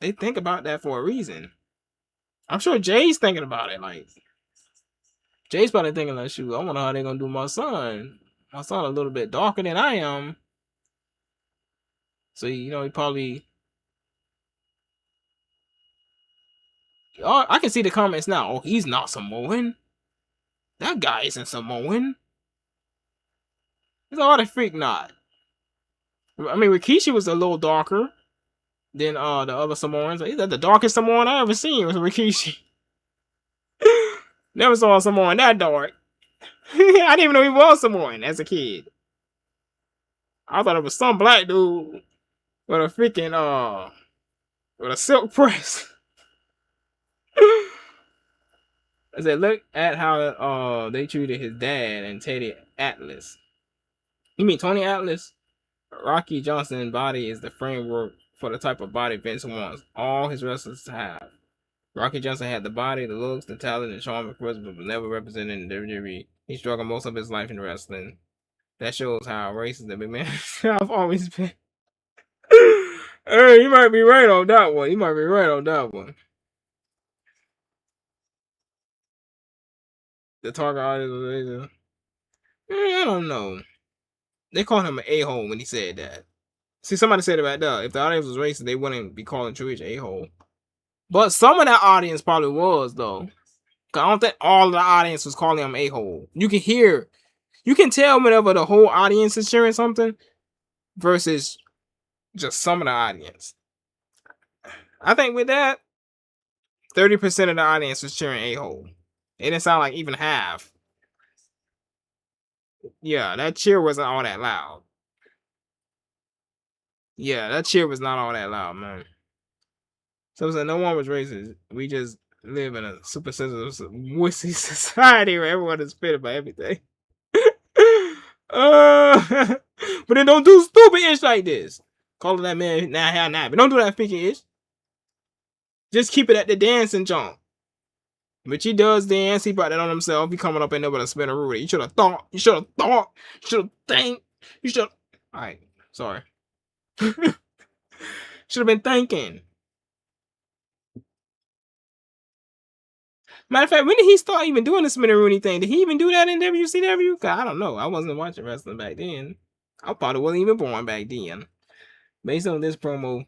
They think about that for a reason. I'm sure Jay's thinking about it. Like, Jay's probably thinking like, shoot, I wonder how they're gonna do my son. My son a little bit darker than I am. So he probably Oh, I can see the comments now. Oh, he's not Samoan. That guy isn't Samoan. He's all the freak not. I mean, Rikishi was a little darker than the other Samoans. He's the darkest Samoan I ever seen was Rikishi. Never saw a Samoan that dark. I didn't even know he was Samoan as a kid. I thought it was some black dude with a freaking with a silk press. I said, look at how they treated his dad and Teddy Atlas. You mean Tony Atlas? Rocky Johnson's body is the framework for the type of body Vince wants all his wrestlers to have. Rocky Johnson had the body, the looks, the talent, and charm of course, but was never represented in WWE. He struggled most of his life in wrestling. That shows how racist the big man I've always been. Hey, you might be right on that one. You might be right on that one. The target audience was I don't know. They called him an a-hole when he said that. See, somebody said about that. If the audience was racist, they wouldn't be calling Triple H a-hole. But some of that audience probably was, though. Cause I don't think all of the audience was calling him a-hole. You can hear, you can tell whenever the whole audience is cheering something versus just some of the audience. I think with that, 30% of the audience was cheering a-hole. It didn't sound like even half. Yeah, that cheer wasn't all that loud. Yeah, that cheer was not all that loud, man. So no one was racist. We just live in a super sensitive, wussy society where everyone is fitted by everything. But then don't do stupid ish like this. Calling that man nah, but don't do that freaking ish. Just keep it at the dancing jump. But he does dance. He brought that on himself. He coming up in there with a spinneroo. You should have thought. You should have thought. You should have think. You should. All right, sorry. Should have been thinking. Matter of fact, when did he start even doing the spinneroo thing? Did he even do that in WCW? Cause I don't know. I wasn't watching wrestling back then. I probably wasn't even born back then. Based on this promo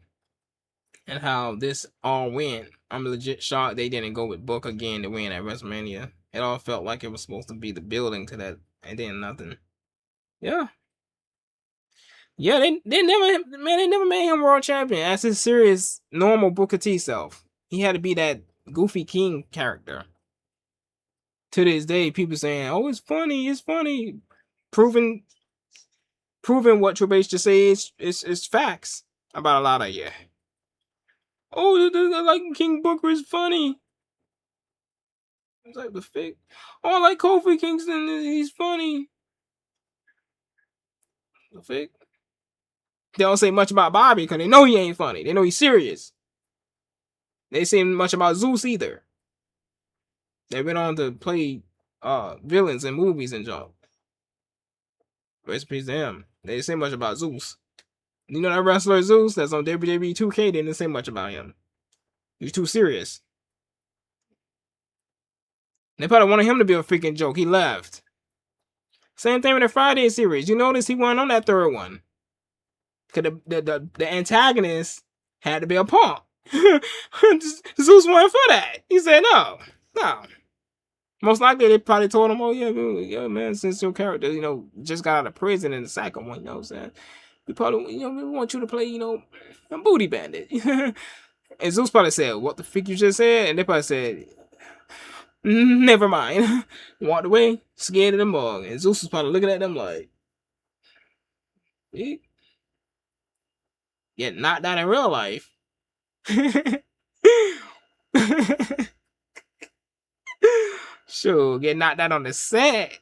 and how this all went, I'm legit shocked they didn't go with Book again to win at WrestleMania. It all felt like it was supposed to be the building to that, and then nothing. Yeah. Yeah, they never made him world champion as his serious, normal Booker T self. He had to be that goofy king character. To this day, people saying, "Oh, it's funny," proving what Triple H just say is facts about a lot of you. Oh, I like King Booker is funny. It's like the fake. Oh, I like Kofi Kingston. He's funny. The fake. They don't say much about Bobby because they know he ain't funny. They know he's serious. They say much about Zeus either. They went on to play villains in movies and junk. Rest in peace to him. They didn't say much about Zeus. You know that wrestler Zeus that's on WWE 2K? They didn't say much about him. He's too serious. They probably wanted him to be a freaking joke. He left. Same thing with the Friday series. You notice he wasn't on that third one. Because the antagonist had to be a punk. Zeus wasn't for that. He said no. Most likely they probably told him, oh yeah, man, since your character, just got out of prison in the second one, you know what I'm saying? We probably, we want you to play, a booty bandit. And Zeus probably said, what the freak you just said? And they probably said, never mind. Walked away, scared of them all. And Zeus was probably looking at them like, get knocked out in real life. Sure, get knocked out on the set.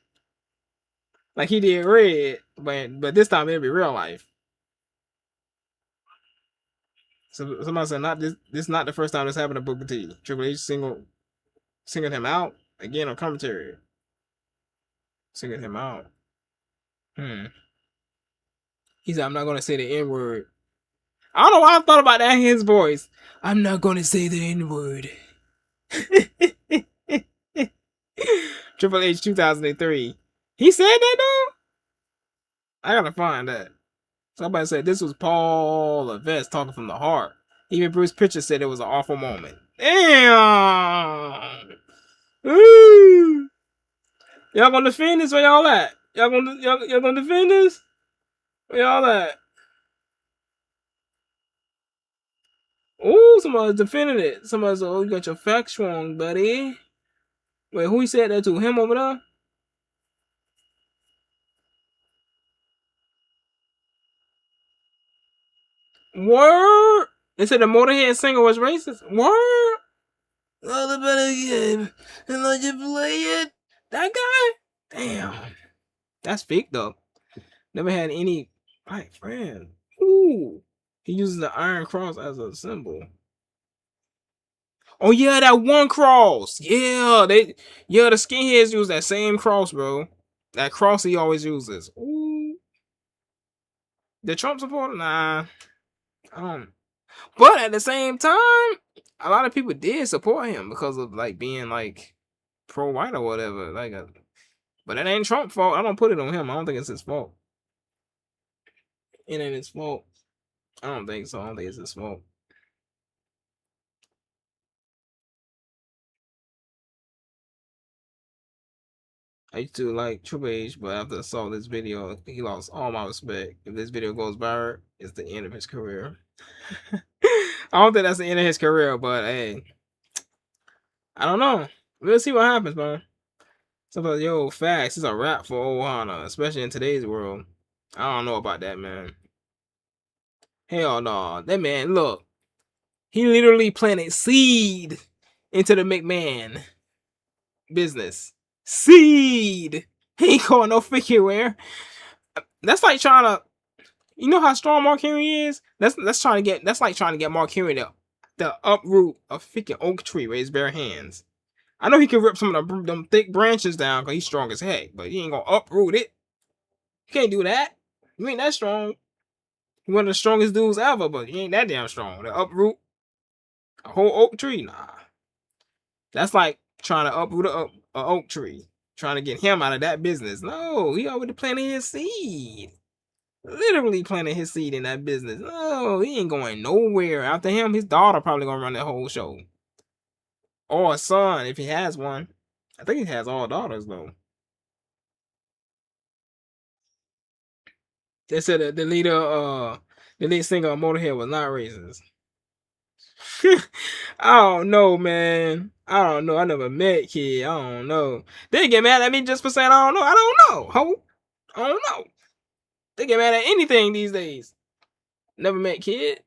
Like he did Red, but this time it'll be real life. So somebody said not this not the first time this happened to Booker T. Triple H singled him out again on commentary. Singled him out. He said, I'm not gonna say the N-word. I don't know why I thought about that in his voice. I'm not gonna say the N-word. Triple H 2003. He said that though? I gotta find that. Somebody said this was Paul Levesque talking from the heart. Even Bruce Pritchard said it was an awful moment. Damn. Ooh. Y'all gonna defend this? Where y'all at? Y'all gonna defend this? Where y'all at? Ooh, somebody's defending it. Somebody's oh, you got your facts wrong, buddy. Wait, who he said that to? Him over there? Word. They said the Motorhead singer was racist. Word. All about a game and let you play it. That guy? Damn. That's fake though. Never had any white friend. Ooh. He uses the Iron Cross as a symbol. Oh yeah, that one cross. Yeah, the skinheads use that same cross, bro. That cross he always uses. Ooh. The Trump supporter? Nah. But at the same time, a lot of people did support him because of like being like pro-white or whatever. But that ain't Trump's fault. I don't put it on him. I don't think it's his fault. It ain't his fault. I don't think so. I don't think it's his fault. I used to like Triple H, but after I saw this video, he lost all my respect. If this video goes viral, it's the end of his career. I don't think that's the end of his career, but hey, I don't know. We'll see what happens, man. Sometimes, yo, facts, it's a wrap for old Hana, especially in today's world. I don't know about that, man. Hell no. That man, look, he literally planted seed into the McMahon business. Seed. He ain't going no figure wear. That's like trying to, you know how strong Mark Henry is? That's like trying to get Mark Henry to uproot a freaking oak tree with his bare hands. I know he can rip some of them thick branches down because he's strong as heck, but he ain't gonna uproot it. You can't do that. You ain't that strong. You're one of the strongest dudes ever, but you ain't that damn strong. To uproot a whole oak tree, nah. That's like trying to uproot a oak tree. Trying to get him out of that business. No, he already planted his seed. Literally planted his seed in that business. No, he ain't going nowhere. After him, his daughter probably gonna run that whole show. Or a son, if he has one. I think he has all daughters, though. They said that the lead singer of Motorhead was not racist. I don't know, man. I don't know. I never met Kid. I don't know. They get mad at me just for saying I don't know. I don't know. Ho. I don't know. They get mad at anything these days. Never met Kid.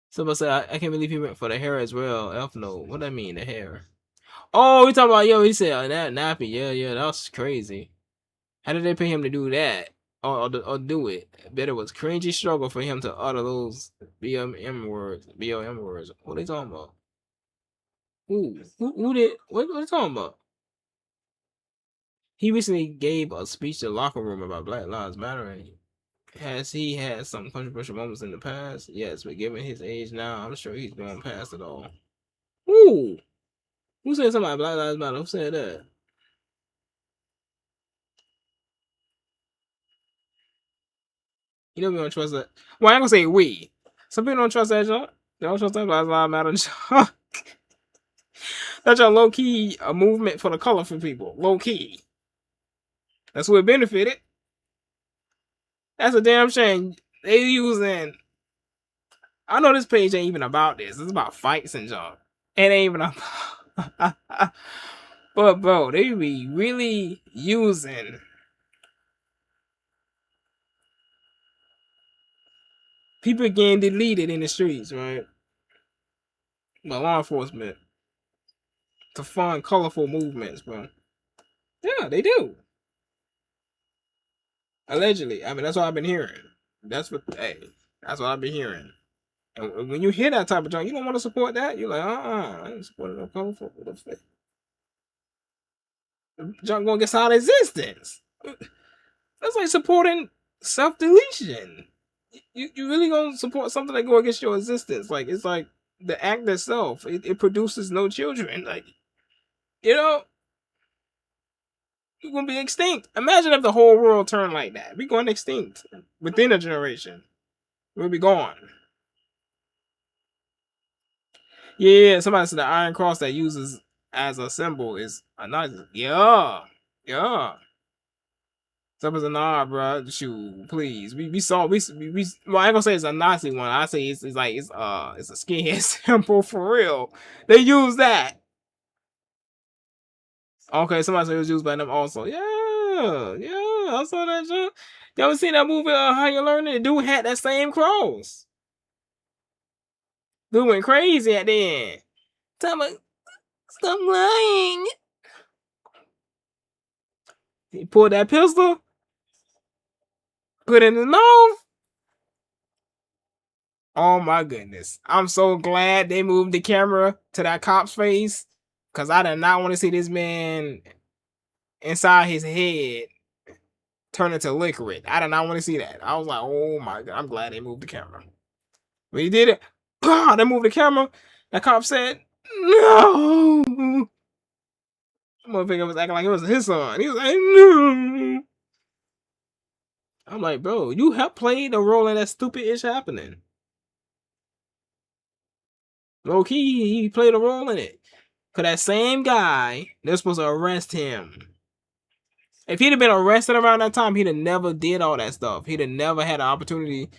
Somebody said, I can't believe he went for the hair as well. F no. What do I mean, the hair? Oh, we talking about, yo, he said, that nappy. Yeah, that was crazy. How did they pay him to do that? Or do it? I bet it was cringy struggle for him to utter those BLM words. What are they talking about? Who did? What are they talking about? He recently gave a speech to the locker room about Black Lives Matter. Has he had some controversial moments in the past? Yes, but given his age now, I'm sure he's gone past it all. Who said something about Black Lives Matter? Who said that? You know we don't trust that. Well, I ain't gonna say we. Some people don't trust that junk. They don't trust that Black Lives Matter junk. That's a low key a movement for the colorful people. Low key. That's what benefited. That's a damn shame. They using. I know this page ain't even about this. It's about fights and junk. It ain't even about. But bro, they be really using people getting deleted in the streets, right? By law enforcement to fund colorful movements, bro. Yeah, they do. Allegedly. I mean, that's what I've been hearing. That's what I've been hearing. And when you hear that type of junk, you don't want to support that. You're like, I ain't supporting no colorful. Junk gonna get out of existence. That's like supporting self-deletion. You really gonna support something that go against your existence? Like it's like the act itself. It produces no children. Like you know, We're gonna be extinct. Imagine if the whole world turned like that. We're going extinct within a generation. We'll be gone. Yeah, somebody said the Iron Cross that uses as a symbol is a Nazi. Yeah. Something's a nah, bro. Shoot, please. We saw we well, I ain't gonna say it's a Nazi one. I say it's like it's a skinhead symbol for real. They use that. Okay, somebody said it was used by them also. Yeah, I saw that shit. You ever seen that movie, How You Learn It? The dude had that same cross. Dude went crazy at the end. Tell me, stop lying. He pulled that pistol, put it in his mouth. Oh my goodness. I'm so glad they moved the camera to that cop's face. Because I did not want to see this man inside his head turn into liquid. I did not want to see that. I was like, oh my God. I'm glad they moved the camera. When he did it, they moved the camera. That cop said, no. Motherfucker was acting like it was his son. He was like, no. I'm like, bro, you helped play the role in that stupid ish happening. Low key, he played a role in it. Cause that same guy, they're supposed to arrest him. If he'd have been arrested around that time, he'd have never did all that stuff. He'd have never had an opportunity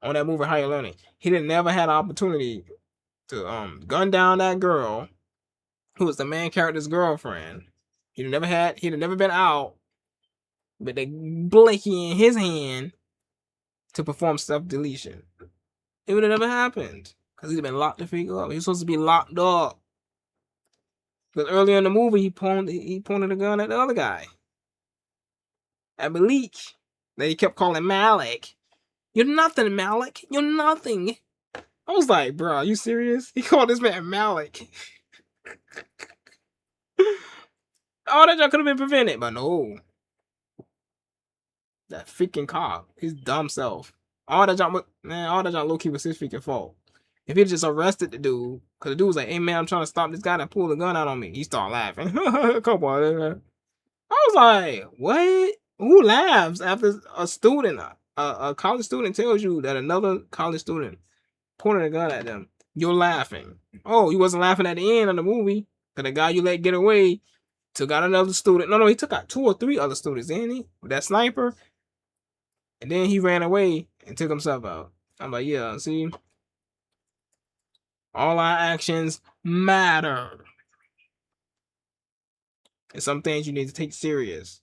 on that movie, How You Learn It. He'd have never had an opportunity to gun down that girl who was the main character's girlfriend. He'd have never been out with the blinky in his hand to perform self-deletion. It would have never happened. Because he'd have been locked the freak up. He was supposed to be locked up. Because earlier in the movie, he pointed a gun at the other guy. At Malik. That he kept calling Malik. You're nothing, Malik. You're nothing. I was like, bro, are you serious? He called this man Malik. All that y'all could have been prevented, but no. That freaking cop. His dumb self. All that y'all low-key was his freaking fault. If he just arrested the dude, because the dude was like, hey man, I'm trying to stop this guy that pulled a gun out on me. He started laughing. Come on, man. I was like, what? Who laughs after a student, a college student tells you that another college student pointed a gun at them? You're laughing. Oh, you wasn't laughing at the end of the movie. Because the guy you let get away took out another student. No, he took out 2 or 3 other students, didn't he? With that sniper. And then he ran away and took himself out. I'm like, yeah, see? All our actions matter. And some things you need to take serious.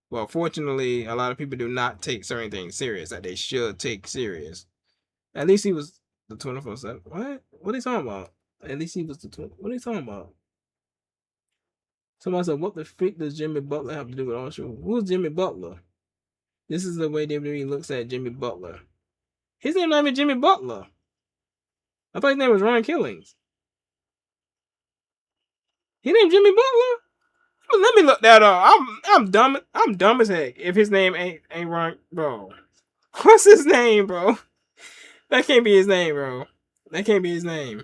Well, fortunately, a lot of people do not take certain things serious that they should take serious. At least he was the 24/7. What? What are you talking about? At least he was the 20. What are you talking about? Somebody said, what the freak does Jimmy Butler have to do with all show? Who's Jimmy Butler? This is the way WWE looks at Jimmy Butler. His name not even Jimmy Butler. I thought his name was Ron Killings. His name Jimmy Butler? Well, let me look that up. I'm dumb. I'm dumb as heck. If his name ain't Ron, bro. What's his name, bro? That can't be his name, bro. That can't be his name,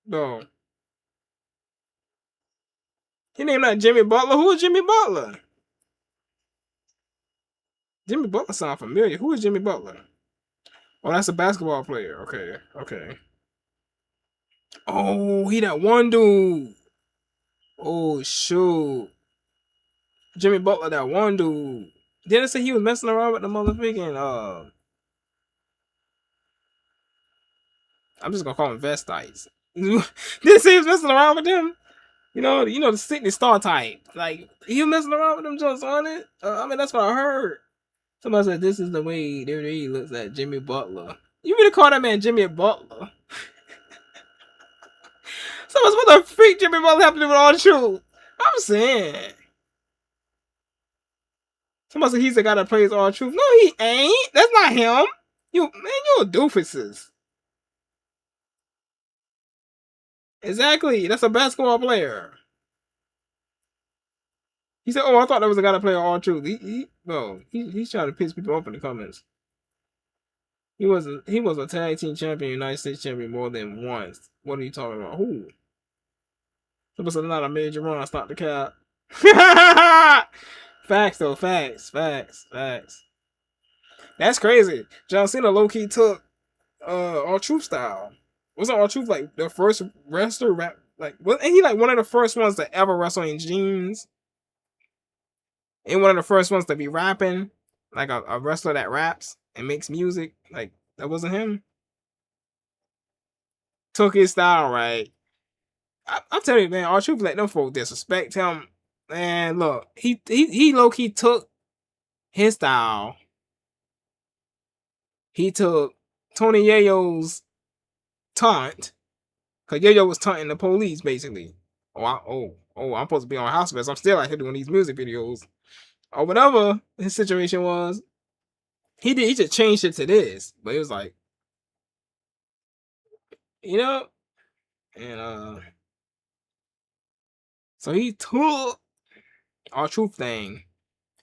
bro. His name not Jimmy Butler. Who is Jimmy Butler? Jimmy Butler sound familiar. Who is Jimmy Butler? Oh, that's a basketball player. Okay. Oh, he that one dude. Oh, shoot. Jimmy Butler, that one dude. Didn't it say he was messing around with the motherfucking, I'm just gonna call him Vestites. Didn't it say he was messing around with them? You know the sickness star type. Like, he was messing around with them just on it? I mean, that's what I heard. Somebody said this is the way WWE looks at Jimmy Butler. You really call that man Jimmy Butler? Somebody said, what the freak Jimmy Butler have to do with all the truth? I'm saying. Somebody said he's the guy that plays all truth. No, he ain't. That's not him. You're doofuses. Exactly. That's a basketball player. He said, oh, I thought that was the guy that played all truth. He's trying to piss people off in the comments. He was a tag team champion, United States champion more than once. What are you talking about? Who? Somebody said not a major run. Stop the cap. Facts though, facts. That's crazy. John Cena low key took R-Truth style. Wasn't R-Truth like the first wrestler rap? Like, wasn't he like one of the first ones to ever wrestle in jeans? And one of the first ones to be rapping, like a wrestler that raps and makes music. Like, that wasn't him. Took his style, right? I'm telling you, man, R-Truth let them folk disrespect him. Man, look, he low key took his style. He took Tony Yayo's taunt, cause Yayo was taunting the police basically. I'm supposed to be on house arrest. I'm still out here doing these music videos, or whatever his situation was. He just changed it to this, but it was like, you know, and so he took R-Truth thing,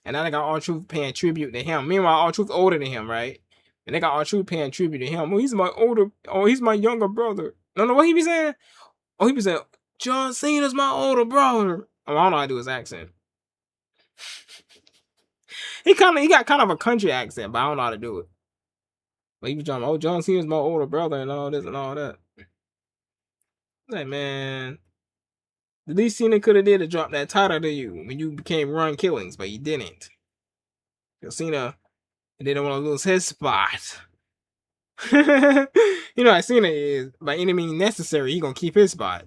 and now they got R-Truth paying tribute to him. Meanwhile, R-Truth older than him, right? And they got R-Truth paying tribute to him. He's my younger brother. No, what he be saying? Oh, he be saying, John Cena's my older brother. Oh, I don't know how to do his accent. He got kind of a country accent, but I don't know how to do it. But he was talking, oh, John Cena's my older brother and all this and all that. Like, man, the least Cena could have did to drop that title to you when you became Run Killings, but he didn't. Because Cena didn't want to lose his spot. You know how Cena is, by any means necessary, he gonna keep his spot.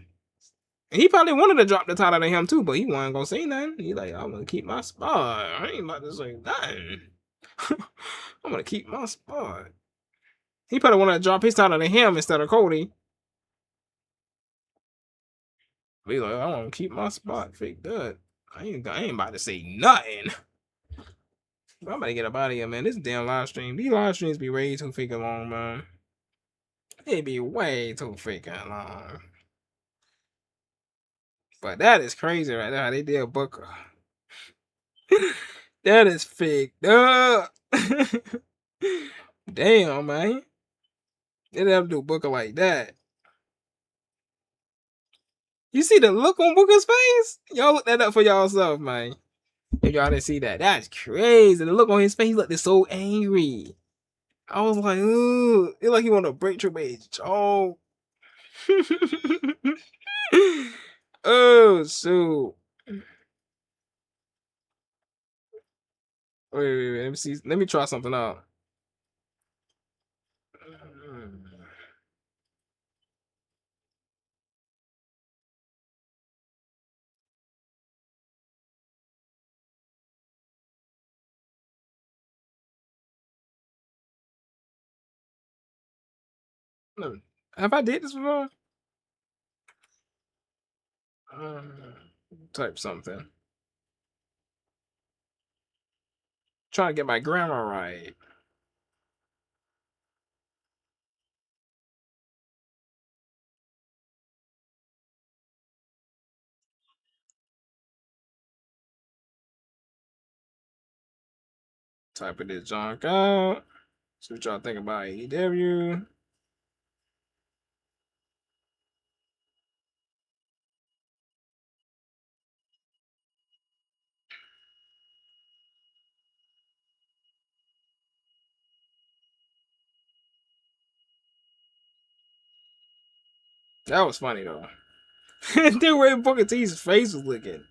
And he probably wanted to drop the title to him too, but he wasn't gonna say nothing. He like, I'm gonna keep my spot. I ain't about to say nothing. I'm gonna keep my spot. He probably wanted to drop his title to him instead of Cody. Be like, I want to keep my spot. Fake that. I ain't about to say nothing. I'm about to get up out of here, man. This damn live stream. These live streams be way too freaking long, man. They be way too freaking long. But that is crazy right there. How they did Booker. That is fake. Damn, man. They never do Booker like that. You see the look on Booker's face? Y'all look that up for y'allself, man. If y'all didn't see that, that's crazy. The look on his face, he looked so angry. I was like, ooh, it's like he want to break Triple H. Oh. Oh, shoot. Wait. Let me see. Let me try something out. Have I did this before? Type something. Trying to get my grammar right. Type of this junk out. See what y'all think about AEW. That was funny though. The way Booker T's face was looking.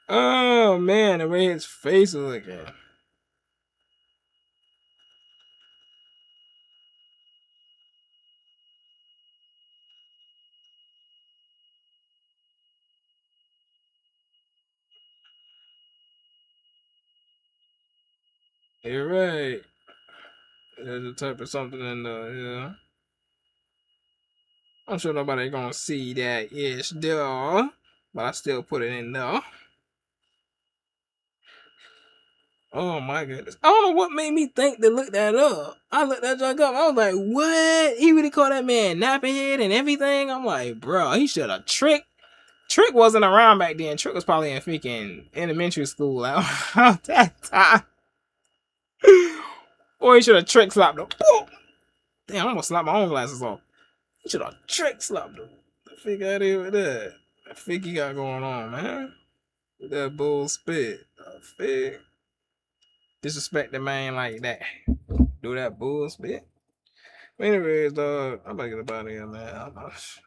Oh man, the way his face was looking. You're right. There's a type of something in there, yeah. I'm sure nobody gonna see that ish there, but I still put it in there. Oh my goodness. I don't know what made me think to look that up. I looked that junk up. I was like, what? He really called that man napping head and everything? I'm like, bro, he should have tricked. Trick wasn't around back then. Trick was probably in freaking elementary school out that time. Or he should have trick slapped him. Boom! Damn, I almost slapped my own glasses off. He should have trick slapped him. Figure out here with that. the fuck you got going on, man? That bull spit. Fig. Disrespect the man like that. Do that bull spit. Anyways, dog, I'm about to get up out of here, man.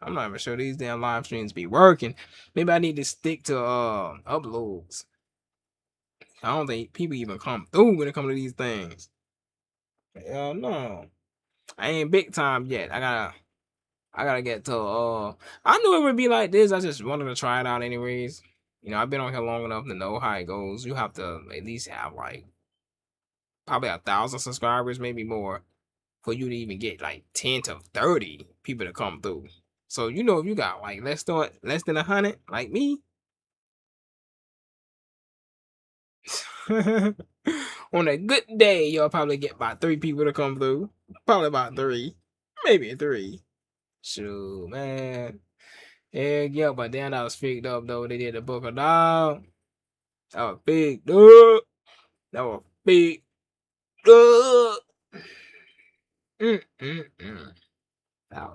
I'm not even sure these damn live streams be working. Maybe I need to stick to uploads. I don't think people even come through when it comes to these things. Hell no. I ain't big time yet. I gotta get to I knew it would be like this. I just wanted to try it out anyways. You know, I've been on here long enough to know how it goes. You have to at least have like probably 1,000 subscribers, maybe more, for you to even get like 10 to 30 people to come through. So you know, if you got like less than 100, like me, on a good day, you'll probably get about 3 people to come through. Probably about 3, maybe 3. Shoot, man. Heck yeah, but then that was picked up though. They did the book of dog. That was big, dude. That was big, dude.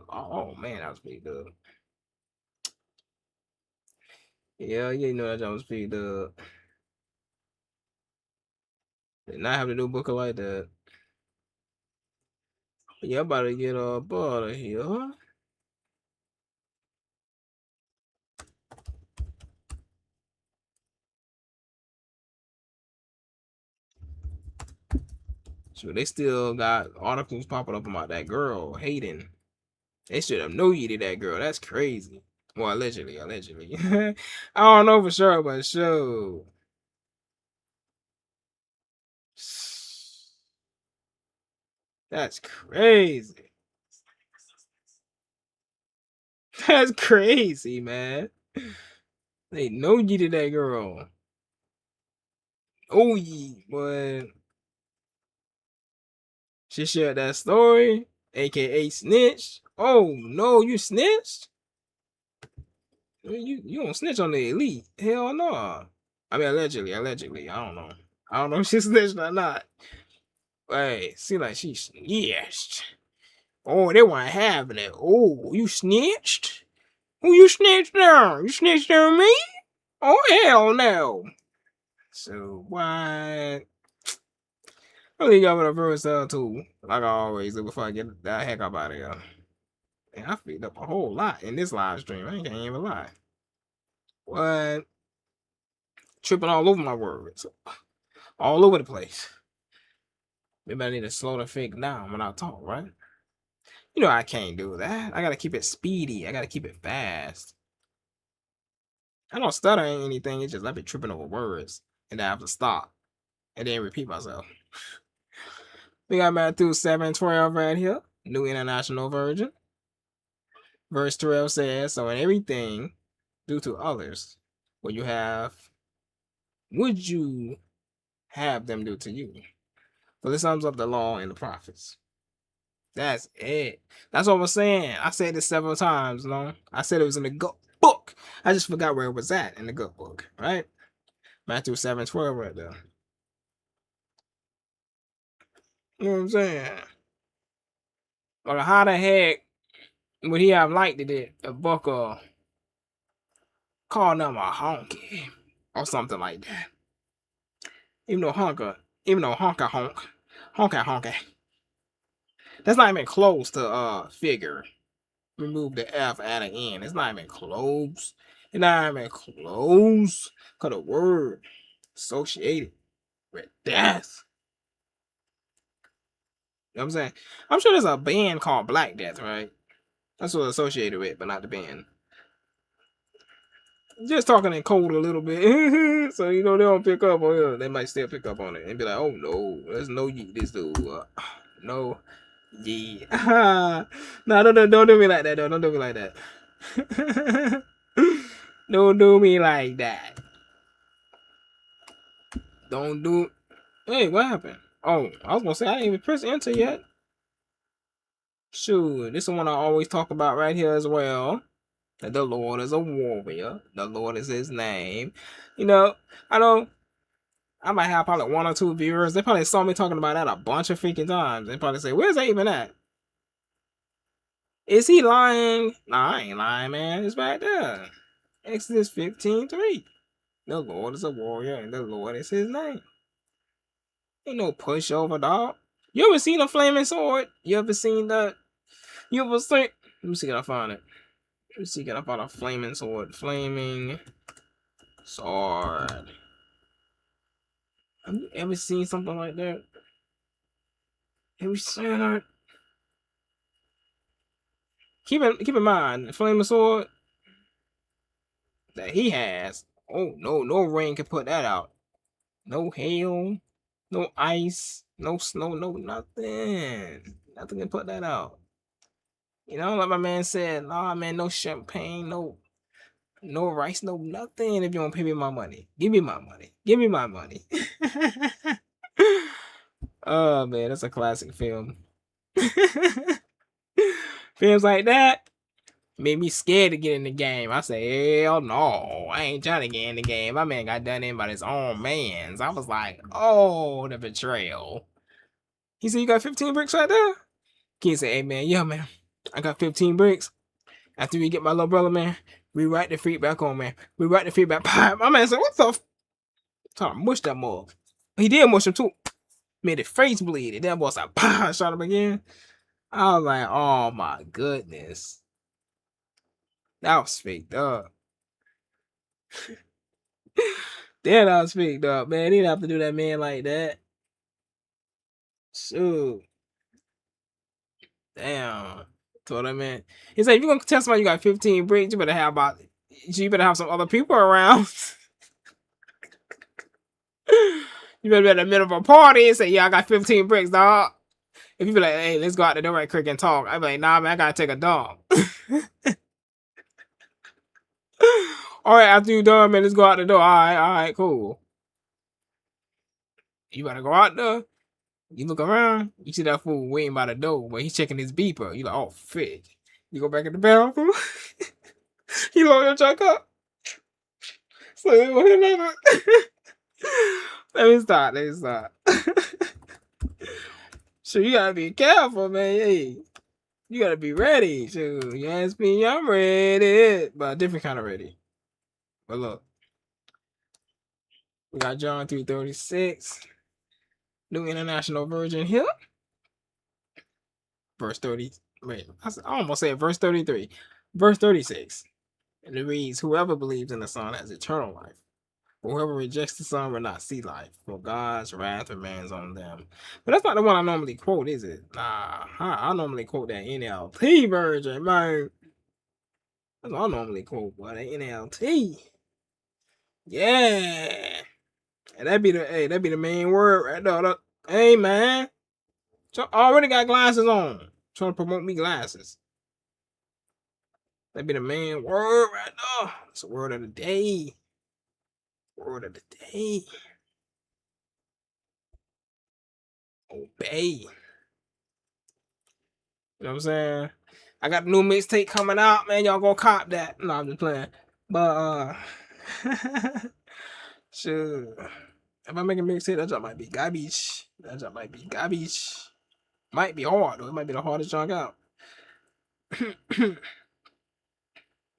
Oh man, that was big, dude. Yeah, you know that was big, dude. Did not have to do a book like that. Yeah, I'm about to get up out of here, huh? So they still got articles popping up about that girl, Hayden. They should have known you did that girl. That's crazy. Well, allegedly. I don't know for sure, but sure. That's crazy. That's crazy, man. They know you did that girl. Oh, yeah, but she shared that story, aka snitch. Oh no, you snitched? You don't snitch on the elite? Hell no. I mean, allegedly. I don't know. I don't know if she snitched or not. Hey, seems like she snitched. Oh, they weren't having it. Oh, you snitched? Who you snitched on? You snitched on me? Oh, hell no. So, what? I think I'm gonna first too, like I always do before I get the heck up out of here. And I picked up a whole lot in this live stream. I can't even lie. What? Tripping all over my words. All over the place. Maybe I need to slow the fake down when I talk, right? You know I can't do that. I gotta keep it speedy. I gotta keep it fast. I don't stutter or anything. It's just I be tripping over words. And then I have to stop. And then repeat myself. We got Matthew 7:12 right here. New International Version. Verse 12 says, so in everything, do to others what you have, would you have them do to you? So this sums up the law and the prophets. That's it. That's what I was saying. I said this several times, no? I said it was in the good book. I just forgot where it was at in the good book, right? Matthew 7:12 right there. You know what I'm saying? But how the heck would he have liked it? A book of call them a honky or something like that. Even though honka honka. That's not even close to figure. Remove the F, add an N. It's not even close. It's not even close. Cause the word associated with death. You know what I'm saying? I'm sure there's a band called Black Death, right? That's what it's associated with, but not the band. Just talking in code a little bit. So, you know, they don't pick up on it. They might still pick up on it and be like, oh no, there's no yeet this dude. No. Yeah. No, don't do me like that, though. Don't do me like that. Don't do me like that. Don't do. Hey, what happened? Oh, I was gonna say I didn't even press enter yet. Shoot, this is one I always talk about right here as well. That the Lord is a warrior. The Lord is his name. You know, I might have probably 1 or 2 viewers. They probably saw me talking about that a bunch of freaking times. They probably say, where's that even at? Is he lying? Nah, I ain't lying, man. It's right there. Exodus 15:3. The Lord is a warrior and the Lord is his name. Ain't no pushover, dog. You ever seen a flaming sword? You ever seen that? You ever seen? Let me see if I find it. Let me see if I find a flaming sword. Flaming sword. Have you ever seen something like that? Have you seen that? Keep in mind, the flaming sword that he has. Oh no rain can put that out. No hail, no ice, no snow, no nothing. Nothing can put that out. You know, like my man said, nah man, no champagne, no rice, no nothing. If you want to pay me my money, give me my money. Give me my money. Oh man, that's a classic film. Films like that made me scared to get in the game. I say, hell no, I ain't trying to get in the game. My man got done in by his own mans. I was like, oh, the betrayal. He said, you got 15 bricks right there? Kid said, hey man, yeah man, I got 15 bricks. After we get my little brother, man, we write the feedback on, man. We write the feedback. My man said, what the f? Trying to mush that mug. He did mush him too. Made his face bleed. That boy said, shot him again. I was like, oh my goodness. That was faked up. That was faked up, man. He didn't have to do that man like that. Shoot. Damn. Told that man. He said, if you're gonna tell somebody you got 15 bricks, you better have some other people around. You better be at a minimum party and say, yeah, I got 15 bricks, dog. If you be like, hey, let's go out the door right quick and talk, I'd be like, nah, man, I gotta take a dog. All right, after you done, man, let's go out the door. All right, cool. You better go out there. You look around, you see that fool waiting by the door, but he's checking his beeper. You like, oh, fit. You go back in the bathroom. You load your truck up. So, let me start. So you gotta be careful, man. Hey, you gotta be ready. So you ask me, I'm ready, but a different kind of ready. But look, we got John 3:36, New International Version here. Verse 30. Wait, I almost said verse 33. Verse 36. And it reads, whoever believes in the Son has eternal life. But whoever rejects the Son will not see life, for God's wrath remains on them. But that's not the one I normally quote, is it? Nah, I normally quote that NLT version, man. That's what I normally quote, boy, that NLT. Yeah. And that'd be the main word right there. Hey, man. So I already got glasses on. Trying to promote me glasses. That'd be the main word right there. It's the word of the day. Word of the day. Obey. You know what I'm saying? I got the new mixtape coming out, man. Y'all gonna cop that. No, I'm just playing. But sure. If I make a mixtape, that job might be garbage. Might be hard though. It might be the hardest junk out.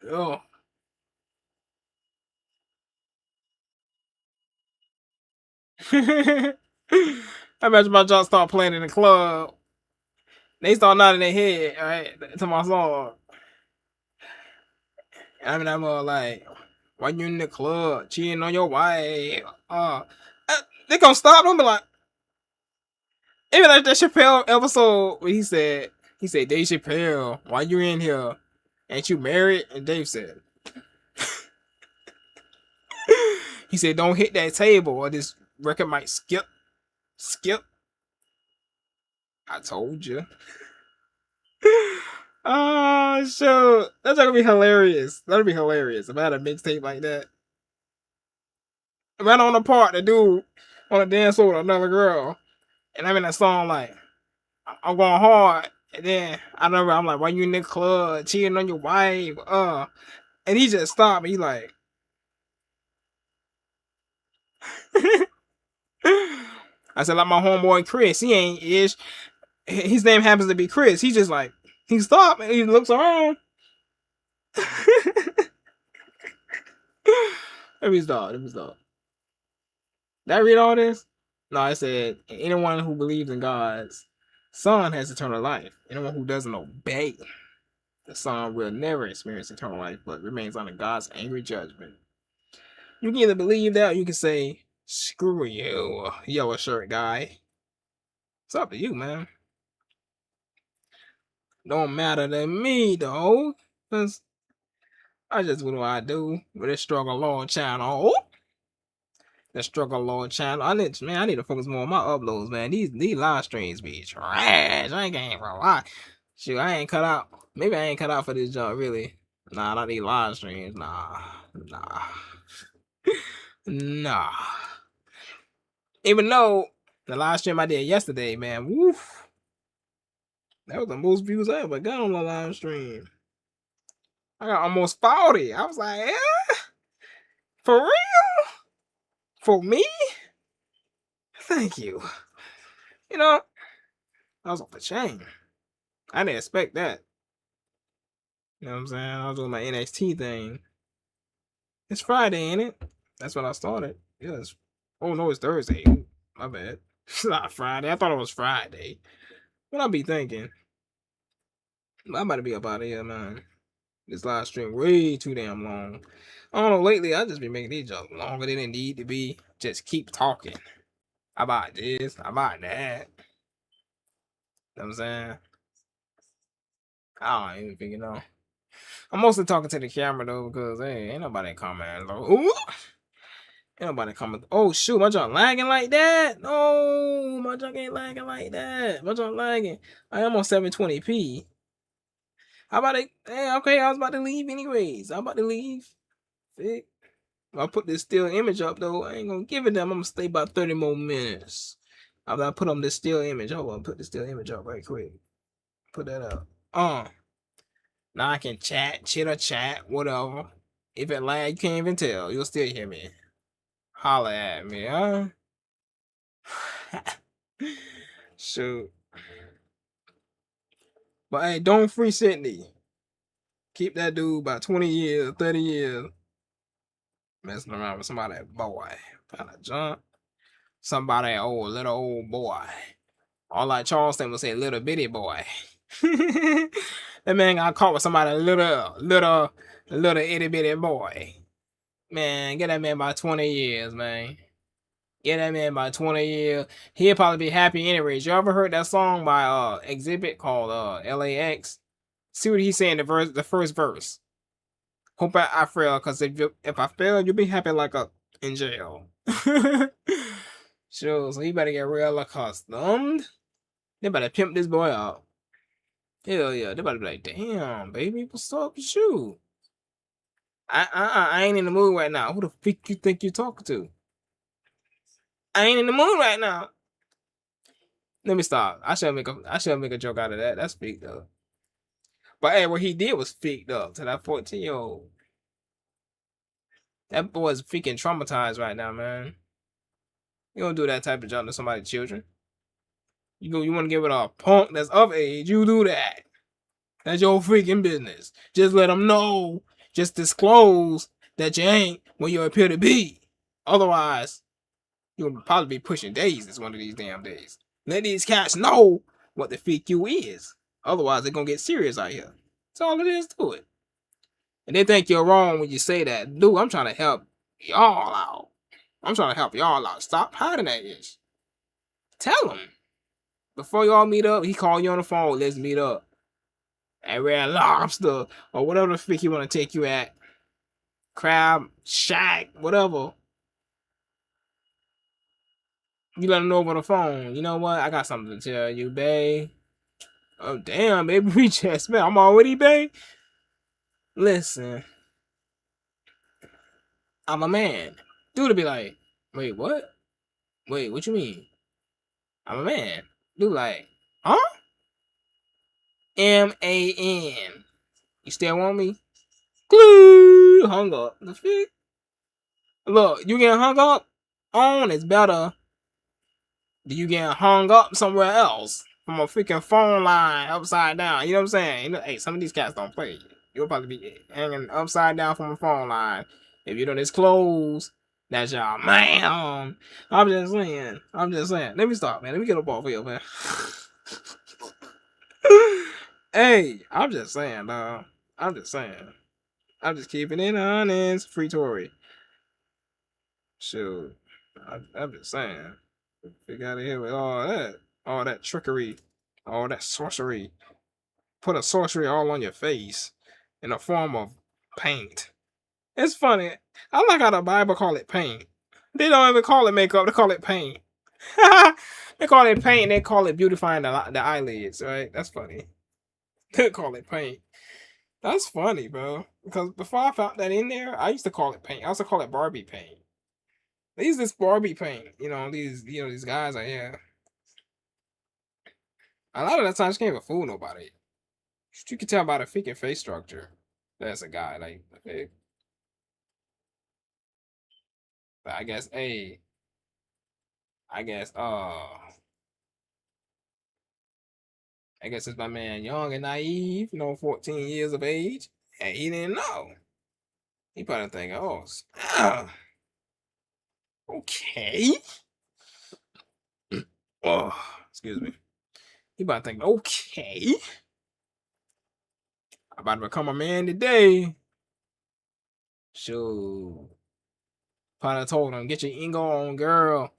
Yo. I imagine my junk start playing in the club. They start nodding their head, right, to my song. I mean, I'm all like, why you in the club cheating on your wife? They gonna stop them, be like, even like that Chappelle episode where he said, Dave Chappelle, why you in here? Ain't you married? And Dave said, he said, don't hit that table or this record might skip. I told you. Oh, sure. That's gonna be hilarious. That'll be hilarious if I had a mixtape like that. If I on the part, the dude on a dance floor with another girl, and I'm in that song like, I'm going hard, and then I'm like, why you in the club cheating on your wife? And he just stopped me. He like, I said, like my homeboy Chris, he ain't ish. His name happens to be Chris. He just like, he stopped and he looks around. Let me start. Did I read all this? No, I said anyone who believes in God's Son has eternal life. Anyone who doesn't obey the Son will never experience eternal life, but remains under God's angry judgment. You can either believe that, or you can say, "Screw you, yellow shirt guy." It's up to you, man. Don't matter to me though, cause I just do what I do with this Struggle Lord channel. The Struggle Lord channel. I need to focus more on my uploads, man. These live streams be trash. I ain't gonna lie. Shoot, I ain't cut out. Maybe I ain't cut out for this job, really. Nah, not these live streams. Nah. Nah. Even though the live stream I did yesterday, man, woof. That was the most views I ever got on the live stream. I got almost 40. I was like, yeah? For real? For me? Thank you. You know, I was off the chain. I didn't expect that. You know what I'm saying? I was doing my NXT thing. It's Friday, ain't it? That's when I started. Yes. Oh no, it's Thursday. My bad. It's not Friday. I thought it was Friday. What I be thinking? I'm about to be up out of here, man. This live stream way too damn long. I don't know, lately I just been making these jokes longer than it need to be. Just keep talking about this, about that. You know what I'm saying? I don't even think, you know. I'm mostly talking to the camera though, because hey, ain't nobody commenting though. Ooh! Ain't nobody comment. Oh shoot, my junk lagging like that? No, my junk ain't lagging like that. My junk lagging. I am on 720p. How about it? Hey, okay, I was about to leave anyways. I'm about to leave. See? I'll put this still image up though. I ain't gonna give it them. I'm gonna stay about 30 more minutes. After I put on this still image. Hold on, put the still image up right quick. Put that up. Now I can chitter chat, whatever. If it lag, you can't even tell. You'll still hear me. Holla at me, huh? Shoot. But hey, don't free Sydney. Keep that dude about 20 years, 30 years. Messing around with somebody boy. Kind of junk. Somebody little old boy. Or like Charleston would say, little bitty boy. That man got caught with somebody little itty bitty boy. Man, get that man by 20 years, man. Get that man by 20 years. He'll probably be happy anyways. You ever heard that song by Exhibit called LAX? See what he's saying the first verse. Hope I fail, because if I fail, you'll be happy like in jail. Sure, so he better get real accustomed. They better pimp this boy out. Hell yeah, they better be like, damn, baby, what's up with you? I ain't in the mood right now. Who the fuck you think you're talking to? I ain't in the mood right now. Let me stop. I should make a joke out of that. That's fake though. But hey, what he did was fake up to that 14-year-old. That boy's freaking traumatized right now, man. You don't do that type of jump to somebody's children. You want to give it a punk that's of age, you do that. That's your freaking business. Just let them know. Just disclose that you ain't what you appear to be. Otherwise, you'll probably be pushing daisies one of these damn days. Let these cats know what the freak you is. Otherwise, they're going to get serious out here. That's all it is to it. And they think you're wrong when you say that. Dude, I'm trying to help y'all out. I'm trying to help y'all out. Stop hiding that ish. Tell them. Before y'all meet up, he called you on the phone. Let's meet up at Red Lobster or whatever the freak he want to take you at. Crab Shack, whatever. You let him know over the phone. You know what? I got something to tell you, babe. Oh, damn, baby. We just met. I'm already, babe. Listen. I'm a man. Dude to be like, wait, what? Wait, what you mean? I'm a man. Dude like, huh? M-A-N. You still want me? Glue. Hung up. The fuck? Look, you getting hung up on is better than you getting hung up somewhere else from a freaking phone line upside down. You know what I'm saying? You know, hey, some of these cats don't play. You'll probably be hanging upside down from a phone line If you know this clothes, that's y'all man. I'm just saying. Let me stop, man. Let me get a ball for you, man. Hey, I'm just saying, dog. I'm just saying. I'm just keeping it honest. Free Tory. Shoot. I'm just saying. Get out of here with all that trickery, all that sorcery. Put a sorcery all on your face in the form of paint. It's funny. I like how the Bible call it paint. They don't even call it makeup. They call it paint. They call it paint. And they call it beautifying the eyelids. Right? That's funny. They call it paint. That's funny, bro. Because before I found that in there, I used to call it paint. I used to call it Barbie paint. They use this Barbie paint. These guys are here. A lot of the times, you can't even fool nobody. You can tell by the freaking face structure. That's a guy, like, okay. But I guess it's my man young and naive, 14 years of age, and he didn't know. He probably think, okay. Oh, excuse me. He about to think, okay. I'm about to become a man today. Sure. Probably told him, get your ego on, girl.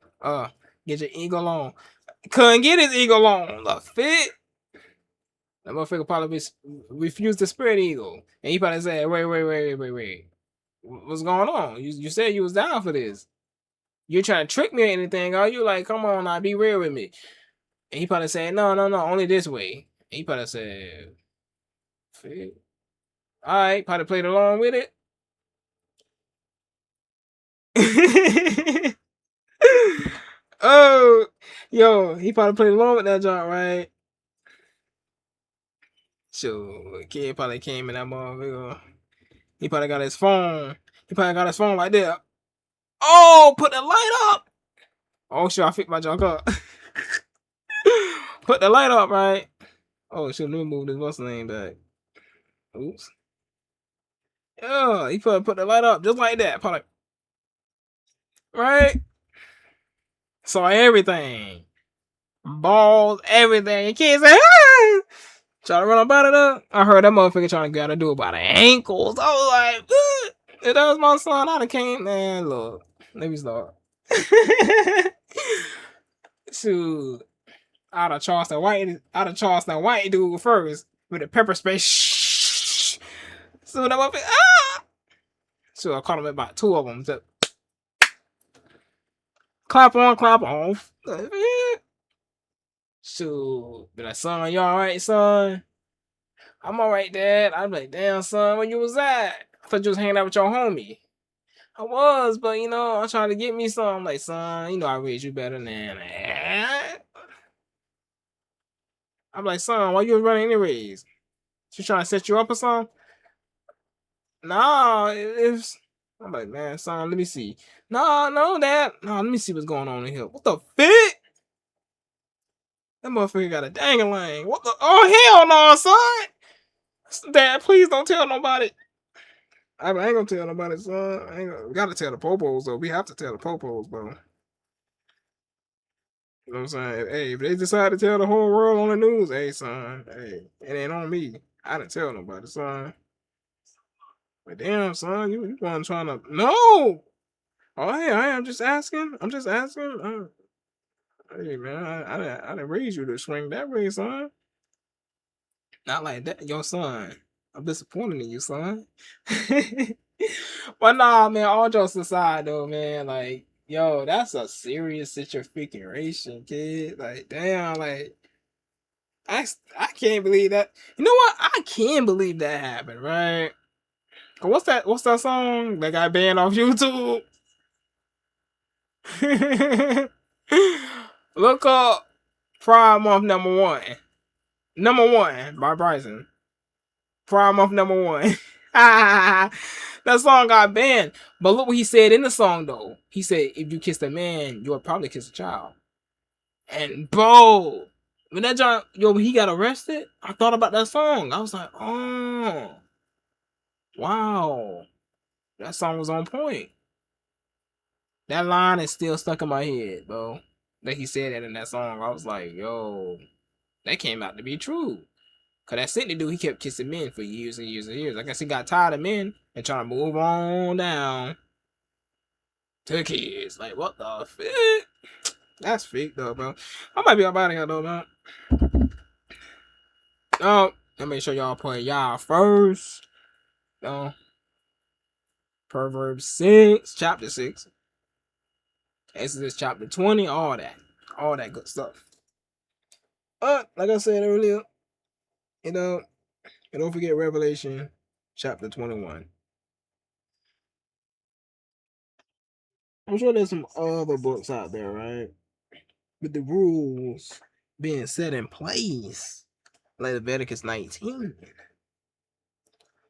Get your ego on. Couldn't get his ego on. The fit. That motherfucker probably refused to spread eagle. And he probably said, wait. What's going on? You said you was down for this. You're trying to trick me or anything, are you? Like, come on now, be real with me. And he probably said, no, only this way. And he probably said, fit. Alright, probably played along with it. Oh, yo, he probably played along with that joint, right? So, kid probably came in that motherfucker. He probably got his phone. He probably got his phone right there. Oh, put the light up. Oh, shit, I picked my junk up. Put the light up, right? Oh, shit, let me move this what's the name back. Oops. Yeah, he put the light up just like that. Probably. Right? Saw everything. Balls, everything. You can't say, ah! Try to run up out of there. I heard that motherfucker trying to get out to do it by the ankles. I was like, if that was my son, I'd have came, man. Look, let me start. Shoot. I'd have Charleston White dude first with a pepper spray. Shh. So that motherfucker, So I caught him about 2 of them. So, clap on, clap off. So, be like, son, you alright, son? I'm alright, Dad. I'm like, damn, son, where you was at? I thought you was hanging out with your homie. I was, but I'm trying to get me some. I'm like, son, I raised you better than that. I'm like, son, why you was running anyways? She trying to set you up or something? No, it's. I'm like, man, son, let me see. No, Dad. No, let me see what's going on in here. What the fit? That motherfucker got a dangling. What the? Oh, hell no, son. Dad, please don't tell nobody. I ain't gonna tell nobody, son. We gotta tell the popos, though. We have to tell the popos, bro. You know what I'm saying? Hey, if they decide to tell the whole world on the news, hey, son, hey, it ain't on me. I didn't tell nobody, son. But damn, son, you weren't trying to. No! Oh, hey, I'm just asking. Hey, man, I didn't raise you to swing that way, son. Not like that, your son. I'm disappointed in you, son. But nah, man, all jokes aside, though, man, like, yo, that's a serious situation, kid. Like, damn, like, I can't believe that. You know what? I can believe that happened, right? What's that song that got banned off YouTube? Look up Pride Month #1. #1 by Bryson. Pride Month #1. That song got banned. But look what he said in the song, though. He said, if you kiss a man, you'll probably kiss a child. And, bro, when that John, he got arrested, I thought about that song. I was like, oh, wow. That song was on point. That line is still stuck in my head, bro. That he said that in that song. I was like, yo, that came out to be true. Cause that Sydney dude, he kept kissing men for years and years and years. I guess he got tired of men and trying to move on down to kids. Like, what the fuck? That's fake though, bro. I might be up out of here though, man. Oh, let me show y'all play y'all first. Proverbs 6, chapter 6. Exodus chapter 20, all that good stuff. Like I said earlier, and don't forget Revelation chapter 21. I'm sure there's some other books out there, right? With the rules being set in place, like Leviticus 19.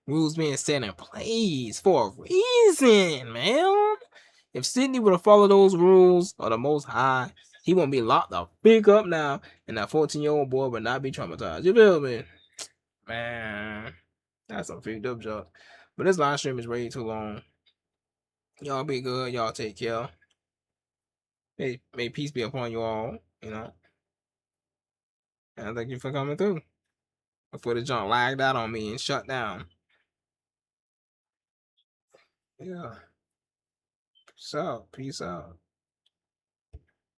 Rules being set in place for a reason, man. If Sydney would have followed those rules of the Most High, he won't be locked the big up now, and that 14-year-old boy would not be traumatized. You feel me? Man, that's some freaked up jokes. But this live stream is way too long. Y'all be good. Y'all take care. May peace be upon you all, And thank you for coming through. Before the junk lagged out on me and shut down. Yeah. Peace out.